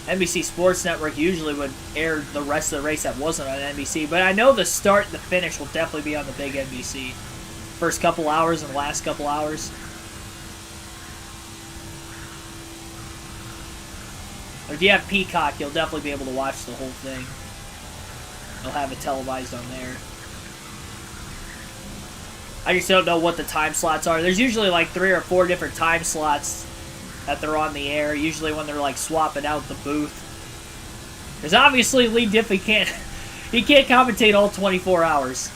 NBC Sports Network usually would air the rest of the race that wasn't on NBC. But I know the start and the finish will definitely be on the big NBC. First couple hours and the last couple hours. If you have Peacock, you'll definitely be able to watch the whole thing. They'll have it televised on there. I just don't know what the time slots are. There's usually like 3 or 4 different time slots that they're on the air, usually when they're like swapping out the booth. Because obviously Lee Diffie can't commentate all 24 hours.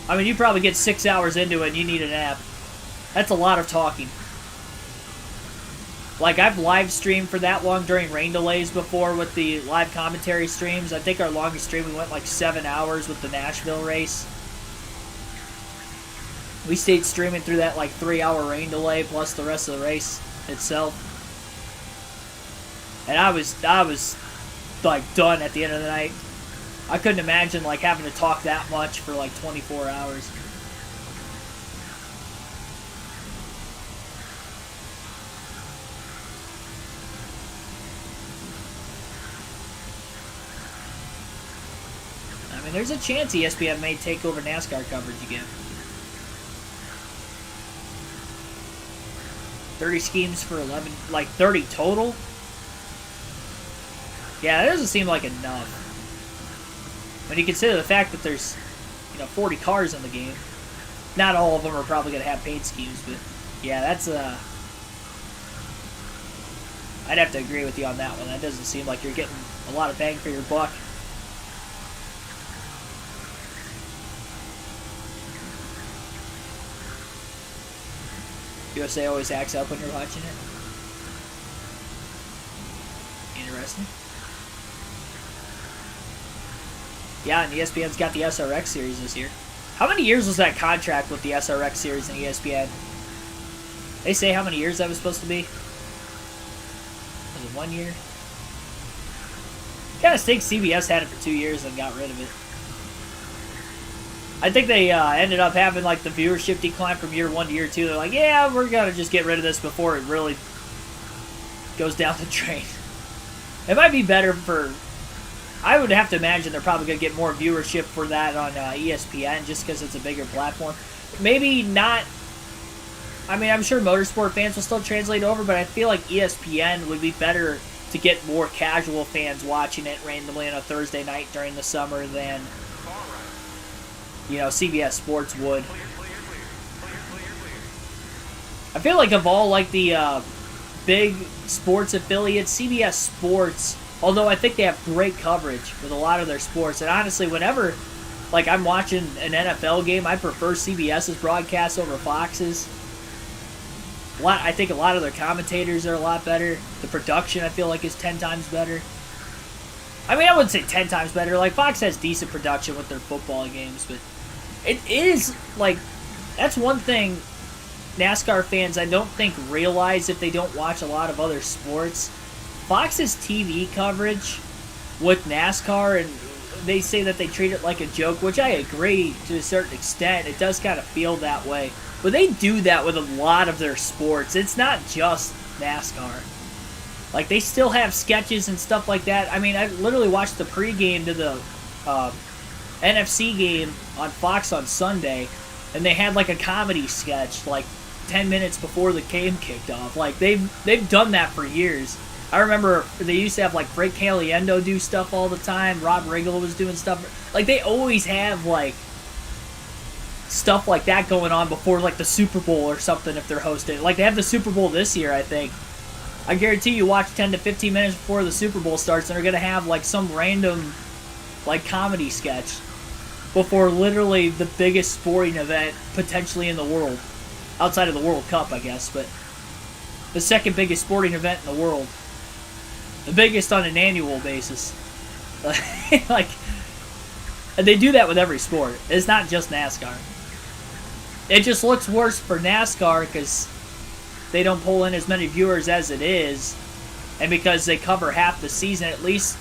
I mean, you probably get 6 hours into it and you need a nap. That's a lot of talking. Like, I've live streamed for that long during rain delays before with the live commentary streams. I think our longest stream, we went like 7 hours with the Nashville race. We stayed streaming through that like 3-hour rain delay plus the rest of the race itself. And I was like done at the end of the night. I couldn't imagine like having to talk that much for like 24 hours. I mean, there's a chance ESPN may take over NASCAR coverage again. 30 schemes for 11, like 30 total? Yeah, that doesn't seem like enough. When you consider the fact that there's, 40 cars in the game. Not all of them are probably going to have paint schemes, but yeah, that's I'd have to agree with you on that one. That doesn't seem like you're getting a lot of bang for your buck. USA always acts up when you're watching it. interesting. Yeah, and ESPN's got the SRX series this year. How many years was that contract with the SRX series and ESPN? They say how many years that was supposed to be? Was it 1 year? Kind of stinks CBS had it for 2 years and got rid of it. I think they ended up having like the viewership decline from year 1 to year 2. They're like, yeah, we're gonna just get rid of this before it really goes down the drain. It might be better for. I would have to imagine they're probably gonna get more viewership for that on ESPN just because it's a bigger platform. Maybe not. I mean, I'm sure motorsport fans will still translate over, but I feel like ESPN would be better to get more casual fans watching it randomly on a Thursday night during the summer than, you know, CBS Sports would. I feel like of all like the big sports affiliates, CBS Sports, although I think they have great coverage with a lot of their sports, and honestly, whenever like I'm watching an NFL game, I prefer CBS's broadcast over Fox's. I think a lot of their commentators are a lot better. The production, I feel like, is 10 times better. I mean, I wouldn't say 10 times better. Like, Fox has decent production with their football games, but it is, like, that's one thing NASCAR fans, I don't think, realize if they don't watch a lot of other sports. Fox's TV coverage with NASCAR, and they say that they treat it like a joke, which I agree to a certain extent. It does kind of feel that way. But they do that with a lot of their sports. It's not just NASCAR. Like, they still have sketches and stuff like that. I mean, I literally watched the pregame to the NFC game on Fox on Sunday, and they had, like, a comedy sketch, like, 10 minutes before the game kicked off. Like, they've done that for years. I remember they used to have, like, Frank Caliendo do stuff all the time. Rob Riggle was doing stuff. Like, they always have, like, stuff like that going on before, like, the Super Bowl or something if they're hosting. Like, they have the Super Bowl this year, I think. I guarantee you watch 10 to 15 minutes before the Super Bowl starts and they're going to have, like, some random, like, comedy sketch before literally the biggest sporting event potentially in the world. Outside of the World Cup, I guess, but the second biggest sporting event in the world. The biggest on an annual basis. Like, and they do that with every sport. It's not just NASCAR. It just looks worse for NASCAR because they don't pull in as many viewers as it is, and because they cover half the season, at least,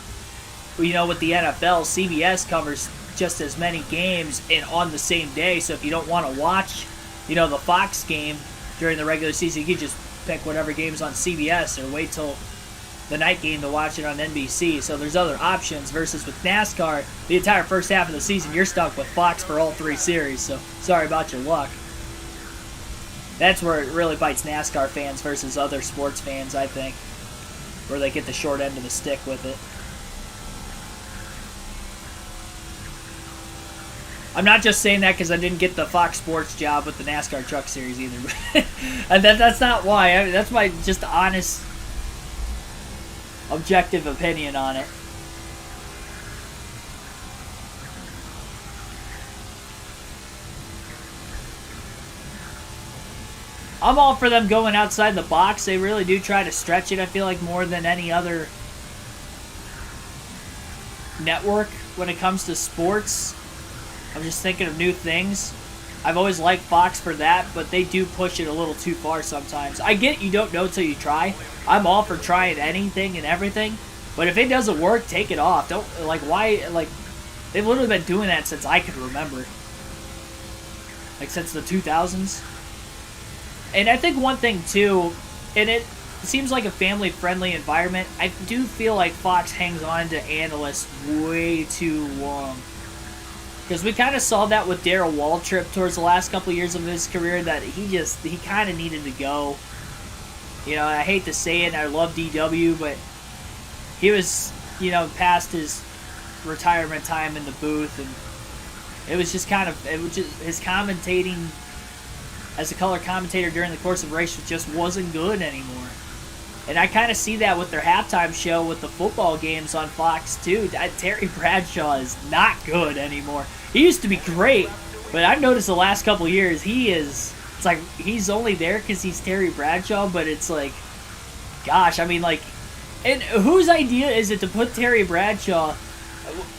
you know, with the NFL, CBS covers just as many games and on the same day, so if you don't want to watch, you know, the Fox game during the regular season, you can just pick whatever game's on CBS or wait till the night game to watch it on NBC, so there's other options, versus with NASCAR, the entire first half of the season, you're stuck with Fox for all 3 series, so sorry about your luck. That's where it really bites NASCAR fans versus other sports fans, I think, where they get the short end of the stick with it. I'm not just saying that because I didn't get the Fox Sports job with the NASCAR Truck Series either, and that's not why. I mean, that's my just honest, objective opinion on it. I'm all for them going outside the box. They really do try to stretch it, I feel like, more than any other network when it comes to sports. I'm just thinking of new things. I've always liked Fox for that, but they do push it a little too far sometimes. I get you don't know till you try. I'm all for trying anything and everything, but if it doesn't work, take it off. Don't, like, why, like, they've literally been doing that since I could remember. Like, since the 2000s. And I think one thing, too, and it seems like a family-friendly environment, I do feel like Fox hangs on to analysts way too long. Because we kind of saw that with Darrell Waltrip towards the last couple of years of his career, that he kind of needed to go. You know, I hate to say it, I love DW, but he was, you know, past his retirement time in the booth, and it was just kind of, it was just, his commentating as a color commentator during the course of the race just wasn't good anymore. And I kind of see that with their halftime show with the football games on Fox, too. Terry Bradshaw is not good anymore. He used to be great, but I've noticed the last couple of years, it's like, he's only there because he's Terry Bradshaw, but it's like, gosh, I mean, like, And whose idea is it to put Terry Bradshaw?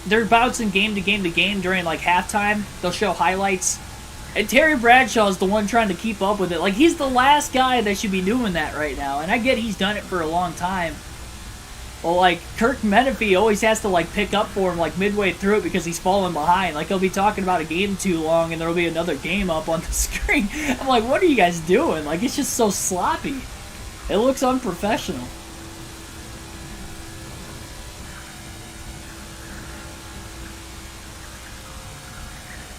They're bouncing game to game to game during like halftime. They'll show highlights. And Terry Bradshaw is the one trying to keep up with it. Like, he's the last guy that should be doing that right now. And I get he's done it for a long time. Well, like, Kirk Menefee always has to, like, pick up for him, like, midway through it because he's falling behind. Like, he'll be talking about a game too long and there'll be another game up on the screen. I'm like, what are you guys doing? Like, it's just so sloppy. It looks unprofessional.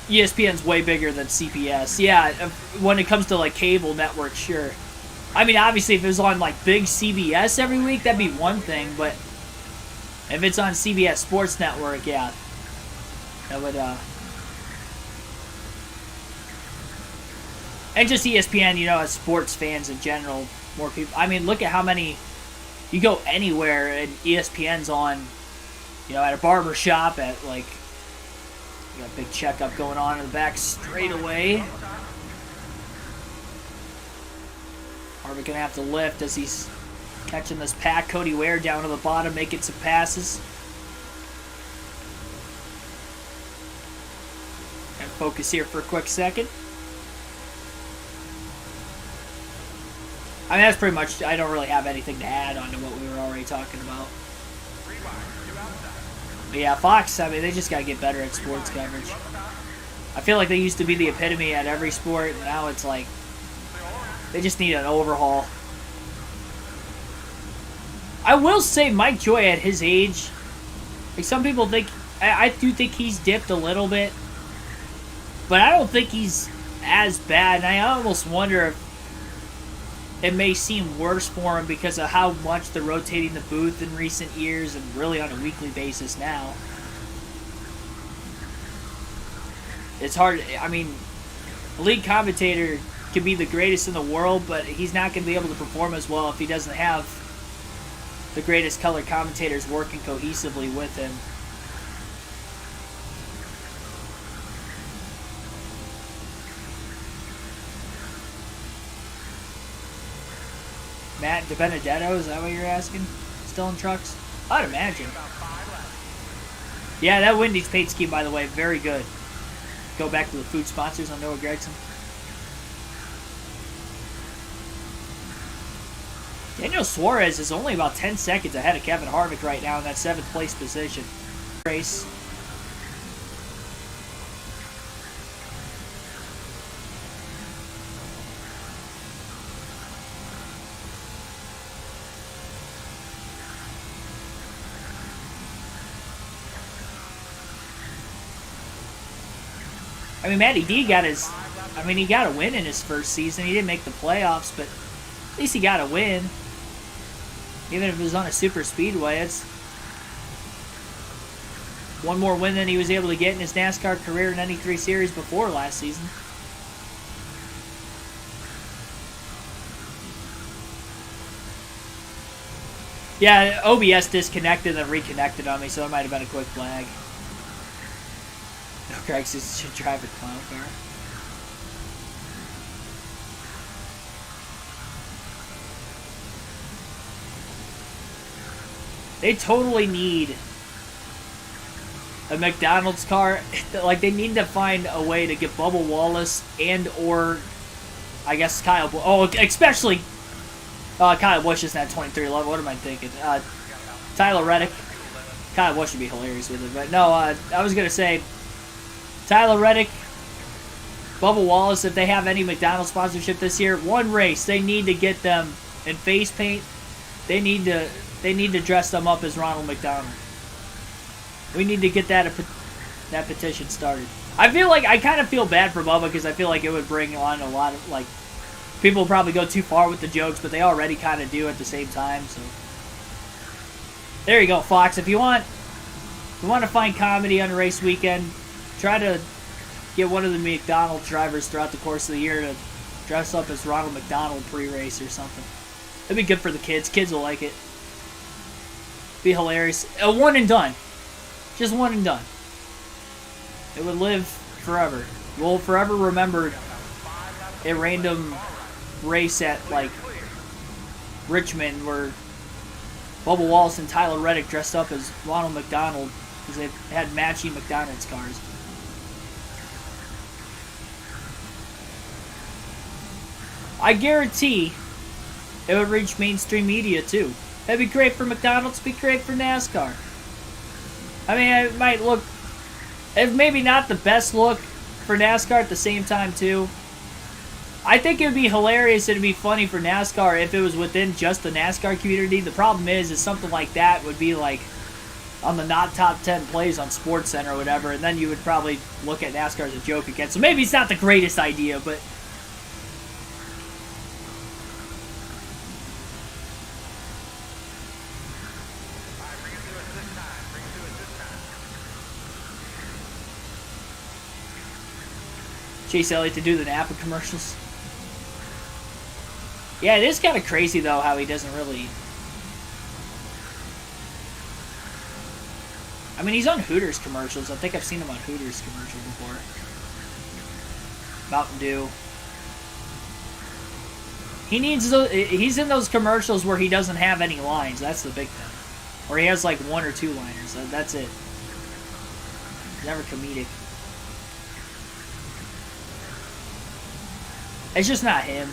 ESPN's way bigger than CBS. Yeah, when it comes to, like, cable networks, sure. I mean, obviously, if it was on, like, big CBS every week, that'd be one thing, but if it's on CBS Sports Network, yeah, that would, and just ESPN, you know, as sports fans in general, more people, I mean, look at how many, you go anywhere and ESPN's on, you know, at a barber shop, at, like, you got a big checkup going on in the back straight away. Harvick gonna have to lift as he's catching this pack. Cody Ware down to the bottom, making some passes. And focus here for a quick second. I mean, that's pretty much, I don't really have anything to add on to what we were already talking about. But yeah, Fox, I mean, they just gotta get better at sports coverage. I feel like they used to be the epitome at every sport, and now it's like, they just need an overhaul. I will say Mike Joy at his age, like some people think, I do think he's dipped a little bit, but I don't think he's as bad, and I almost wonder if it may seem worse for him because of how much they're rotating the booth in recent years and really on a weekly basis now. It's hard, I mean, a league commentator can be the greatest in the world, but he's not going to be able to perform as well if he doesn't have the greatest color commentators working cohesively with him. Matt DiBenedetto, is that what you're asking? Still in trucks? I'd imagine. Yeah, that Wendy's paint scheme, by the way, very good. Go back to the food sponsors on Noah Gragson. Daniel Suarez is only about 10 seconds ahead of Kevin Harvick right now in that 7th place position. Race. I mean, Matty D got his, I mean, he got a win in his first season. He didn't make the playoffs, but at least he got a win. Even if it was on a super speedway, it's one more win than he was able to get in his NASCAR career in any 3 series before last season. Yeah, OBS disconnected and reconnected on me, so it might have been a quick flag. No, Craig says should drive a clown car. They totally need a McDonald's car. Like, they need to find a way to get Bubba Wallace and or, I guess, Kyle Busch. Oh, especially Kyle Busch isn't at 23 level. What am I thinking? Tyler Reddick. Kyle Busch would be hilarious with it. But no, I was going to say Tyler Reddick, Bubba Wallace, if they have any McDonald's sponsorship this year, one race, they need to get them in face paint. They need to dress them up as Ronald McDonald. We need to get that petition started. I feel like I kind of feel bad for Bubba because I feel like it would bring on a lot of, like, people probably go too far with the jokes, but they already kind of do at the same time. So there you go, Fox. If you want to find comedy on race weekend, try to get one of the McDonald's drivers throughout the course of the year to dress up as Ronald McDonald pre-race or something. It'd be good for the kids. Kids will like it. Be hilarious. A one and done. Just one and done. It would live forever. We'll forever remember a random race at, like, Richmond where Bubba Wallace and Tyler Reddick dressed up as Ronald McDonald because they had matching McDonald's cars. I guarantee it would reach mainstream media too. That'd be great for McDonald's, be great for NASCAR. I mean, it might look, if maybe not the best look for NASCAR at the same time too. I think it would be hilarious and it'd be funny for NASCAR if it was within just the NASCAR community. The problem is something like that would be like on the not top 10 plays on SportsCenter or whatever, and then you would probably look at NASCAR as a joke again. So maybe it's not the greatest idea, but Chase Elliott to do the Napa commercials. Yeah, it is kind of crazy, though, how he doesn't really... I mean, he's on Hooters commercials. I think I've seen him on Hooters commercials before. Mountain Dew. He's in those commercials where he doesn't have any lines. That's the big thing. Or he has, like, 1 or 2 liners. That's it. He's never comedic. It's just not him.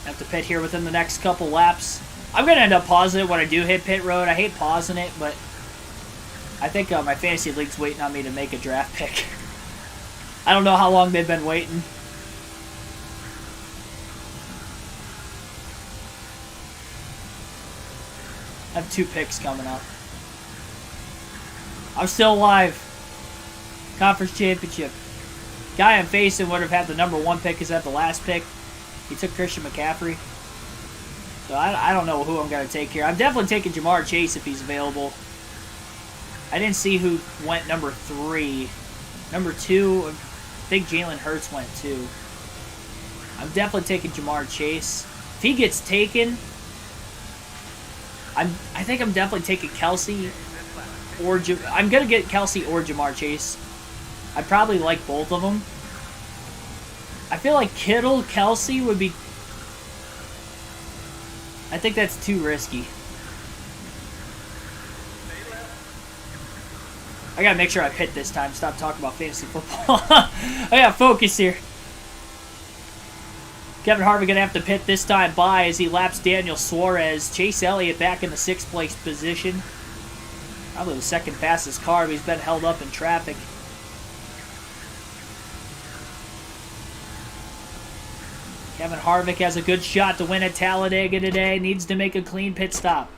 Have to pit here within the next couple laps. I'm going to end up pausing it when I do hit pit road. I hate pausing it, but I think my fantasy league's waiting on me to make a draft pick. I don't know how long they've been waiting. I have 2 picks coming up. I'm still alive. Conference championship. Guy I'm facing would have had the number 1 pick instead of the last pick. He took Christian McCaffrey. So I don't know who I'm going to take here. I'm definitely taking Jamar Chase if he's available. I didn't see who went number 3. Number 2, I think Jalen Hurts went 2. I'm definitely taking Jamar Chase. If he gets taken... I think I'm definitely taking Kelsey or I'm gonna get Kelsey or Jamar Chase. I probably like both of them. I feel like Kittle, Kelsey would be. I think that's too risky. I gotta make sure I pit this time. Stop talking about fantasy football. I gotta focus here. Kevin Harvick going to have to pit this time by as he laps Daniel Suarez. Chase Elliott back in the 6th place position. Probably the 2nd fastest car, but he's been held up in traffic. Kevin Harvick has a good shot to win at Talladega today. Needs to make a clean pit stop.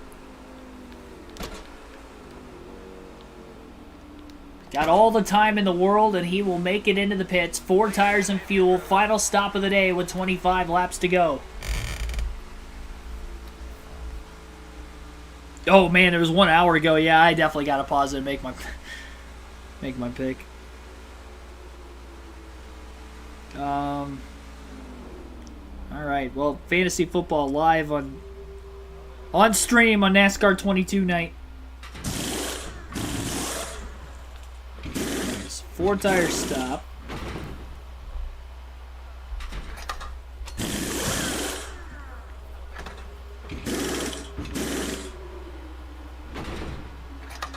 Got all the time in the world, and he will make it into the pits. 4 tires and fuel. Final stop of the day with 25 laps to go. Oh, man, it was 1 hour ago. Yeah, I definitely got to pause it and make my pick. All right, well, Fantasy Football live on stream on NASCAR 22 night. 4 tire stop.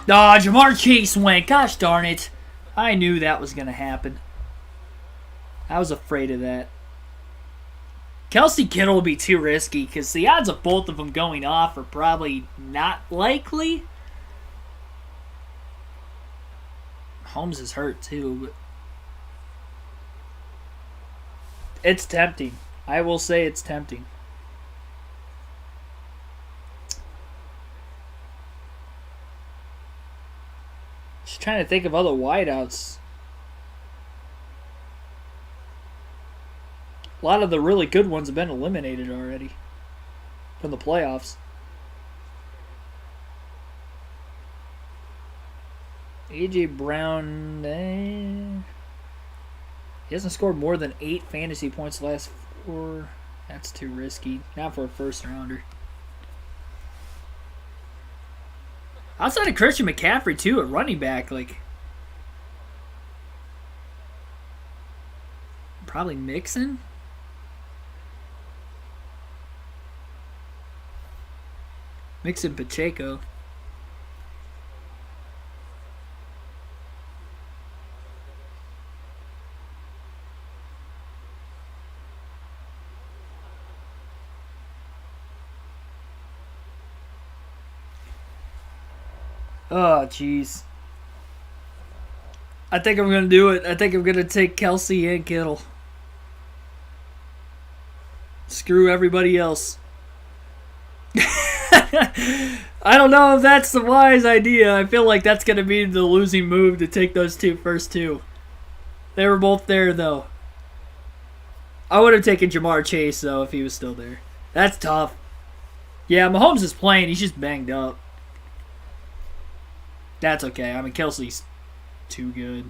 Ah, Jamar Chase went. Gosh darn it. I knew that was going to happen. I was afraid of that. Kelsey Kittle will be too risky because the odds of both of them going off are probably not likely. Holmes is hurt too, but it's tempting. I will say it's tempting. Just trying to think of other wideouts. A lot of the really good ones have been eliminated already from the playoffs. A.J. Brown, he hasn't scored more than 8 fantasy points the last 4. That's too risky. Not for a first rounder. Outside of Christian McCaffrey, too, at running back, like... Probably Mixon? Mixon Pacheco. Oh, jeez. I think I'm going to do it. I think I'm going to take Kelsey and Kittle. Screw everybody else. I don't know if that's the wise idea. I feel like that's going to be the losing move to take those first two. They were both there, though. I would have taken Jamar Chase, though, if he was still there. That's tough. Yeah, Mahomes is playing. He's just banged up. That's okay. I mean, Kelsey's too good.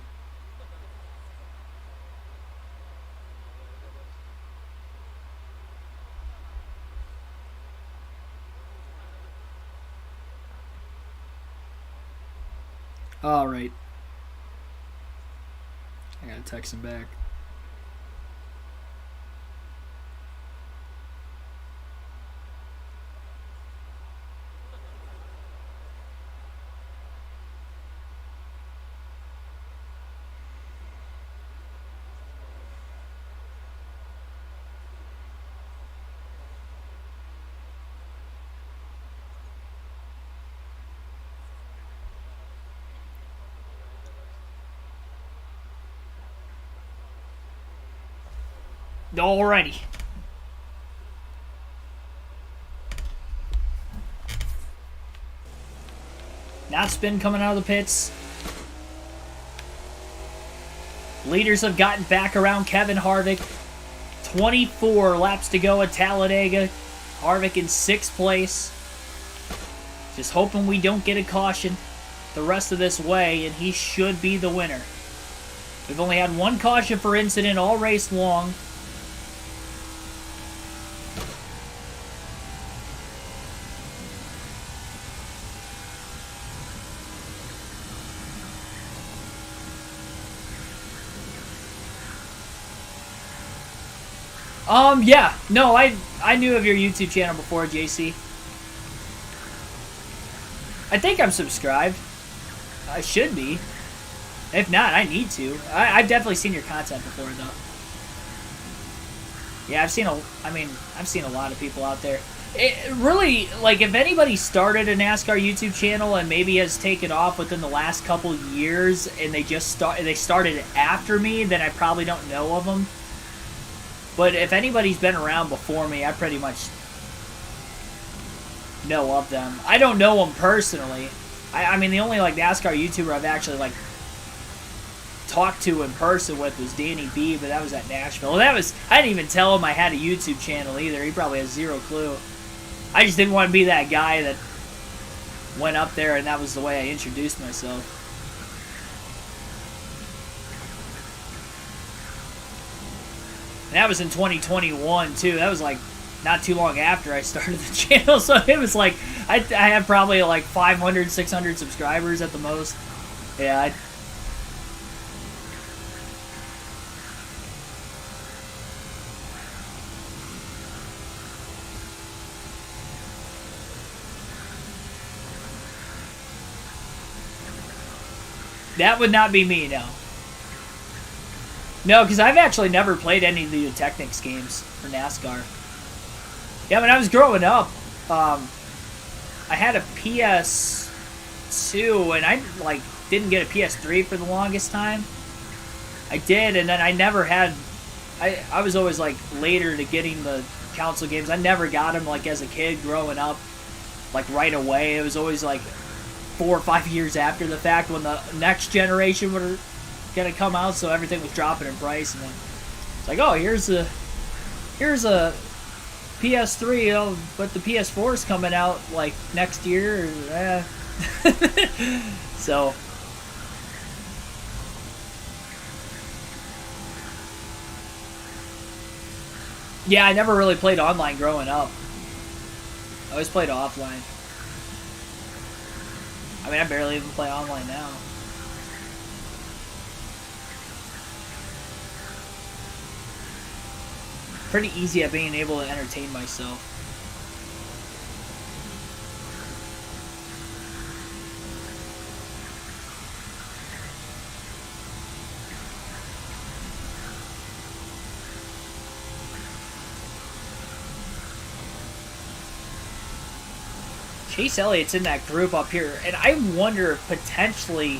All right. I gotta text him back. Alrighty. Now spin coming out of the pits. Leaders have gotten back around Kevin Harvick. 24 laps to go at Talladega. Harvick in 6th place. Just hoping we don't get a caution the rest of this way, and he should be the winner. We've only had one caution for incident all race long. Yeah. No, I knew of your YouTube channel before, JC. I think I'm subscribed. I should be. If not, I need to. I've definitely seen your content before, though. Yeah, I've seen a lot of people out there. It really, like, if anybody started a NASCAR YouTube channel and maybe has taken off within the last couple years and they started after me, then I probably don't know of them. But if anybody's been around before me, I pretty much know of them. I don't know them personally. I mean, the only, like, NASCAR YouTuber I've actually, like, talked to in person with was Danny B, but that was at Nashville. I didn't even tell him I had a YouTube channel either. He probably has zero clue. I just didn't want to be that guy that went up there and that was the way I introduced myself. And that was in 2021, too. That was, like, not too long after I started the channel. So it was, like, I have probably, like, 500, 600 subscribers at the most. Yeah, that would not be me, no. No, because I've actually never played any of the Technics games for NASCAR. Yeah, when I was growing up, I had a PS2, and I, like, didn't get a PS3 for the longest time. I did, and then I never had... I was always, like, later to getting the console games. I never got them, like, as a kid growing up, like, right away. It was always, like, 4 or 5 years after the fact when the next generation were gonna come out, so everything was dropping in price, and then it's like, oh, here's a PS3, oh, but the PS4 is coming out like next year. So yeah, I never really played online growing up. I always played offline. I mean, I barely even play online now. Pretty easy at being able to entertain myself. Chase Elliott's in that group up here, and I wonder if potentially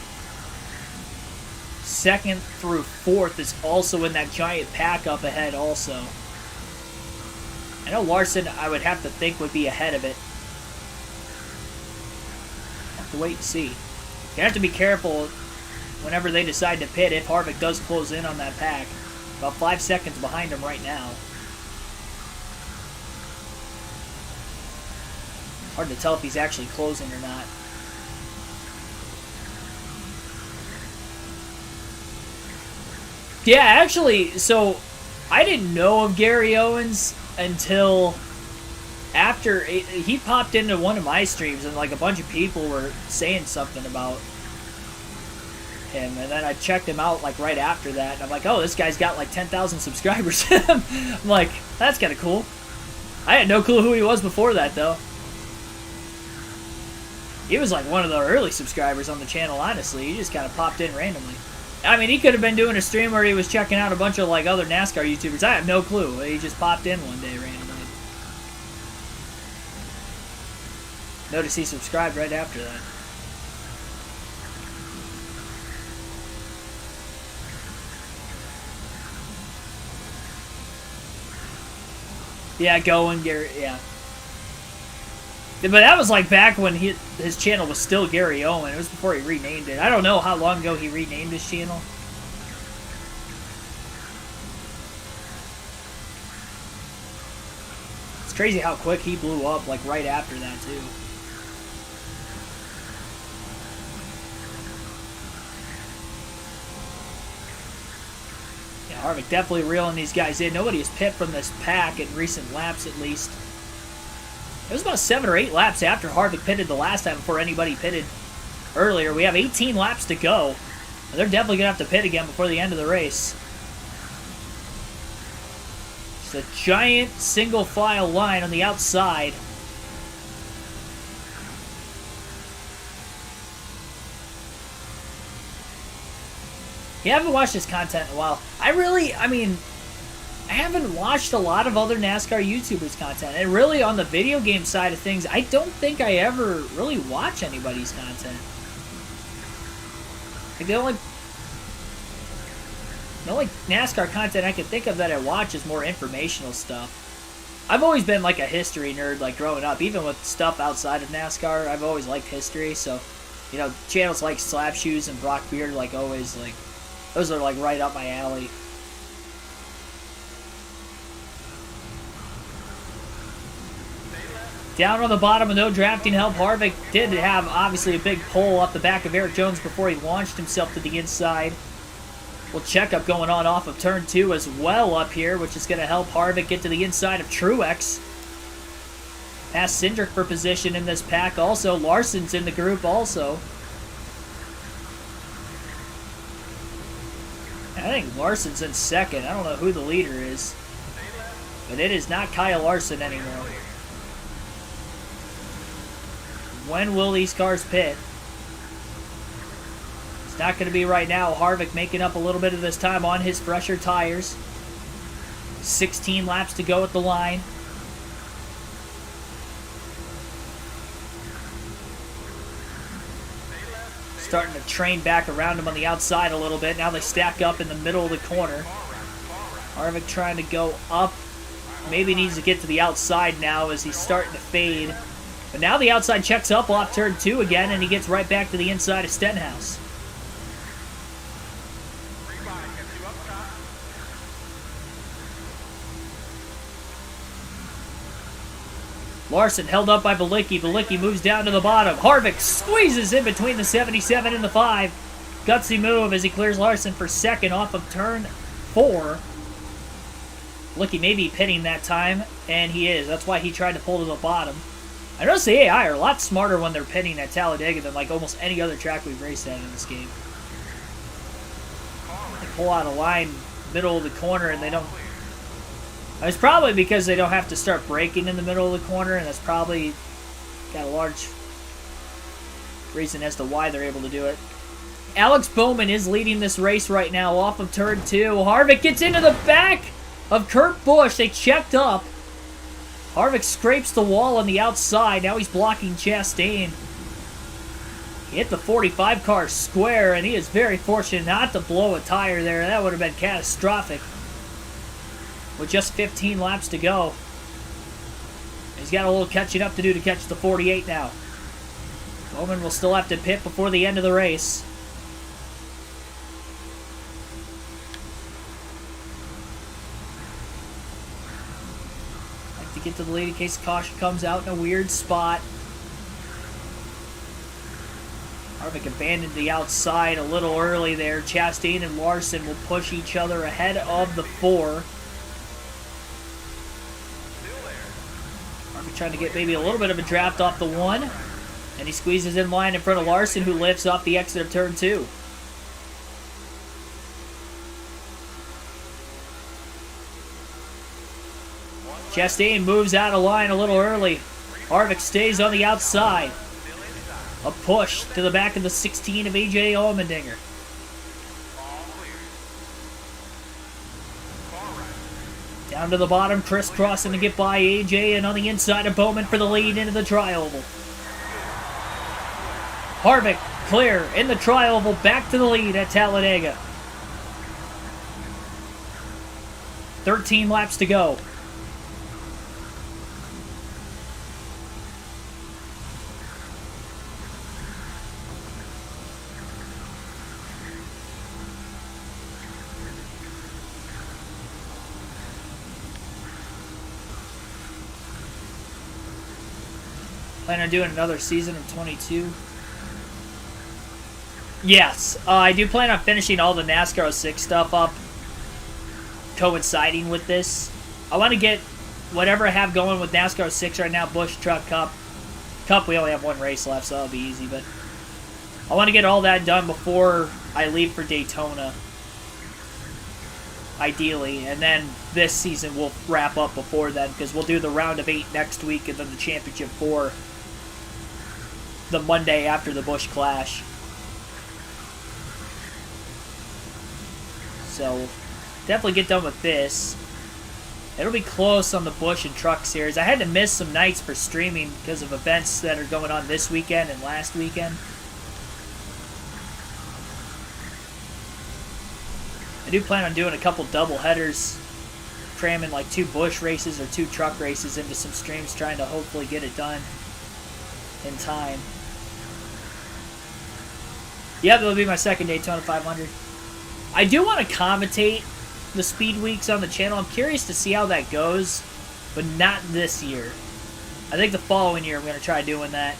second through fourth is also in that giant pack up ahead also. I know Larson, I would have to think, would be ahead of it. Have to wait and see. You have to be careful whenever they decide to pit if Harvick does close in on that pack. About 5 seconds behind him right now. Hard to tell if he's actually closing or not. Yeah, actually, so I didn't know of Gary Owens until after he popped into one of my streams and like a bunch of people were saying something about him, and then I checked him out like right after that, and I'm like, oh, this guy's got like 10,000 subscribers. I'm like, that's kind of cool. I had no clue who he was before that though. He was like one of the early subscribers on the channel, honestly. He just kind of popped in randomly. I mean, he could have been doing a stream where he was checking out a bunch of like other NASCAR YouTubers. I have no clue. He just popped in one day randomly. Notice he subscribed right after that. Yeah, going Gary, yeah. But that was like back when his channel was still Gary Owen. It was before he renamed it. I don't know how long ago he renamed his channel. It's crazy how quick he blew up, like right after that too. Yeah, Harvick definitely reeling these guys in. Nobody has pit from this pack in recent laps at least. It was about 7 or 8 laps after Harvick pitted the last time before anybody pitted earlier. We have 18 laps to go. They're definitely going to have to pit again before the end of the race. It's a giant single file line on the outside. You haven't watched this content in a while. I haven't watched a lot of other NASCAR YouTubers' content. And really, on the video game side of things, I don't think I ever really watch anybody's content. Like the only NASCAR content I can think of that I watch is more informational stuff. I've always been like a history nerd, like growing up. Even with stuff outside of NASCAR, I've always liked history. So, you know, channels like Slap Shoes and Brock Beard, like always, like those are like right up my alley. Down on the bottom with no drafting help, Harvick did have, obviously, a big pull off the back of Eric Jones before he launched himself to the inside. Well, checkup going on off of turn 2 as well up here, which is going to help Harvick get to the inside of Truex. Past Cindric for position in this pack also. Larson's in the group also. I think Larson's in second. I don't know who the leader is. But it is not Kyle Larson anymore. When will these cars pit? It's not going to be right now. Harvick making up a little bit of this time on his fresher tires. 16 laps to go at the line. Starting to train back around him on the outside a little bit. Now they stack up in the middle of the corner. Harvick trying to go up. Maybe needs to get to the outside now as he's starting to fade. But now the outside checks up off turn 2 again, and he gets right back to the inside of Stenhouse. Larson held up by Bilicki. Bilicki moves down to the bottom. Harvick squeezes in between the 77 and the 5. Gutsy move as he clears Larson for second off of turn 4. Bilicki may be pitting that time, and he is. That's why he tried to pull to the bottom. I noticed the AI are a lot smarter when they're pitting at Talladega than like almost any other track we've raced at in this game. They pull out a line middle of the corner and they don't... It's probably because they don't have to start braking in the middle of the corner, and that's probably got a large reason as to why they're able to do it. Alex Bowman is leading this race right now off of turn 2. Harvick gets into the back of Kurt Busch. They checked up. Harvick scrapes the wall on the outside. Now he's blocking Chastain. He hit the 45 car square, and he is very fortunate not to blow a tire there. That would have been catastrophic. With just 15 laps to go. He's got a little catching up to do to catch the 48 now. Bowman will still have to pit before the end of the race. Like to get to the lead in case caution comes out in a weird spot. Harvick abandoned the outside a little early there. Chastain and Larson will push each other ahead of the 4. Harvick trying to get maybe a little bit of a draft off the 1. And he squeezes in line in front of Larson, who lifts off the exit of turn 2. Chastain moves out of line a little early. Harvick stays on the outside. A push to the back of the 16 of A.J. Allmendinger. Down to the bottom, crisscrossing to get by A.J. and on the inside of Bowman for the lead into the tri-oval. Harvick clear in the tri-oval, back to the lead at Talladega. 13 laps to go. Plan on doing another season of 22. Yes, I do plan on finishing all the NASCAR 06 stuff up, coinciding with this. I want to get whatever I have going with NASCAR 6 right now, Busch Truck Cup. Cup, we only have one race left, so that'll be easy, but I want to get all that done before I leave for Daytona, ideally, and then this season will wrap up before then, because we'll do the round of 8 next week, and then the championship 4 the Monday after the Busch Clash. So, definitely get done with this. It'll be close on the Busch and Truck Series. I had to miss some nights for streaming because of events that are going on this weekend and last weekend. I do plan on doing a couple double headers, cramming like 2 Busch races or 2 truck races into some streams, trying to hopefully get it done in time. Yep, it'll be my second Daytona 500. I do want to commentate the speed weeks on the channel. I'm curious to see how that goes, but not this year. I think the following year I'm going to try doing that.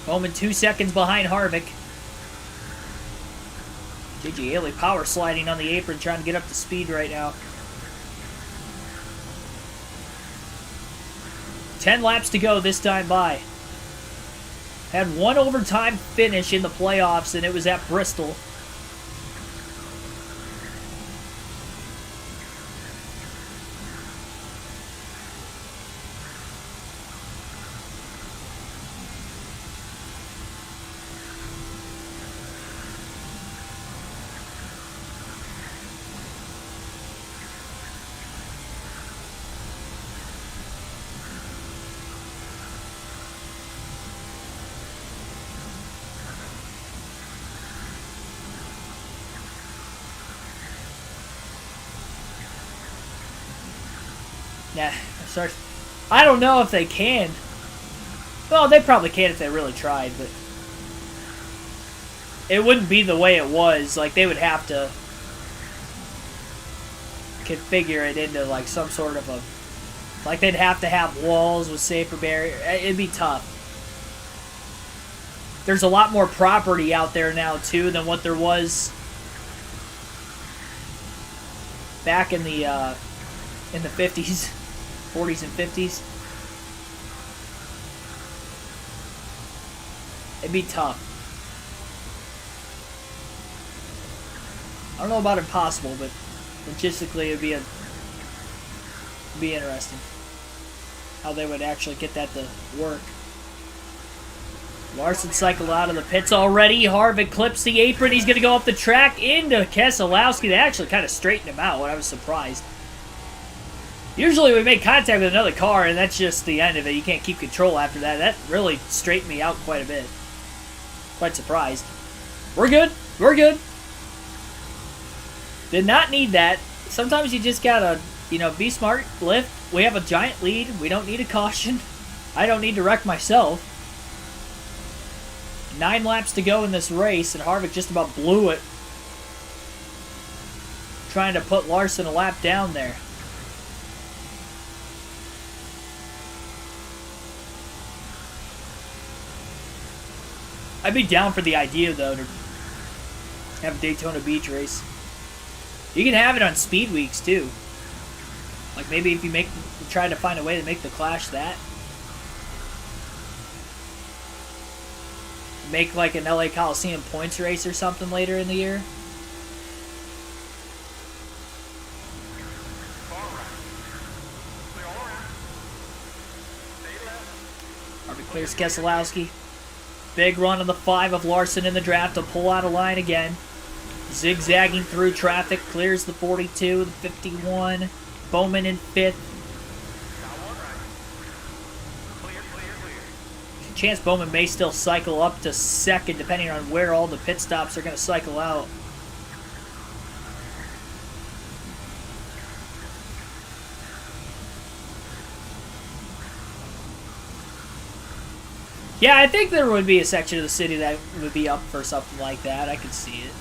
Bowman 2 seconds behind Harvick. J.J. Haley power sliding on the apron, trying to get up to speed right now. 10 laps to go this time by. Had one overtime finish in the playoffs, and it was at Bristol. Nah, sorry. I don't know if they can. Well, they probably can if they really tried, but it wouldn't be the way it was. Like, they would have to configure it into, like, some sort of a... Like, they'd have to have walls with safer barrier. It'd be tough. there's a lot more property out there now too than what there was back in the 50s, 40s and 50s. It'd be tough. I don't know about impossible, but logistically it'd be interesting how they would actually get that to work. Larson cycled out of the pits already. Harvick clips the apron. He's going to go up the track into Keselowski. They actually kind of straightened him out. I was surprised. Usually we make contact with another car, and that's just the end of it. You can't keep control after that. That really straightened me out quite a bit. Quite surprised. We're good. We're good. Did not need that. Sometimes you just got to, be smart, lift. We have a giant lead. We don't need a caution. I don't need to wreck myself. 9 laps to go in this race, and Harvick just about blew it. Trying to put Larson a lap down there. I'd be down for the idea, though, to have a Daytona Beach race. You can have it on speed weeks, too. Like, maybe if you try to find a way to make the Clash that. Make like an LA Coliseum points race or something later in the year. Harvick clears Keselowski. Big run on the 5 of Larson in the draft to pull out a line again. Zigzagging through traffic, clears the 42, the 51. Bowman in 5th. Chance Bowman may still cycle up to 2nd depending on where all the pit stops are going to cycle out. Yeah, I think there would be a section of the city that would be up for something like that. I could see it.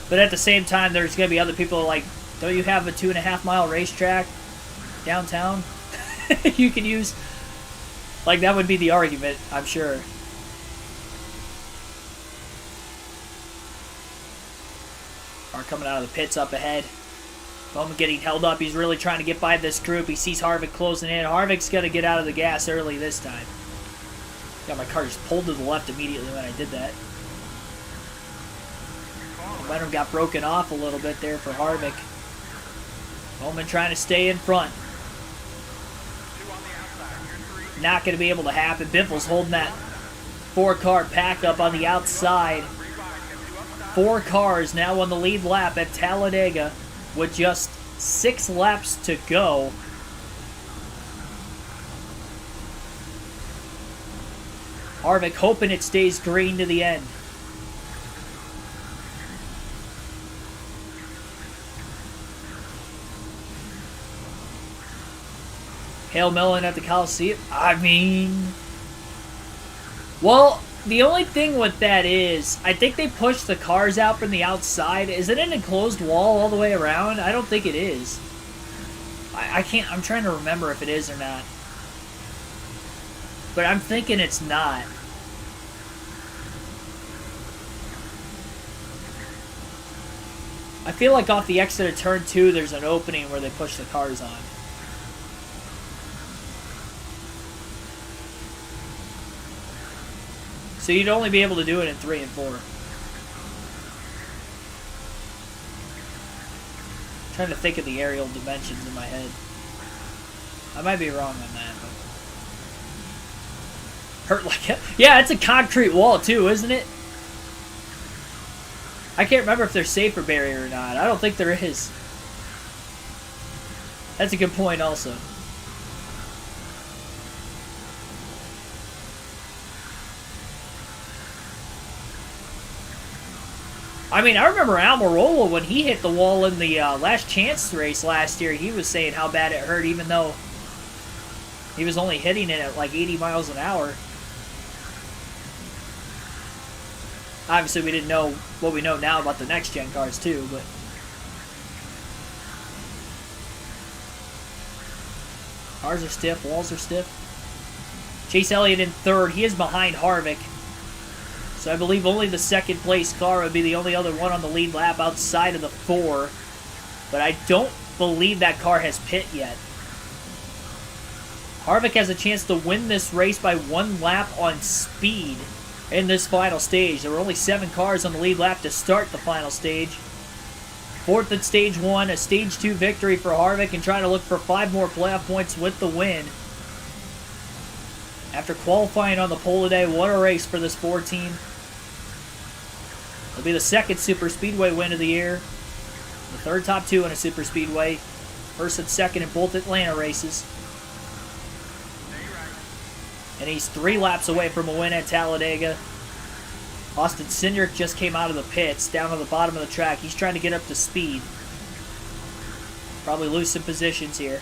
But at the same time, there's going to be other people like, don't you have a 2.5-mile racetrack downtown you can use? Like, that would be the argument, I'm sure. Are coming out of the pits up ahead. Bowman getting held up. He's really trying to get by this group. He sees Harvick closing in. Harvick's going to get out of the gas early this time. Got my car just pulled to the left immediately when I did that. Momentum got broken off a little bit there for Harvick. Bowman trying to stay in front. Not going to be able to happen. Biffle's holding that 4-car pack up on the outside. 4 cars now on the lead lap at Talladega with just 6 laps to go. Harvick hoping it stays green to the end. Hail Mellon at the Coliseum. I mean... Well, the only thing with that is, I think they pushed the cars out from the outside. Is it an enclosed wall all the way around? I don't think it is. I can't... I'm trying to remember if it is or not. But I'm thinking it's not. I feel like off the exit of turn 2, there's an opening where they push the cars on. So you'd only be able to do it in 3 and 4. I'm trying to think of the aerial dimensions in my head. I might be wrong on that, but... Hurt like it. Yeah, it's a concrete wall too, isn't it? I can't remember if there's safer barrier or not. I don't think there is. That's a good point also. I mean, I remember Almirola when he hit the wall in the last chance race last year. He was saying how bad it hurt, even though he was only hitting it at like 80 miles an hour. Obviously, we didn't know what we know now about the next-gen cars, too, but... Cars are stiff, walls are stiff. Chase Elliott in third. He is behind Harvick. So I believe only the second place car would be the only other one on the lead lap outside of the 4. But I don't believe that car has pit yet. Harvick has a chance to win this race by 1 lap on speed in this final stage. There were only 7 cars on the lead lap to start the final stage. 4th at stage 1, a stage 2 victory for Harvick, and trying to look for 5 more playoff points with the win. After qualifying on the pole today, what a race for this 4 team. It'll be the 2nd Super Speedway win of the year. The 3rd top 2 in a Super Speedway. 1st and 2nd in both Atlanta races. And he's 3 laps away from a win at Talladega. Austin Cindric just came out of the pits, down on the bottom of the track. He's trying to get up to speed. Probably lose some positions here.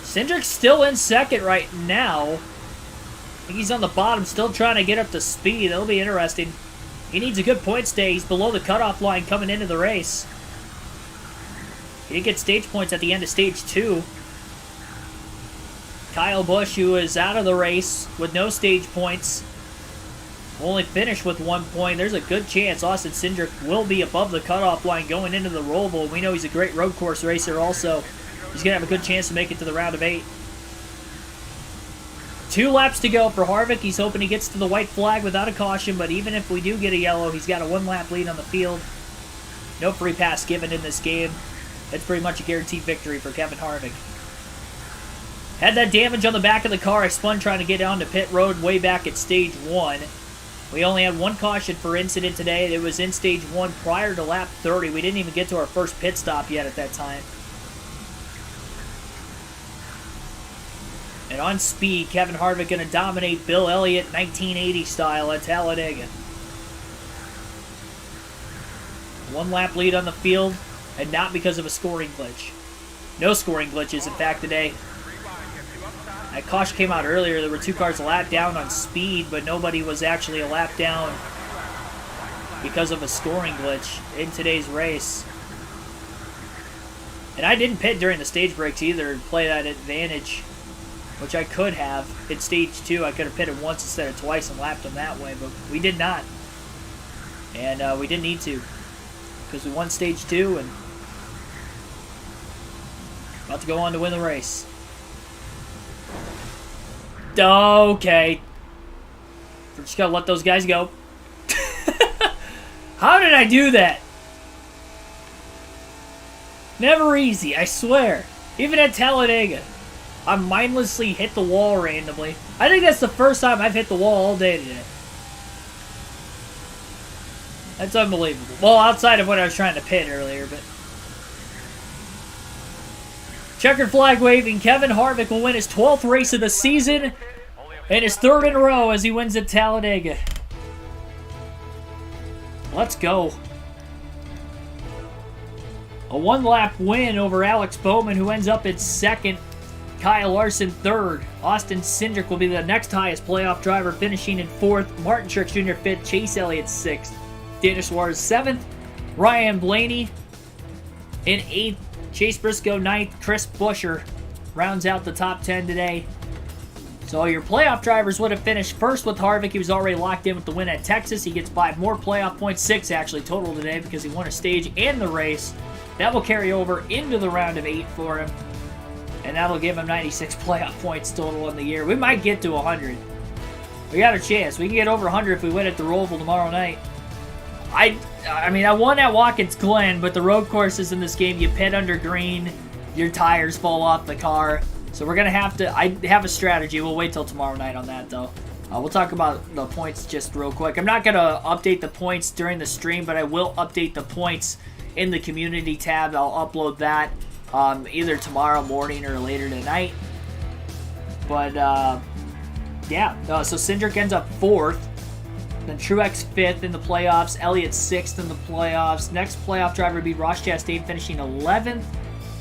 Cindric's still in 2nd right now. I think he's on the bottom, still trying to get up to speed. That'll be interesting. He needs a good point stay. He's below the cutoff line coming into the race. He did get stage points at the end of stage 2. Kyle Busch, who is out of the race with no stage points, will only finish with 1 point. There's a good chance Austin Cindric will be above the cutoff line going into the Roval. We know he's a great road course racer also. He's going to have a good chance to make it to the round of 8. 2 laps to go for Harvick. He's hoping he gets to the white flag without a caution, but even if we do get a yellow, he's got a 1-lap lead on the field. No free pass given in this game. That's pretty much a guaranteed victory for Kevin Harvick. Had that damage on the back of the car. I spun trying to get onto pit road way back at stage 1. We only had 1 caution for incident today. It was in stage 1 prior to lap 30. We didn't even get to our first pit stop yet at that time. And on speed, Kevin Harvick going to dominate Bill Elliott 1980 style at Talladega. 1-lap lead on the field, and not because of a scoring glitch. No scoring glitches, in fact, today. That caution came out earlier. There were 2 cars a lap down on speed, but nobody was actually a lap down because of a scoring glitch in today's race. And I didn't pit during the stage breaks either to play that advantage, which I could have. In stage 2, I could have pitted once instead of twice and lapped them that way, but we did not. And we didn't need to, because we won stage 2 and about to go on to win the race. Okay. We're just going to let those guys go. How did I do that? Never easy, I swear. Even at Talladega, I mindlessly hit the wall randomly. I think that's the first time I've hit the wall all day today. That's unbelievable. Well, outside of what I was trying to pit earlier, but... Checkered flag waving. Kevin Harvick will win his 12th race of the season and his 3rd in a row as he wins at Talladega. Let's go. A 1-lap win over Alex Bowman, who ends up in 2nd. Kyle Larson 3rd. Austin Cindric will be the next highest playoff driver, finishing in 4th. Martin Truex Jr. 5th. Chase Elliott 6th. Daniel Suarez 7th. Ryan Blaney in 8th. Chase Briscoe 9th. Chris Buescher rounds out the top 10 today. So your playoff drivers would have finished first with Harvick. He was already locked in with the win at Texas. He gets 5 more playoff points, 6 actually total today, because he won a stage and the race. That will carry over into the round of 8 for him. And that'll give him 96 playoff points total in the year. We might get to 100. We got a chance. We can get over 100 if we win at the Roval tomorrow night. I mean, I won at Watkins Glen, but the road courses in this game, you pit under green, your tires fall off the car. So we're going to have to... I have a strategy. We'll wait till tomorrow night on that, though. We'll talk about the points just real quick. I'm not going to update the points during the stream, but I will update the points in the community tab. I'll upload that either tomorrow morning or later tonight. But, yeah. So Cindric ends up 4th. Then Truex 5th in the playoffs. Elliott 6th in the playoffs. Next playoff driver would be Ross Chastain, finishing 11th.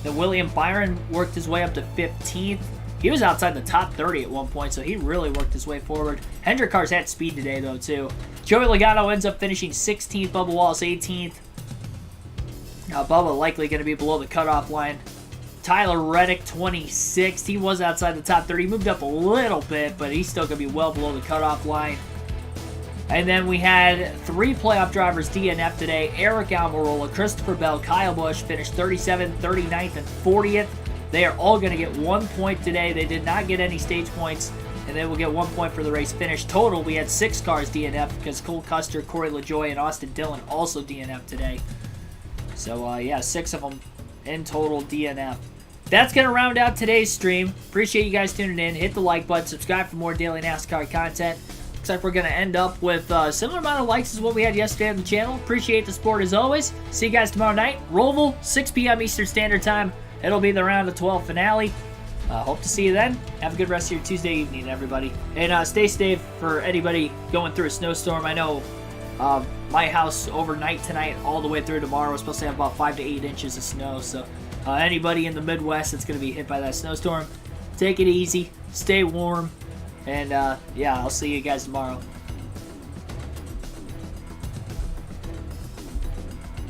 Then William Byron worked his way up to 15th. He was outside the top 30 at one point, so he really worked his way forward. Hendrick cars had speed today, though, too. Joey Logano ends up finishing 16th, Bubba Wallace 18th. Bubba likely going to be below the cutoff line. Tyler Reddick 26th. He was outside the top 30. He moved up a little bit, but he's still going to be well below the cutoff line. And then we had 3 playoff drivers DNF today. Eric Almirola, Christopher Bell, Kyle Busch finished 37th, 39th, and 40th. They are all going to get 1 point today. They did not get any stage points, and they will get 1 point for the race finish. Total, we had 6 cars DNF because Cole Custer, Corey LaJoie, and Austin Dillon also DNF today. So, yeah, 6 of them in total DNF. That's going to round out today's stream. Appreciate you guys tuning in. Hit the like button. Subscribe for more daily NASCAR content. Looks like we're going to end up with a similar amount of likes as what we had yesterday on the channel. Appreciate the support as always. See you guys tomorrow night. Roval, 6 p.m. Eastern Standard Time. It'll be the round of 12 finale. Hope to see you then. Have a good rest of your Tuesday evening, everybody. And stay safe for anybody going through a snowstorm. I know my house overnight tonight all the way through tomorrow is supposed to have about 5 to 8 inches of snow. So anybody in the Midwest that's going to be hit by that snowstorm, take it easy. Stay warm. And, yeah, I'll see you guys tomorrow.